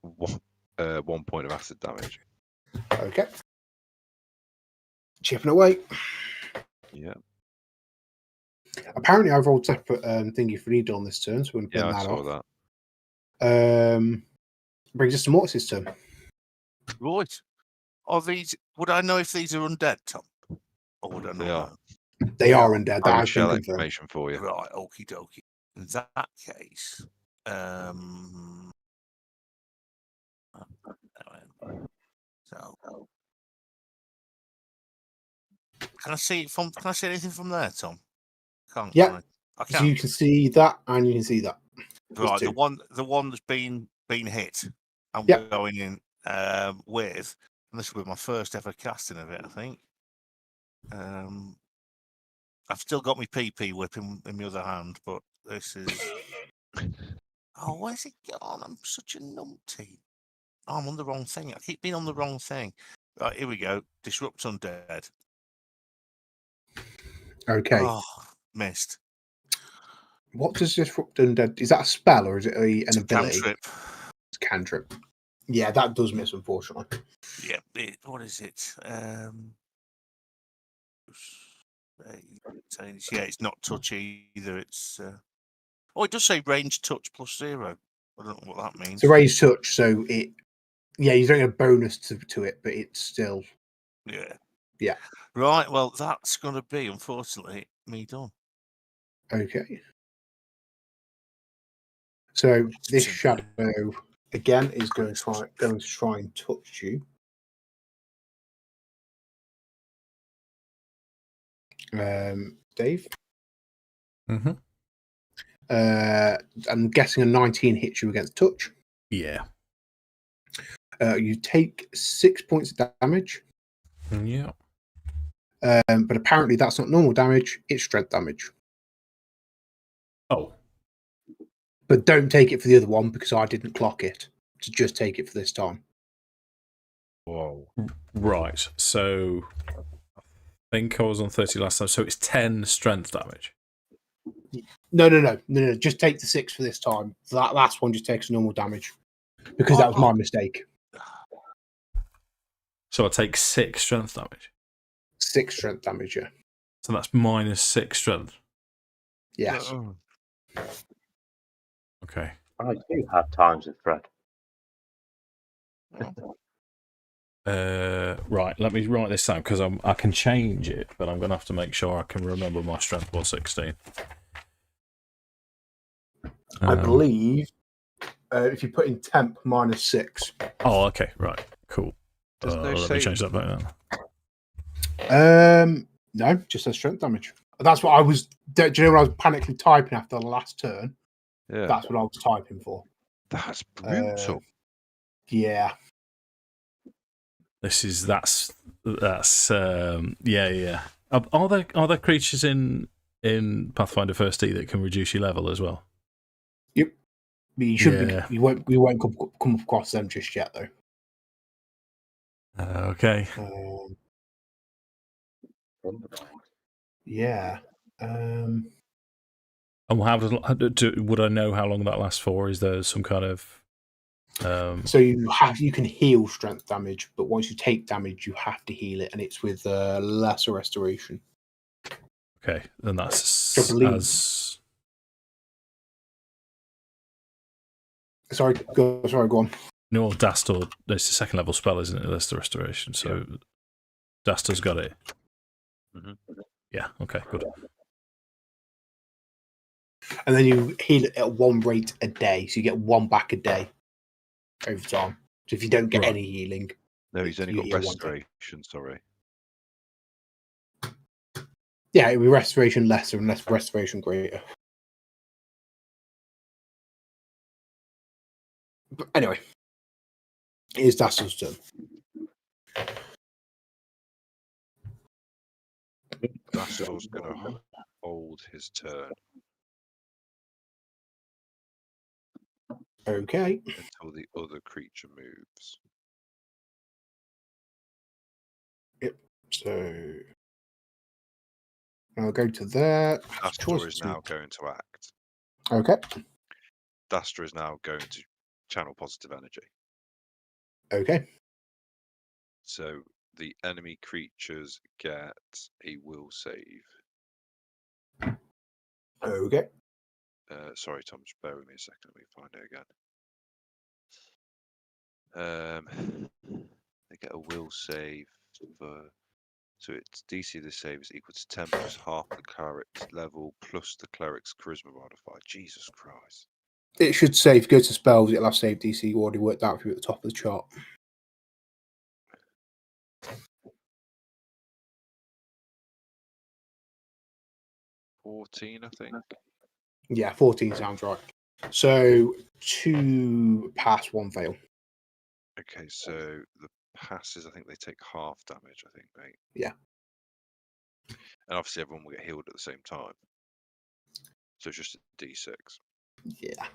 E: 1 point of acid damage.
A: Okay. Chipping away.
E: Yeah.
A: Apparently, I've rolled separate thingy for Edel on this turn, so we're going to burn
E: Yeah, I
A: that
E: saw
A: off.
E: that.
A: Brings us to Mortis' turn.
D: Right. Are these? Would I know if these are undead, Tom? Or would I not
E: They are.
D: know?
A: They are undead.
E: I
A: That
E: will
A: has
E: share
A: been
E: that
A: confirmed.
E: information for you.
D: Right. Okie dokie. In that case, so can I see it from? Can I see anything from there, Tom? Can't.
A: Yeah.
D: I
A: So
D: can.
A: you can see that, and you can see that.
D: Right.
A: two.
D: The one that's been hit. I'm
A: Yep.
D: going in with, and this will be my first ever casting of it, I think. I've still got my PP whip in my other hand, but this is. Oh, where's it gone? I'm such a numpty. Oh, I'm on the wrong thing. I keep being on the wrong thing. Right, here we go. Disrupt undead.
A: Okay.
D: Oh, missed.
A: What does Disrupt Undead? Is that a spell or is it an ability?
D: Cantrip.
A: It's cantrip. Yeah, that does miss, unfortunately.
D: Yeah. What is it? Yeah, it's not touch either. It's it does say range touch +0. I don't know what that means.
A: It's a raised touch, so it. Yeah, you don't get a bonus to it, but it's still.
D: Yeah.
A: Yeah.
D: Right. Well, that's going to be, unfortunately, me done.
A: Okay. So this shadow again is going to try and touch you. Dave?
C: Mm-hmm.
A: I'm guessing a 19 hits you against touch.
C: Yeah.
A: You take 6 points of damage.
C: Yeah.
A: But apparently that's not normal damage, it's strength damage.
C: Oh.
A: But don't take it for the other one because I didn't clock it. So just take it for this time.
E: Whoa.
C: Right. So I think I was on 30 last time. So it's 10 strength damage.
A: No. Just take the 6 for this time. That last one just takes normal damage. Because that was my mistake.
C: So I take 6 strength damage.
A: 6 strength damage, yeah.
C: So that's minus 6 strength.
A: Yes.
C: Okay.
B: I do have times with Fred.
C: Right, let me write this down because I can change it, but I'm going to have to make sure I can remember my strength was 16.
A: I believe if you put in temp minus 6.
C: Oh, okay, right, cool.
E: There's no
C: let me change that back
A: then. No, just says strength damage. That's what I was. Do you know when I was panically typing after the last turn?
E: Yeah.
A: That's what I was typing for.
E: That's brutal.
A: Yeah.
C: that's yeah. Are there creatures in Pathfinder First E that can reduce your level as well?
A: Yep. But you should
C: Yeah.
A: be. We won't come across them just yet, though.
C: Okay.
A: Yeah.
C: And would I know how long that lasts for? Is there some kind of
A: So you can heal strength damage, but once you take damage, you have to heal it, and it's with lesser restoration.
C: Okay, then that's as.
A: Sorry, go on.
C: No, Dastor. It's a second level spell, isn't it? That's the restoration. So Dastor's got it.
E: Mm-hmm.
C: Yeah. Okay. Good.
A: And then you heal it at 1 rate a day, so you get 1 back a day over time. So if you don't get any healing,
E: no, he's only got restoration. Sorry.
A: Yeah, it'll be restoration lesser and less restoration greater. But anyway, it is Dastor's turn.
E: Dastor's going to hold his turn.
A: Okay.
E: Until the other creature moves.
A: Yep. So I'll go to there.
E: Dastor is now going to act.
A: Okay.
E: Dastor is now going to channel positive energy.
A: Okay.
E: So the enemy creatures get a will save.
A: Okay.
E: Sorry, Tom, just bear with me a second. Let me find it again. They get a will save for. So its DC of the save is equal to 10 plus half the cleric's level plus the cleric's charisma modifier. Jesus Christ.
A: It should say if you go to spells, it'll have save DC. You already worked out for you at the top of the chart.
E: $14, I think.
A: Yeah, 14 sounds right. So 2 pass, 1 fail.
E: Okay, so the passes, I think they take half damage, I think, mate.
A: Yeah.
E: And obviously everyone will get healed at the same time. So it's just a D6.
A: Yeah.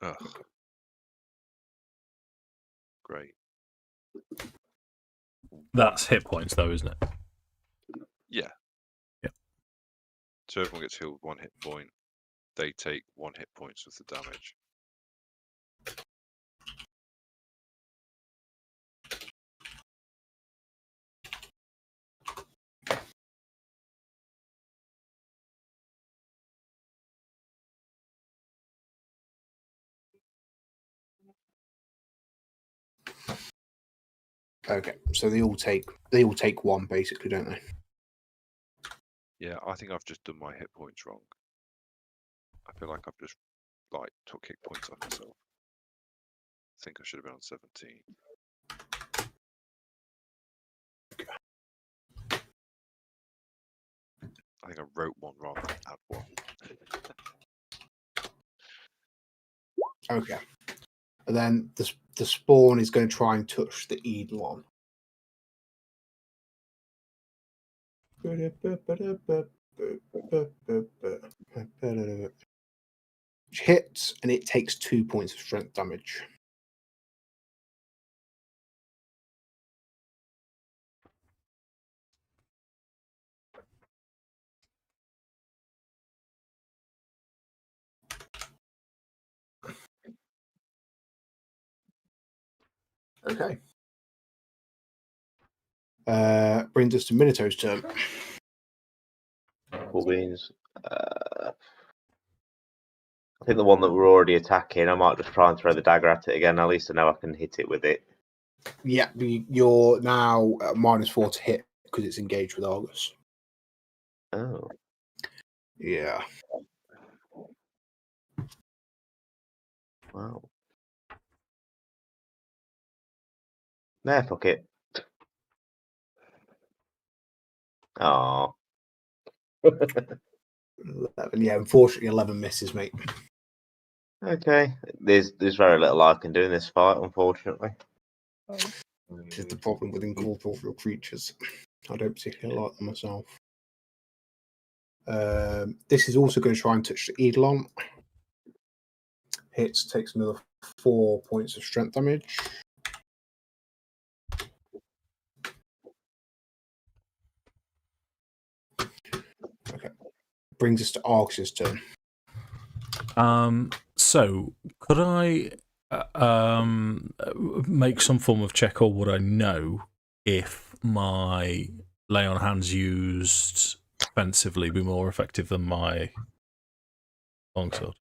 E: Ugh. Great.
C: That's hit points, though, isn't it?
E: Yeah.
C: Yeah.
E: So everyone gets healed 1 hit point. They take 1 hit points with the damage.
A: Okay. So they all take 1 basically, don't they?
E: Yeah, I think I've just done my hit points wrong. I feel like I've just took hit points off myself. I think I should have been on 17. I think I wrote one rather than add one.
A: Okay. And then the spawn is going to try and touch the Eidolon. Which hits, and it takes 2 points of strength damage. Okay. Brings us to Minato's turn.
B: Cool beans. I think the one that we're already attacking, I might just try and throw the dagger at it again. At least I know I can hit it with it.
A: Yeah, you're now at -4 to hit because it's engaged with Argus.
B: Oh.
A: Yeah.
B: Wow. Nah, fuck it. Oh.
A: 11. Yeah, unfortunately, 11 misses, mate.
B: Okay. There's very little I can do in this fight, unfortunately.
A: This is the problem with incorporeal creatures. I don't particularly like them myself. This is also going to try and touch the Eidolon. Hits, takes another 4 points of strength damage. Okay. Brings us to Argus's turn.
C: So could I make some form of check, or would I know if my lay on hands used offensively be more effective than my longsword?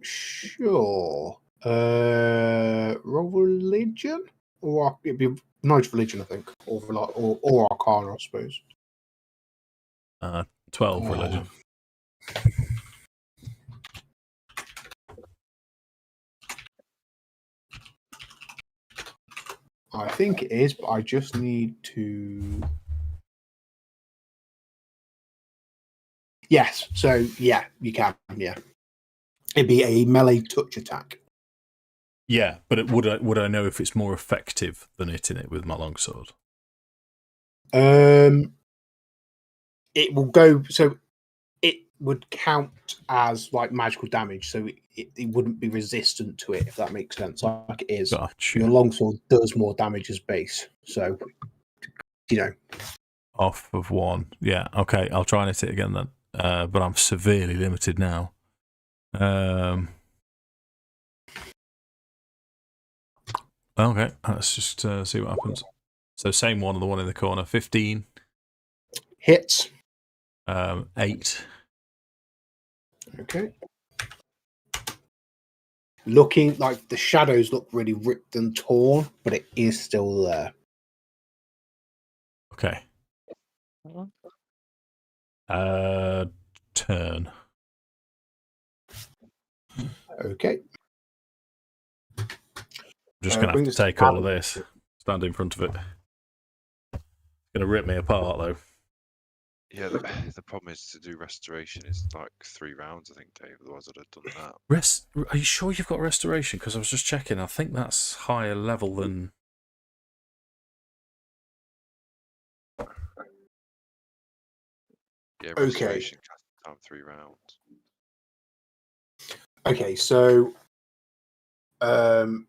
A: Sure. Roll religion, or it'd be knowledge religion, I think, or Arcana, I suppose.
C: 12 religion.
A: I think it is, but I just need to. Yes, so yeah, you can. Yeah, it'd be a melee touch attack.
C: Yeah, but would I know if it's more effective than hitting it with my longsword?
A: It will go. So it would count as like magical damage, so it wouldn't be resistant to it, if that makes sense. Like it is.
C: Gotcha.
A: Your longsword does more damage as base, so
C: Off of 1. Yeah, okay, I'll try and hit it again then. But I'm severely limited now. Okay, let's just see what happens. So same one, the one in the corner. 15.
A: Hits.
C: 8.
A: Okay. Looking like the shadows look really ripped and torn, but it is still there.
C: Okay. Turn.
A: Okay.
C: I'm just going to have to take all of this. Stand in front of it. It's going to rip me apart, though.
E: Yeah, the problem is to do restoration is like 3 rounds, I think, Dave. Otherwise, I'd have done that.
C: Are you sure you've got restoration? Because I was just checking. I think that's higher level than.
E: Yeah, restoration casts time 3 rounds.
A: Okay, so
E: Oh,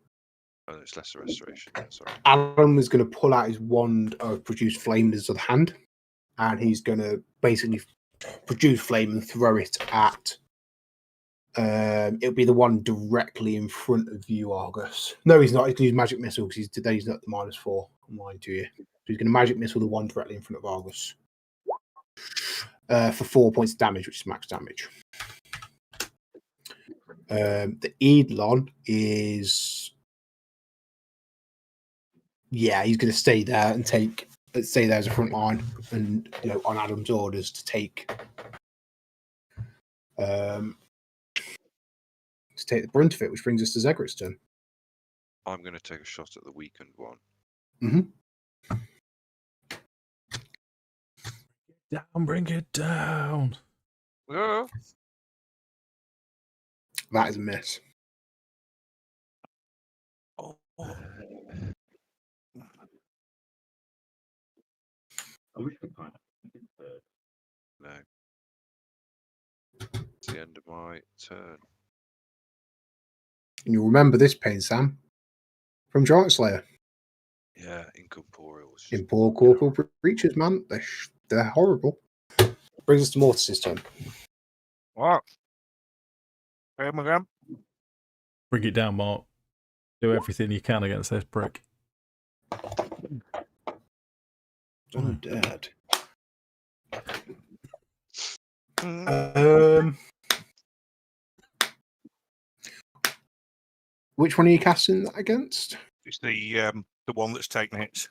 E: it's lesser restoration. Yeah, sorry.
A: Addam is going to pull out his wand of produce flame in his other hand, and he's going to basically produce flame and throw it at. It'll be the one directly in front of you, Argus. No, he's not. He's going to use magic missile because he's not the -4. I'm lying to you. So he's going to magic missile the one directly in front of Argus for 4 points of damage, which is max damage. The Eidolon is. Yeah, he's going to stay there and stay there as a front line, and on Addam's orders to take the brunt of it, which brings us to Zegric's turn.
E: I'm going to take a shot at the weakened one.
A: Mm-hmm.
C: down, bring it down.
D: Yeah.
A: That is a miss.
D: Oh.
B: I wish we kind
E: No. It's the end of my turn.
A: And you'll remember this pain, Sam, from Giant Slayer.
E: Yeah, incorporeals.
A: In poor corporal creatures, man. They're horrible. Brings us to Mortis' turn.
D: What? Again?
C: Bring it down, Mark. Do everything you can against this prick.
A: Undead. Which one are you casting that against?
D: It's the one that's taken hits.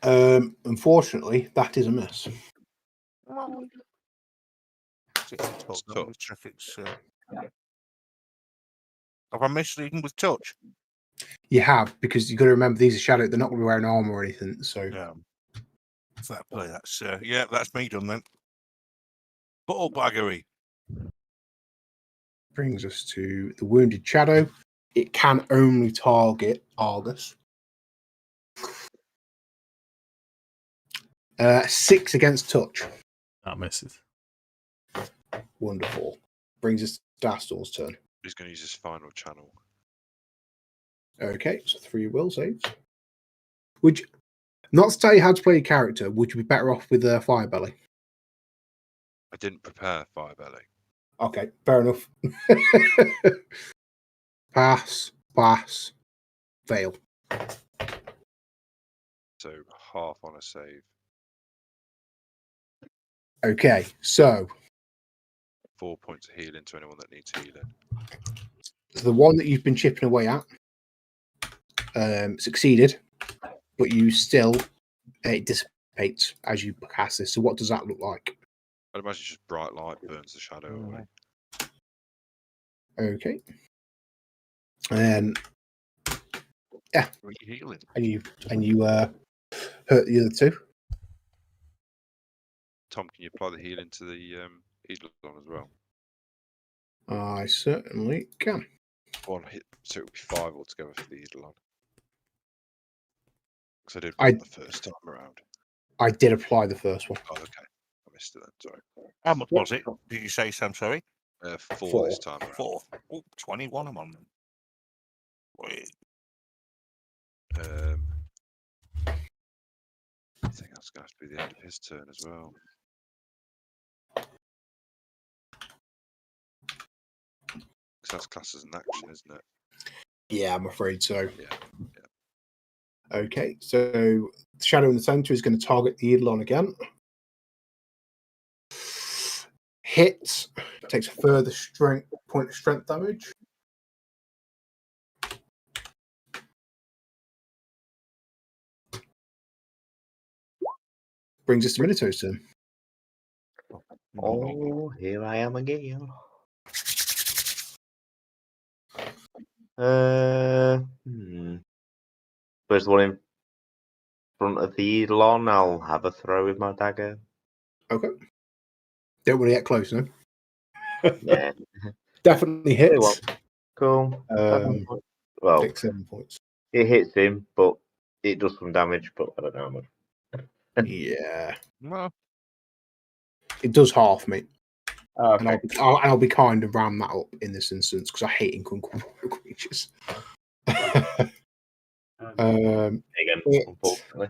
A: Unfortunately, that is a miss.
D: Have I missed even with touch?
A: You have, because you've got to remember these are shadow. They're not going to be wearing armor or anything. So
D: Yeah. Fair play. That's that's me done then. Buttle baggery.
A: brings us to the wounded shadow. It can only target Argus. 6 against touch.
C: That misses.
A: Wonderful. Brings us to Dastor's turn.
E: He's going to use his final channel.
A: Okay, so 3 will saves. Would you, not to tell you how to play your character, would you be better off with Firebelly?
E: I didn't prepare Firebelly.
A: Okay, fair enough. Pass, fail.
E: So half on a save.
A: Okay, so
E: 4 points of healing to anyone that needs healing.
A: the one that you've been chipping away at succeeded, but you still it dissipates as you cast this. So what does that look like?
E: I'd imagine just bright light burns the shadow away.
A: Okay. And yeah,
D: Healing.
A: and you hurt the other 2.
E: Tom, can you apply the healing to the Eidolon as well?
A: I certainly can.
E: One hit, so it would be 5 altogether for the Eidolon. Because I did
A: I-
E: one the first time around.
A: I did apply the first one.
E: Oh, okay. I missed it then, sorry.
D: How much was it? Did you say, Sam? Sorry.
E: 4 this time around.
D: 4. Oh, 21 I'm on. Wait.
E: I think that's going to have to be the end of his turn as well. Because that's classed as an action, isn't it?
A: Yeah, I'm afraid so.
E: Yeah.
A: Okay, so the shadow in the center is going to target the Eidolon again. Hits, takes a further point of strength damage. Brings us to Minato's turn.
B: Oh, here I am again. First one in front of the Eidolon, I'll have a throw with my dagger.
A: Okay. Don't want to get close, no?
B: Yeah.
A: Definitely hits.
B: Cool. 7 points. Well,
A: Takes 7 points.
B: it hits him, but it does some damage, but I don't know how much.
A: Yeah.
D: Well,
A: It does half, mate. And
B: Okay.
A: I'll be kind and round that up in this instance because I hate incorporeal creatures.
B: Again, unfortunately.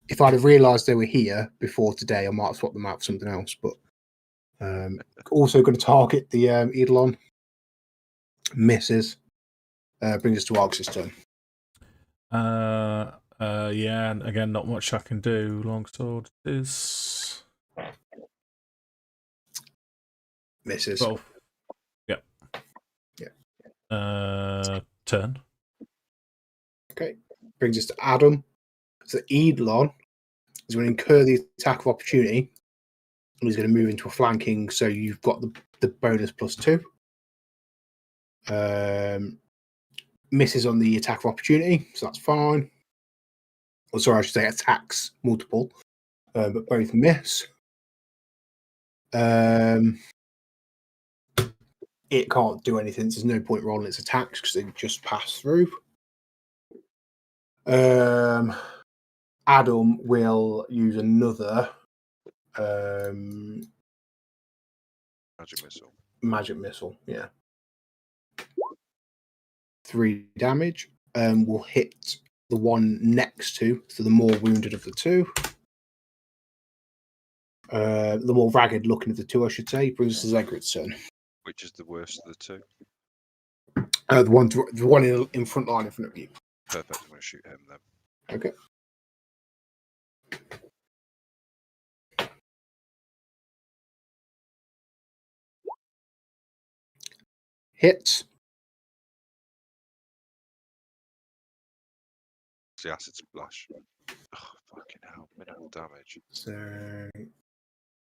A: If I'd have realised they were here before today, I might have swapped them out for something else. But also going to target the Eidolon. Misses. Brings us to Argus' turn.
C: Yeah, and again, not much I can do. Longsword is
A: Misses.
C: 12. Yep.
A: Yeah.
C: Turn.
A: Okay. Brings us to Addam. So Eidolon He's going to incur the attack of opportunity. And he's going to move into a flanking, so you've got the bonus +2. Misses on the attack of opportunity, so that's fine. Or sorry, I should say attacks multiple, but both miss. It can't do anything, so there's no point rolling its attacks because they just pass through. Addam will use another magic missile, yeah. 3 damage. Will hit the one next to, so the more wounded of the two. The more ragged looking of the two, I should say. Brings us to Zegric's turn.
E: Which is the worst of the two?
A: The one in front line in front of you.
E: Perfect. I'm going to shoot him then.
A: Okay. Hits.
E: It's the acid splash. Oh, fucking hell. Minimal damage.
A: So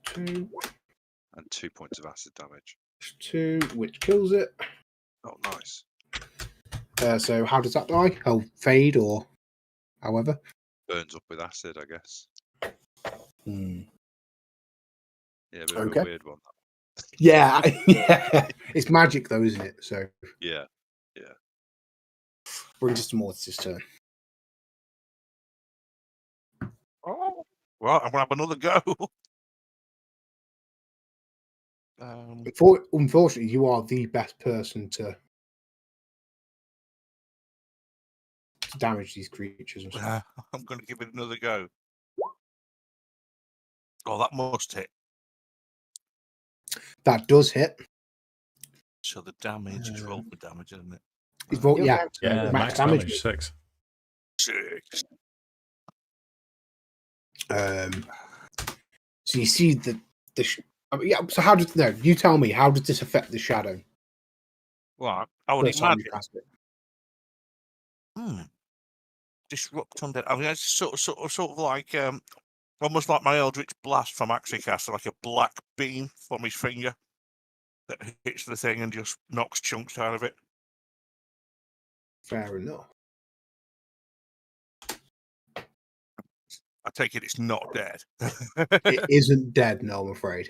A: 2.
E: And 2 points of acid damage.
A: 2, which kills it.
E: Oh, nice.
A: So how does that die? Oh, fade or however?
E: Burns up with acid, I guess.
A: Hmm.
E: Yeah, but a weird one.
A: Yeah, yeah. It's magic though, isn't it? So
E: yeah.
A: Brings us to Mortis' turn.
D: Oh, well, I'm gonna have another go.
A: Unfortunately, you are the best person to damage these creatures. And stuff.
D: I'm going to give it another go. Oh, that must hit.
A: That does hit.
D: So the damage is rolled for damage, isn't it?
A: It's rolled, yeah,
C: max damage 6.
D: 6.
A: So you see the yeah. So how does you tell me? How does this affect the shadow?
D: Well, I would
A: First time
D: imagine.
A: you cast it.
D: Disrupt undead. I mean, it's sort of like almost like my Eldritch Blast from Axicast, like a black beam from his finger that hits the thing and just knocks chunks out of it.
A: Fair enough.
D: I take it it's not dead.
A: It isn't dead, no, I'm afraid.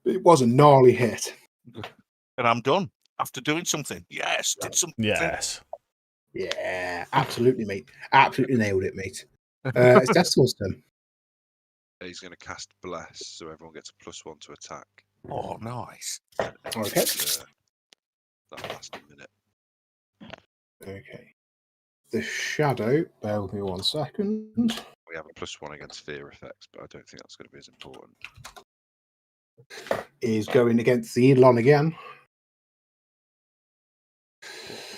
A: It was a gnarly hit.
D: And I'm done after doing something. Yes, did something.
C: Yes.
A: Yeah, absolutely, mate. Absolutely nailed it, mate. It's Dastor's turn.
E: He's going to cast Bless, so everyone gets a +1 to attack.
D: Oh, nice.
A: Okay.
E: That lasts a minute.
A: Okay. The shadow, bear with me 1 second.
E: We have a +1 against fear effects, but I don't think that's going to be as important.
A: Is going against the Elon again.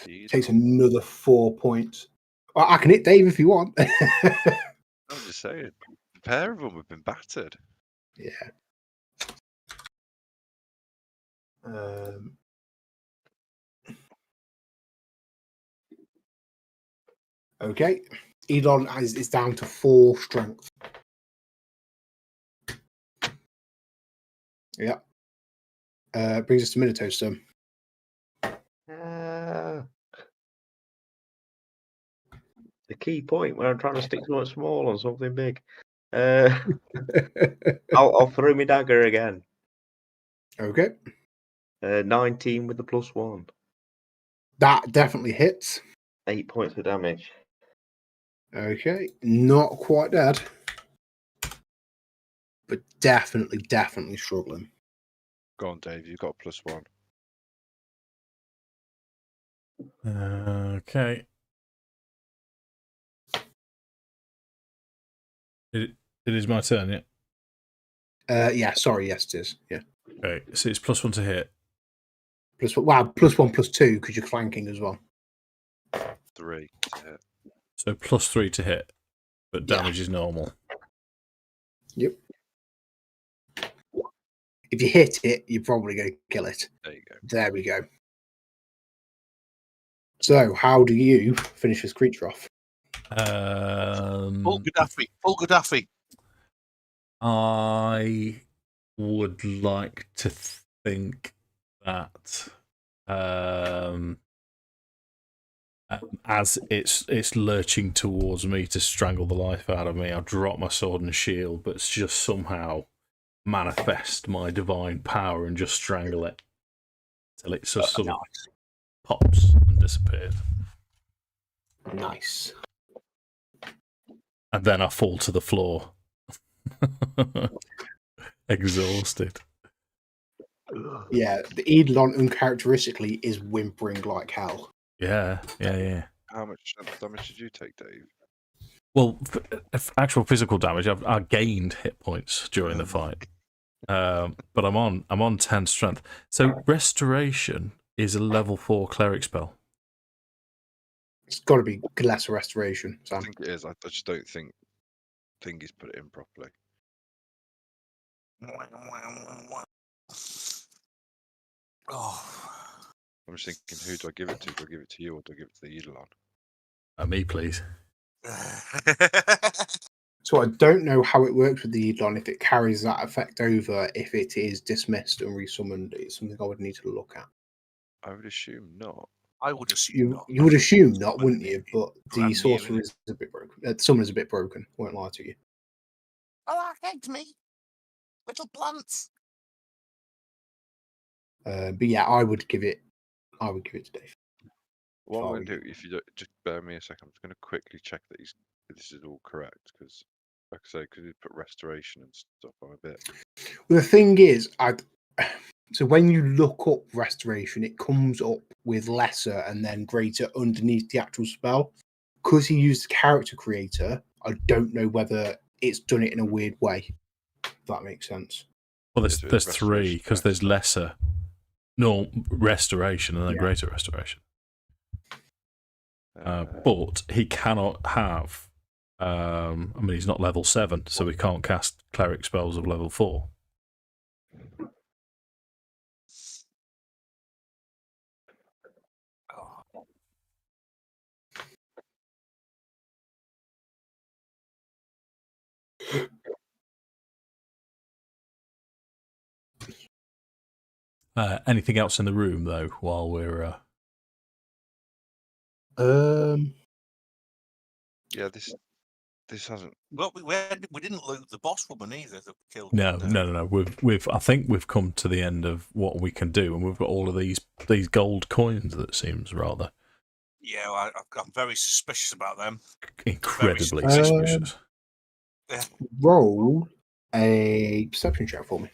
E: Indeed.
A: Takes another 4 points. Well, I can hit Dave if you want.
E: I'm just saying. A pair of them have been battered.
A: Yeah. Okay. Elon is down to 4 strength. Yeah. Brings us to Minato's turn.
B: The key point where I'm trying to stick something small on something big. I'll throw my dagger again.
A: Okay.
B: 19 with the +1.
A: That definitely hits.
B: 8 points of damage.
A: Okay. Not quite dead. But definitely struggling.
E: Go on, Dave. You've got a +1.
C: Okay. It is my turn, yeah?
A: Yeah, sorry, yes it is. Yeah.
C: Okay, so it's +1 to hit.
A: +1, +2, because you're flanking as well.
E: 3 to hit.
C: So +3 to hit, but damage is normal.
A: Yep. If you hit it, you're probably going to kill it.
E: There you go.
A: There we go. So, how do you finish this creature off?
D: Full Gaddafi.
C: I would like to think that as it's lurching towards me to strangle the life out of me, I'll drop my sword and shield, but just somehow manifest my divine power and just strangle it till it just sort of pops and disappears.
A: Nice.
C: And then I fall to the floor. Exhausted.
A: Yeah, the Eidolon uncharacteristically is whimpering like hell.
C: Yeah.
E: How much damage did you take, Dave?
C: Well, actual physical damage, I gained hit points during the fight, but I'm on 10 strength. So restoration is a level 4 cleric spell.
A: It's got to be lesser restoration.
E: I
A: Sam.
E: think it is. I just don't think Thingy's put it in properly.
D: Oh.
E: I'm just thinking, who do I give it to? Do I give it to you or do I give it to the Eidolon?
C: Me, please.
A: So I don't know how it works with the Eidolon, if it carries that effect over, if it is dismissed and resummoned. It's something I would need to look at.
E: I would assume not.
D: I would assume not.
A: You would assume not, wouldn't you? But
D: Brand
A: the
D: new,
A: sorcerer
D: innit?
A: is a bit broken. The summoner's a bit broken. Won't lie to you.
D: Oh, that egged me. Little plants.
A: But yeah, I would give it to Dave.
E: What I'm
A: Shall
E: going to
A: we?
E: do, if you don't, just bear me a second, I'm just going to quickly check that this is all correct, because, like I say, because you put restoration and stuff on a bit.
A: Well, the thing is, so when you look up restoration, it comes up with lesser and then greater underneath the actual spell. Because he used the character creator, I don't know whether it's done it in a weird way. If that makes sense.
C: Well,
E: So
C: there's
E: it's
C: 3
E: restoration
C: because there's
E: lesser.
C: lesser, no restoration and then
A: Yeah.
C: greater restoration. But he cannot have. I mean, he's not level 7, so he can't cast cleric spells of level 4. Anything else in the room though? While we're
E: Yeah, this hasn't.
D: Well, we didn't loot the boss woman either that we killed.
C: no. We've I think we've come to the end of what we can do, and we've got all of these gold coins. That seems rather
D: Yeah, I'm very suspicious about them.
C: incredibly
D: Very
C: suspicious.
D: Yeah.
A: Roll a perception check for me.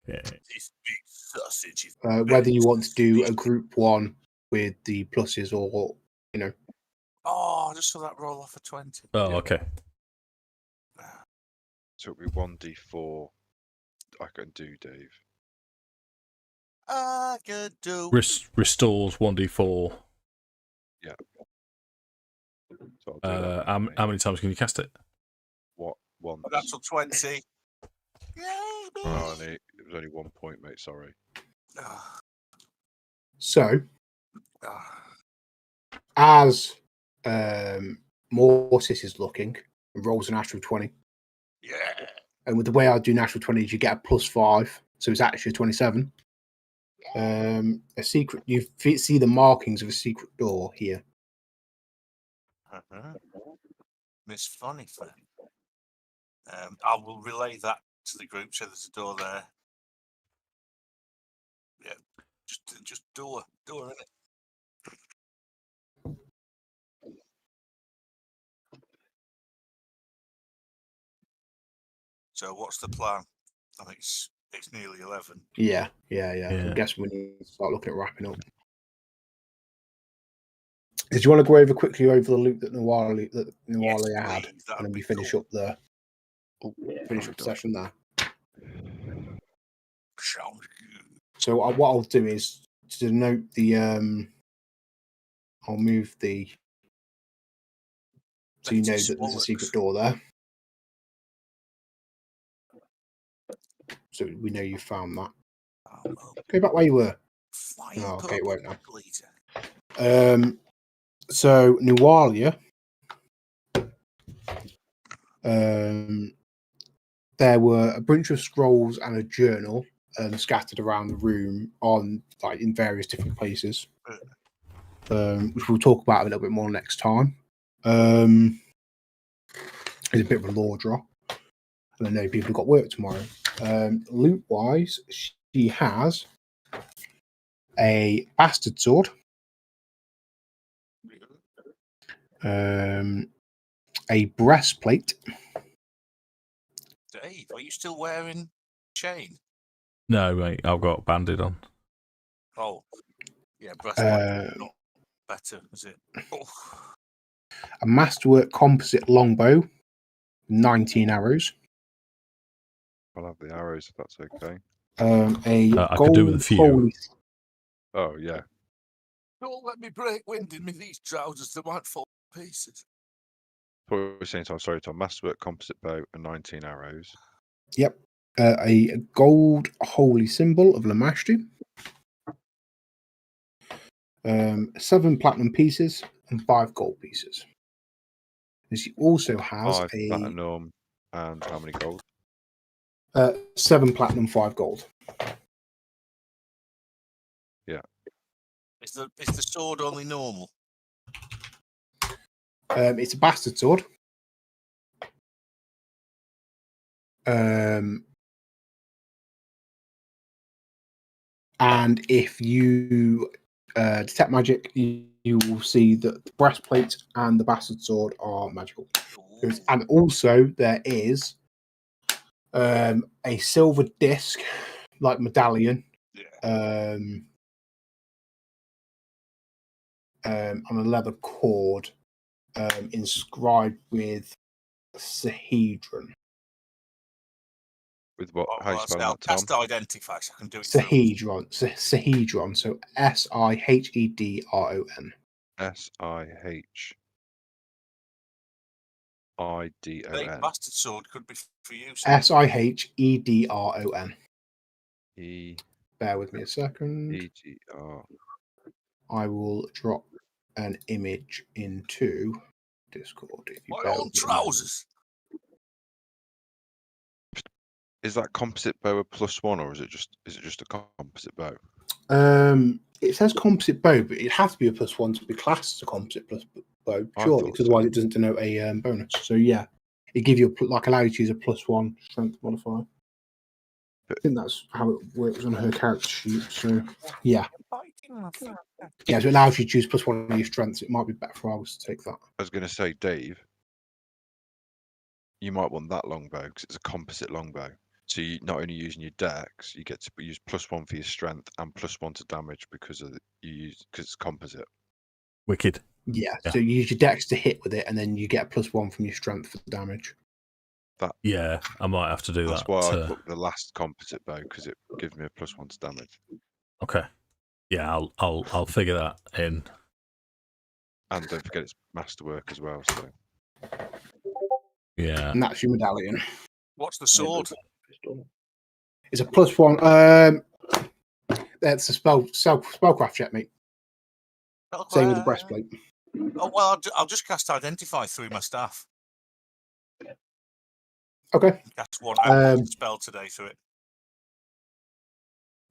C: Yeah.
D: This big sausage is
A: Whether you want to do a group one with the pluses or, you know.
D: Oh, I just saw that roll off a 20.
C: Oh,
E: Yeah.
C: okay.
E: So it'll be 1d4. I can do, Dave.
D: I could do.
C: Restores 1d4.
E: Yeah. So I'll do that.
C: How many times can you cast it?
E: What? Once.
D: That's a 20. Yay,
E: Oh, it was only 1 point, mate. Sorry.
A: So, as Mortis is looking, and rolls a natural 20.
D: Yeah.
A: And with the way I do natural 20s, you get a +5. So it's actually a 27. A secret, you see the markings of a secret door here.
D: Miss Funny Friend. I will relay that to the group. So there's a door there. Yeah, just door in it. So what's the plan? I think it's nearly 11.
A: Yeah.
C: Yeah.
A: I guess we need to start looking at wrapping up. Did you want to go quickly over the loot that Nawali had,
D: please,
A: and then we
D: be
A: finish
D: cool.
A: up the session there?
D: Sounds good.
A: So what I'll do is to denote the I'll move the so you know that there's a secret door there. So we know you found that. Go back where you were. Oh, okay, it won't now. So Nualia There were a bunch of scrolls and a journal scattered around the room on in various different places, which we'll talk about a little bit more next time. It's a bit of a lore drop. And I know people have got work tomorrow. Loot wise, she has a bastard sword, a breastplate.
D: Dave, are you still wearing chain?
C: No, mate, I've got banded on.
D: Oh, yeah, breastplate not better, is it? Oh.
A: A masterwork composite longbow, 19 arrows.
E: I'll have the arrows if that's okay.
C: I could do with a few.
E: Oh, yeah.
D: Don't let me break wind in me these trousers, they might fall to pieces.
E: What were we saying, Tom? Sorry, Tom. Masterwork composite bow and 19 arrows.
A: Yep. A gold holy symbol of Lamashtu. 7 platinum pieces and 5 gold pieces. And she also has
E: 5 platinum and how many gold?
A: 7 platinum, 5 gold.
E: Yeah.
D: Is the sword only normal?
A: It's a bastard sword. And if you detect magic, you will see that the breastplate and the bastard sword are magical. And also there is a silver disc, like medallion, on a leather cord, inscribed with Sahedron.
E: With what? How you spell that, Tom?
D: Cast identify, so I can do it.
A: Sahedron. Sahedron. So Sihedron.
E: Sihedron.
D: Bastard sword could be for you.
A: Sihedron. Bear with me a second.
E: EGR.
A: I will drop an image into Discord. If you
D: My own trousers.
E: Is that composite bow a +1, or is it just a composite bow?
A: It says composite bow, but it has to be a +1 to be classed as a composite bow, surely, because otherwise it doesn't denote a bonus. So yeah, it gives you allows you to use a +1 strength modifier. I think that's how it works on her character sheet. So yeah, so it allows you to choose +1 on your strengths. It might be better for ours to take that.
E: I was going to say, Dave, you might want that longbow because it's a composite longbow. So you not only using your dex, you get to use +1 for your strength and +1 to damage because it's composite.
C: Wicked.
A: Yeah. So you use your dex to hit with it, and then you get +1 from your strength for the damage.
C: Yeah, I might have to do that.
E: That's why I booked the last composite bow, because it gives me a +1 to damage.
C: Okay. Yeah, I'll figure that in.
E: And don't forget it's masterwork as well. So
C: yeah,
A: and that's your medallion.
D: What's the sword?
A: It's a +1. That's a spellcraft check, mate. Same with the breastplate.
D: Oh well, I'll just cast identify through my staff.
A: Okay.
D: Cast one spell today through it.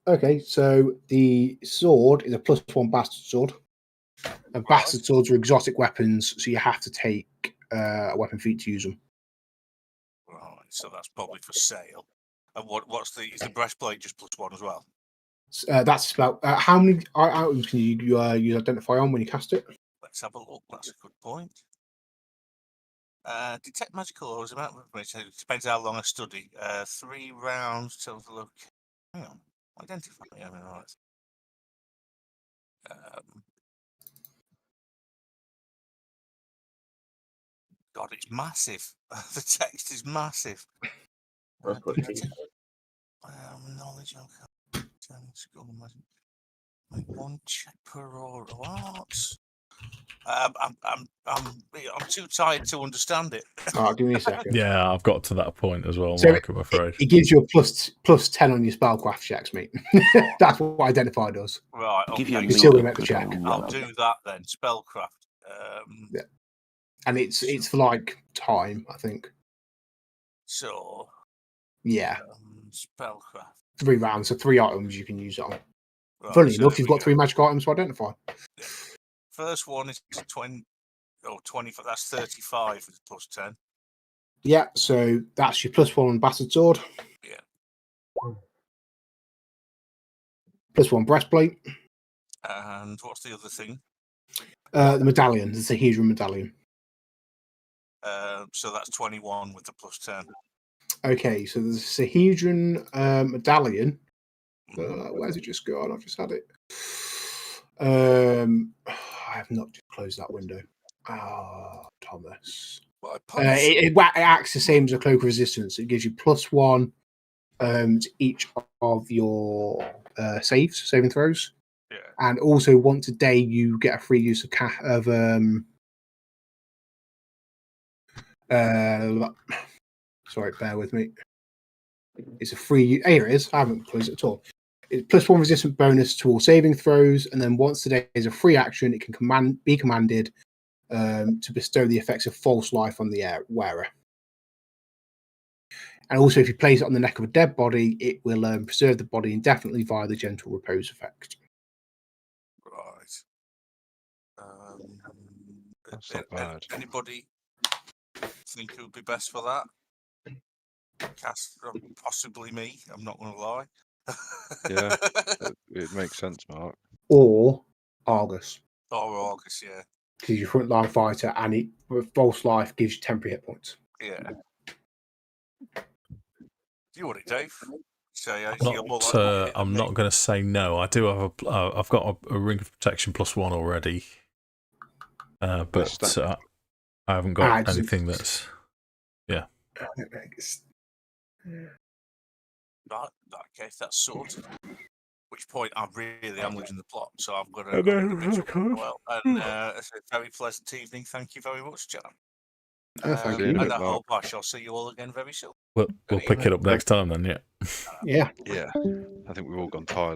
A: Okay, so the sword is a +1 bastard sword. And bastard swords are exotic weapons, so you have to take a weapon feat to use them.
D: Right, so that's probably for sale. And is the breastplate just +1 as well?
A: That's about how many items can you use identify on when you cast it?
D: Let's have a look. That's a good point. Detect magical ores amount of information. It depends how long I study. 3 rounds till the look. Hang on. Identify. Yeah, right. God, it's massive. The text is massive. Knowledge. One check per order. What? I'm too tired to understand it.
A: Oh, give me a second.
C: Yeah, I've got to that point as well,
A: So
C: Mark, I'm afraid.
A: It gives you a plus 10 on your spellcraft checks, mate. That's what identify does.
D: Right, okay.
A: You're still going to make the check.
D: I'll do that then. Spellcraft.
A: Yeah. And it's for like time, I think.
D: So,
A: Yeah,
D: spellcraft.
A: 3 rounds, so 3 items you can use it on.
D: Right,
A: Funny
D: so
A: enough,
D: here
A: you've
D: we
A: got
D: go.
A: 3 magic items to identify.
D: First one is 20. Oh, 20. That's 35 with plus 10.
A: Yeah, so that's your +1 Bastard Sword.
D: Yeah.
A: +1 Breastplate.
D: And what's the other thing?
A: The medallion, the Sahedron medallion.
D: So that's 21 with the plus 10.
A: Okay, so there's a Sahedron medallion. Where's it just gone? I've just had it. I have not just closed that window. Oh, Thomas. It acts the same as a cloak of resistance. It gives you +1 to each of your saving throws.
D: Yeah.
A: And also once a day you get a free use of sorry, bear with me. It's a free. Here it is. I haven't closed it at all. It's +1 resistant bonus to all saving throws, and then once a day is a free action, it can be commanded to bestow the effects of false life on the wearer. And also, if you place it on the neck of a dead body, it will preserve the body indefinitely via the gentle repose effect.
D: Right.
E: That's not bad.
D: Anybody think it would be best for that? Cast, possibly me. I'm not going to lie.
E: Yeah, it makes sense, Mark.
A: Or Argus,
D: Or August, yeah.
A: because you're frontline fighter, and false life gives you temporary hit points.
D: Yeah. Do you want it, Dave?
C: I'm not going to say no. I do have I've got a ring of protection +1 already, but I haven't got anything that's. Yeah.
D: Right, okay, that's sorted. At which point I really am losing the plot, so I've got to. Well, and it's a very pleasant evening. Thank you very much, John.
A: Thank you.
D: And I hope I shall see you all again very soon.
C: We'll pick it up next time then. Yeah.
A: Yeah.
E: Yeah, I think we've all gone tired.